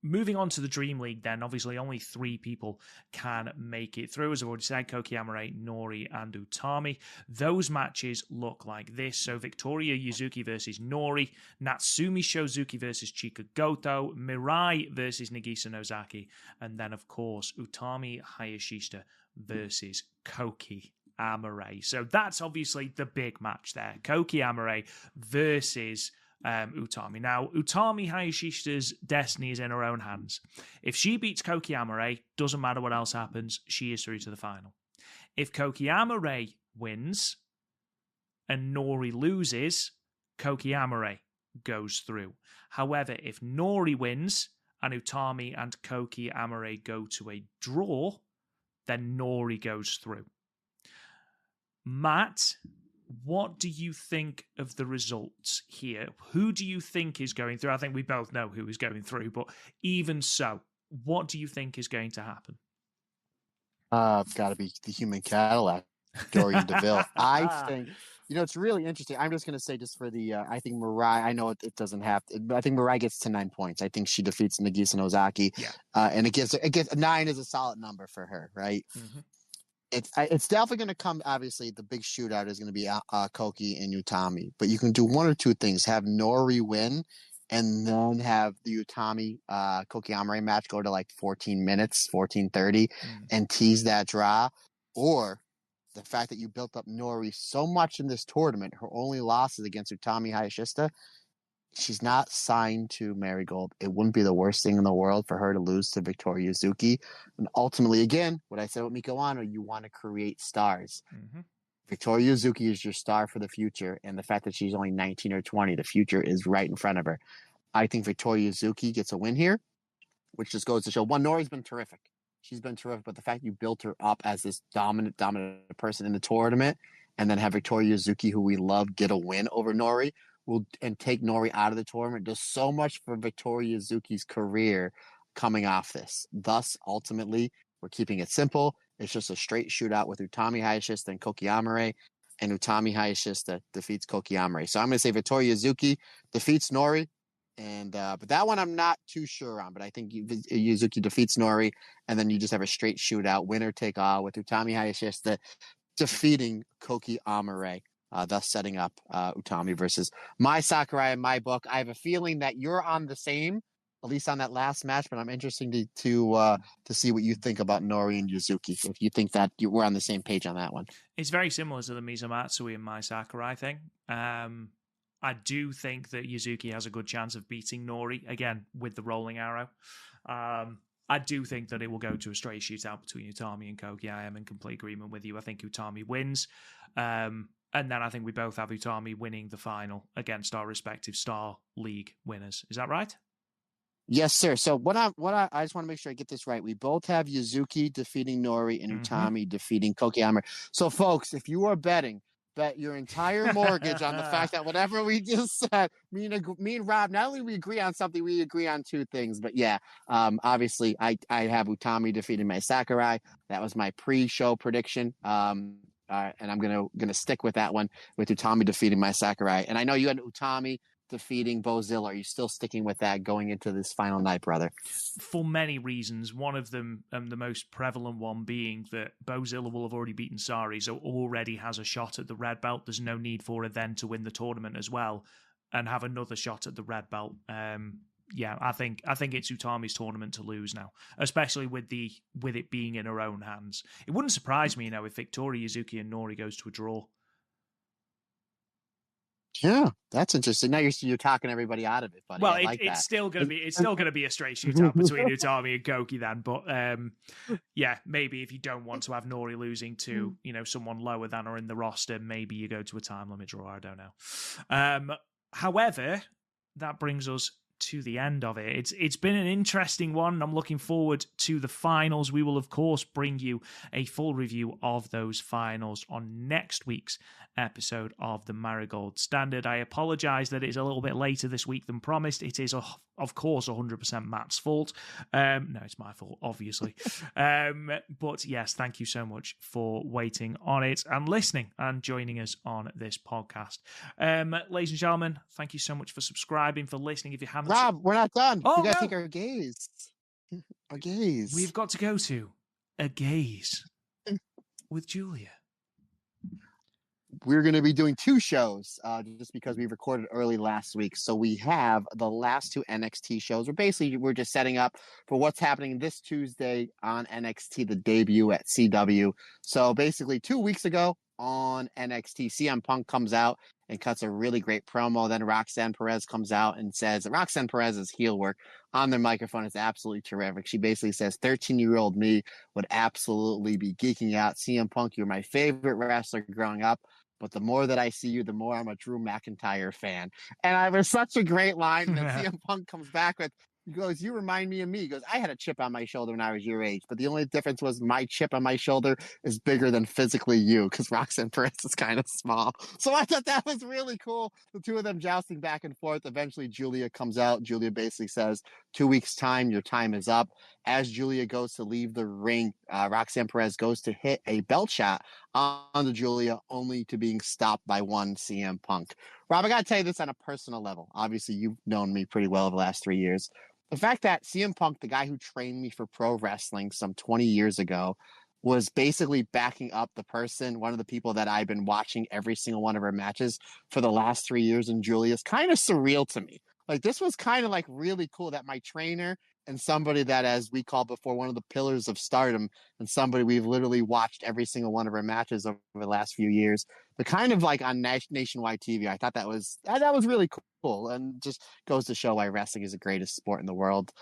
Moving on to the Dream League, then, obviously only 3 people can make it through. As I've already said, Kouki Amare, Nori, and Utami. Those matches look like this. So Victoria Yuzuki versus Nori, Natsumi Shozuki versus Chika Goto, Mirai versus Nagisa Nozaki, and then, of course, Utami Hayashishita versus Kouki Amare. So that's obviously the big match there. Kouki Amare versus Utami. Now, Utami Hayashishita's destiny is in her own hands. If she beats Kouki Amare, doesn't matter what else happens, she is through to the final. If Kouki Amare wins and Nori loses, Kouki Amare goes through. However, if Nori wins and Utami and Kouki Amare go to a draw, then Nori goes through. Matt, what do you think of the results here? Who do you think is going through? I think we both know who is going through, but even so, what do you think is going to happen? It's got to be the human Cadillac, Dorian DeVille. I think, it's really interesting. I'm just going to say, just for the, I think MIRAI, I know it doesn't have to, but I think MIRAI gets to 9 points. I think she defeats Nagisa Ozaki. Yeah. And it gets 9 is a solid number for her, right? Mm-hmm. It's definitely going to come. Obviously, the big shootout is going to be Kouki and Utami, but you can do one or two things: have Nori win, and then have the Utami Kouki Amare match go to like 14 minutes, 14:30, and tease that draw, or the fact that you built up Nori so much in this tournament, her only losses against Utami Hayashishita. She's not signed to Marigold. It wouldn't be the worst thing in the world for her to lose to Victoria Yuzuki. And ultimately, again, what I said with Miko Ano, you want to create stars. Mm-hmm. Victoria Yuzuki is your star for the future. And the fact that she's only 19 or 20, the future is right in front of her. I think Victoria Yuzuki gets a win here, which just goes to show, one, Nori's been terrific. She's been terrific. But the fact you built her up as this dominant person in the tournament, and then have Victoria Yuzuki, who we love, get a win over Nori, and take Nori out of the tournament, does so much for Victoria Yuzuki's career coming off this. Thus, ultimately, we're keeping it simple. It's just a straight shootout with Utami Hayashishita and Kouki Amare, and Utami Hayashishita defeats Kouki Amare. So I'm going to say Victoria Yuzuki defeats Nori, and but that one I'm not too sure on. But I think Yuzuki defeats Nori, and then you just have a straight shootout, winner take all, with Utami Hayashishita defeating Kouki Amare. Thus setting up Utami versus Mai Sakurai in my book. I have a feeling that you're on the same, at least on that last match, but I'm interested to see what you think about Nori and Yuzuki, if you think that we're on the same page on that one. It's very similar to the Mizumatsui and Mai Sakurai thing. I do think that Yuzuki has a good chance of beating Nori, again, with the rolling arrow. I do think that it will go to a straight shootout between Utami and Kouki. I am in complete agreement with you. I think Utami wins. And then I think we both have Utami winning the final against our respective Star League winners. Is that right? Yes, sir. So I just want to make sure I get this right. We both have Yuzuki defeating Nori and Utami defeating Kouki Amare. So, folks, if you are betting, bet your entire mortgage on the fact that whatever we just said, me and Rob, not only we agree on something, we agree on two things. But yeah, obviously I have Utami defeating Mai Sakurai. That was my pre-show prediction. And I'm gonna stick with that one, with Utami defeating Mai Sakurai. And I know you had Utami defeating Bozilla. Are you still sticking with that going into this final night, brother? For many reasons. One of them, the most prevalent one, being that Bozilla will have already beaten Sari, so already has a shot at the red belt. There's no need for her then to win the tournament as well and have another shot at the red belt. Yeah, I think it's Utami's tournament to lose now, especially with it being in her own hands. It wouldn't surprise me, if Victoria Yuzuki and Nori goes to a draw. Yeah, that's interesting. Now you're talking everybody out of it, buddy. Well, it's still gonna be a straight shootout between Utami and Kouki then. But yeah, maybe if you don't want to have Nori losing to someone lower than her in the roster, maybe you go to a time limit draw. I don't know. However, that brings us to the end of it. It's been an interesting one. I'm looking forward to the finals. We will, of course, bring you a full review of those finals on next week's episode of the Marigold Standard. I apologize that it's a little bit later this week than promised. It is, of course, 100% Matt's fault. No, it's my fault, obviously. But yes, thank you so much for waiting on it and listening and joining us on this podcast. Ladies and gentlemen, thank you so much for subscribing, for listening. If you haven't... Rob, we're not done. We got to take our gaze. Our gaze. We've got to go to a gaze with Julia. We're going to be doing two shows just because we recorded early last week. So we have the last two NXT shows. We're just setting up for what's happening this Tuesday on NXT, the debut at CW. So basically 2 weeks ago on NXT, CM Punk comes out and cuts a really great promo. Then Roxanne Perez comes out and says Roxanne Perez's heel work on their microphone is absolutely terrific. She basically says 13-year-old me would absolutely be geeking out. CM Punk, you're my favorite wrestler growing up. But the more that I see you, the more I'm a Drew McIntyre fan. And I was such a great line. And then CM Punk comes back with, He goes, you remind me of me. He goes, I had a chip on my shoulder when I was your age, but the only difference was my chip on my shoulder is bigger than physically you because Roxanne Perez is kind of small. So I thought that was really cool. The two of them jousting back and forth. Eventually, Julia comes out. Julia basically says, 2 weeks' time, your time is up. As Julia goes to leave the ring, Roxanne Perez goes to hit a belt shot onto Julia, only to being stopped by one CM Punk. Rob, I got to tell you this on a personal level. Obviously, you've known me pretty well over the last 3 years. The fact that CM Punk, the guy who trained me for pro wrestling some 20 years ago, was basically backing up the person, one of the people that I've been watching every single one of her matches for the last 3 years in Julia, is kind of surreal to me. Like, this was kind of like really cool that my trainer and somebody that, as we called before, one of the pillars of stardom, and somebody we've literally watched every single one of her matches over the last few years, but kind of like on nationwide TV. I thought that was really cool, and just goes to show why wrestling is the greatest sport in the world.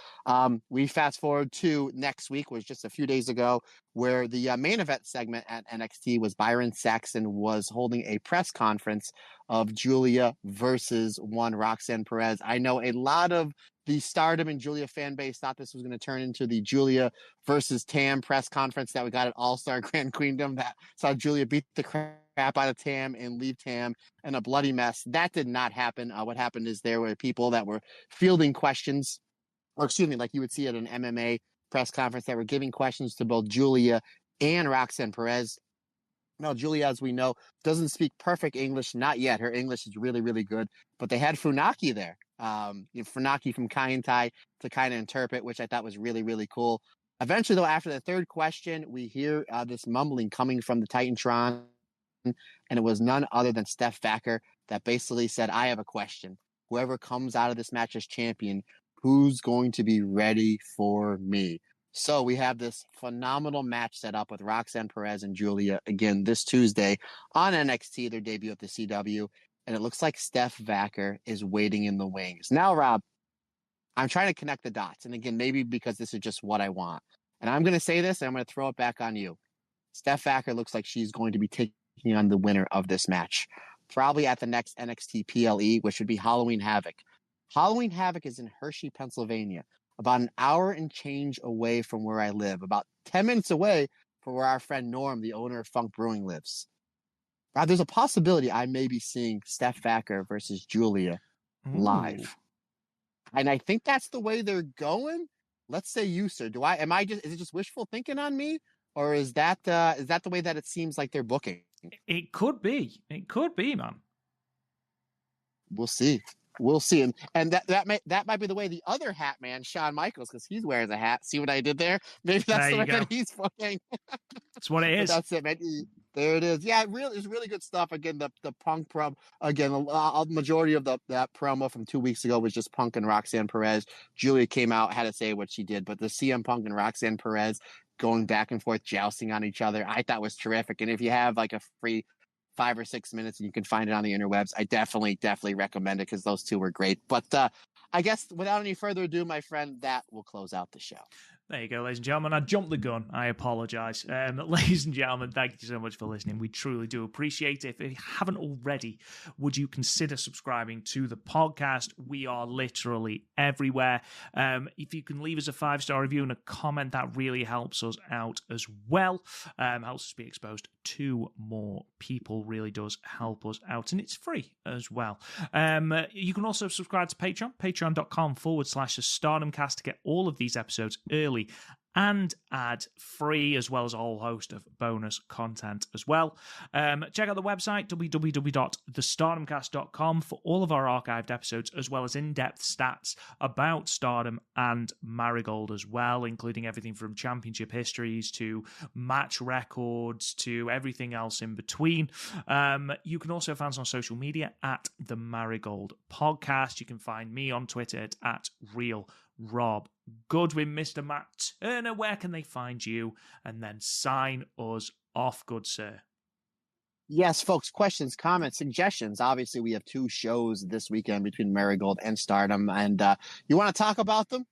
We fast forward to next week, was just a few days ago, where the main event segment at NXT was Byron Saxton was holding a press conference of Julia versus one Roxanne Perez. I know a lot of the Stardom and Julia fan base thought this was going to turn into the Julia versus Tam press conference that we got at All-Star Grand Queendom that saw Julia beat the crap out of Tam and leave Tam in a bloody mess. That did not happen. What happened is there were people that were fielding questions, or excuse me, like you would see at an MMA press conference, that were giving questions to both Julia and Roxanne Perez. Now, Julia, as we know, doesn't speak perfect English, not yet. Her English is really, really good. But they had Funaki there, Funaki from Kaientai to kind of interpret, which I thought was really, really cool. Eventually, though, after the third question, we hear this mumbling coming from the Titantron, and it was none other than Steph Vacker that basically said, I have a question. Whoever comes out of this match as champion, who's going to be ready for me? So we have this phenomenal match set up with Roxanne Perez and Julia again this Tuesday on NXT, their debut at the CW. And it looks like Steph Vacker is waiting in the wings. Now, Rob, I'm trying to connect the dots. And again, maybe because this is just what I want. And I'm going to say this, and I'm going to throw it back on you. Steph Vacker looks like she's going to be taking on the winner of this match, probably at the next NXT PLE, which would be Halloween Havoc. Halloween Havoc is in Hershey, Pennsylvania, about an hour and change away from where I live, about 10 minutes away from where our friend Norm, the owner of Funk Brewing, lives. There's a possibility I may be seeing Steph Vacker versus Julia live. And I think that's the way they're going. Let's say you, sir. Is it just wishful thinking on me? Or is that the way that it seems like they're booking? It could be. It could be, man. We'll see. We'll see. And that might be the way the other hat man, Shawn Michaels, because he's wearing a hat. See what I did there? Maybe that's the way that he's booking. That's what it is. But that's it, man. There it is. Yeah, it's really good stuff. Again, the Punk promo. Again, a majority of that promo from 2 weeks ago was just Punk and Roxanne Perez. Julia came out, had to say what she did, but the CM Punk and Roxanne Perez going back and forth, jousting on each other, I thought was terrific. And if you have like a free 5 or 6 minutes and you can find it on the interwebs, I definitely recommend it because those two were great. But I guess without any further ado, my friend, that will close out the show. There you go, ladies and gentlemen. I jumped the gun. I apologize. Ladies and gentlemen, thank you so much for listening. We truly do appreciate it. If you haven't already, would you consider subscribing to the podcast? We are literally everywhere. If you can leave us a 5-star review and a comment, that really helps us out as well. Helps us be exposed to more people. Really does help us out. And it's free as well. You can also subscribe to Patreon, patreon.com/the StardomCast to get all of these episodes early and ad-free, as well as a whole host of bonus content as well. Check out the website, www.thestardomcast.com, for all of our archived episodes, as well as in-depth stats about Stardom and Marigold as well, including everything from championship histories to match records to everything else in between. You can also find us on social media at the Marigold Podcast. You can find me on Twitter at Real Rob Goodwin. Mr. Matt Turner, where can they find you? And then sign us off, good sir. Yes, folks, questions, comments, suggestions. Obviously, we have 2 shows this weekend between Marigold and Stardom. And you want to talk about them?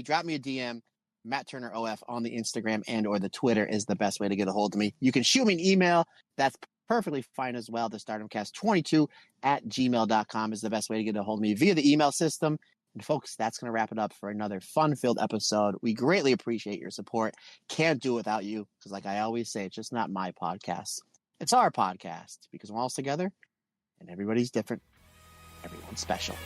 Drop me a DM. Matt Turner OF on the Instagram and or the Twitter is the best way to get a hold of me. You can shoot me an email. That's perfectly fine as well. The StardomCast22 @gmail.com is the best way to get a hold of me via the email system. And folks, that's going to wrap it up for another fun-filled episode. We greatly appreciate your support. Can't do it without you, because like I always say, it's just not my podcast. It's our podcast, because we're all together, and everybody's different. Everyone's special.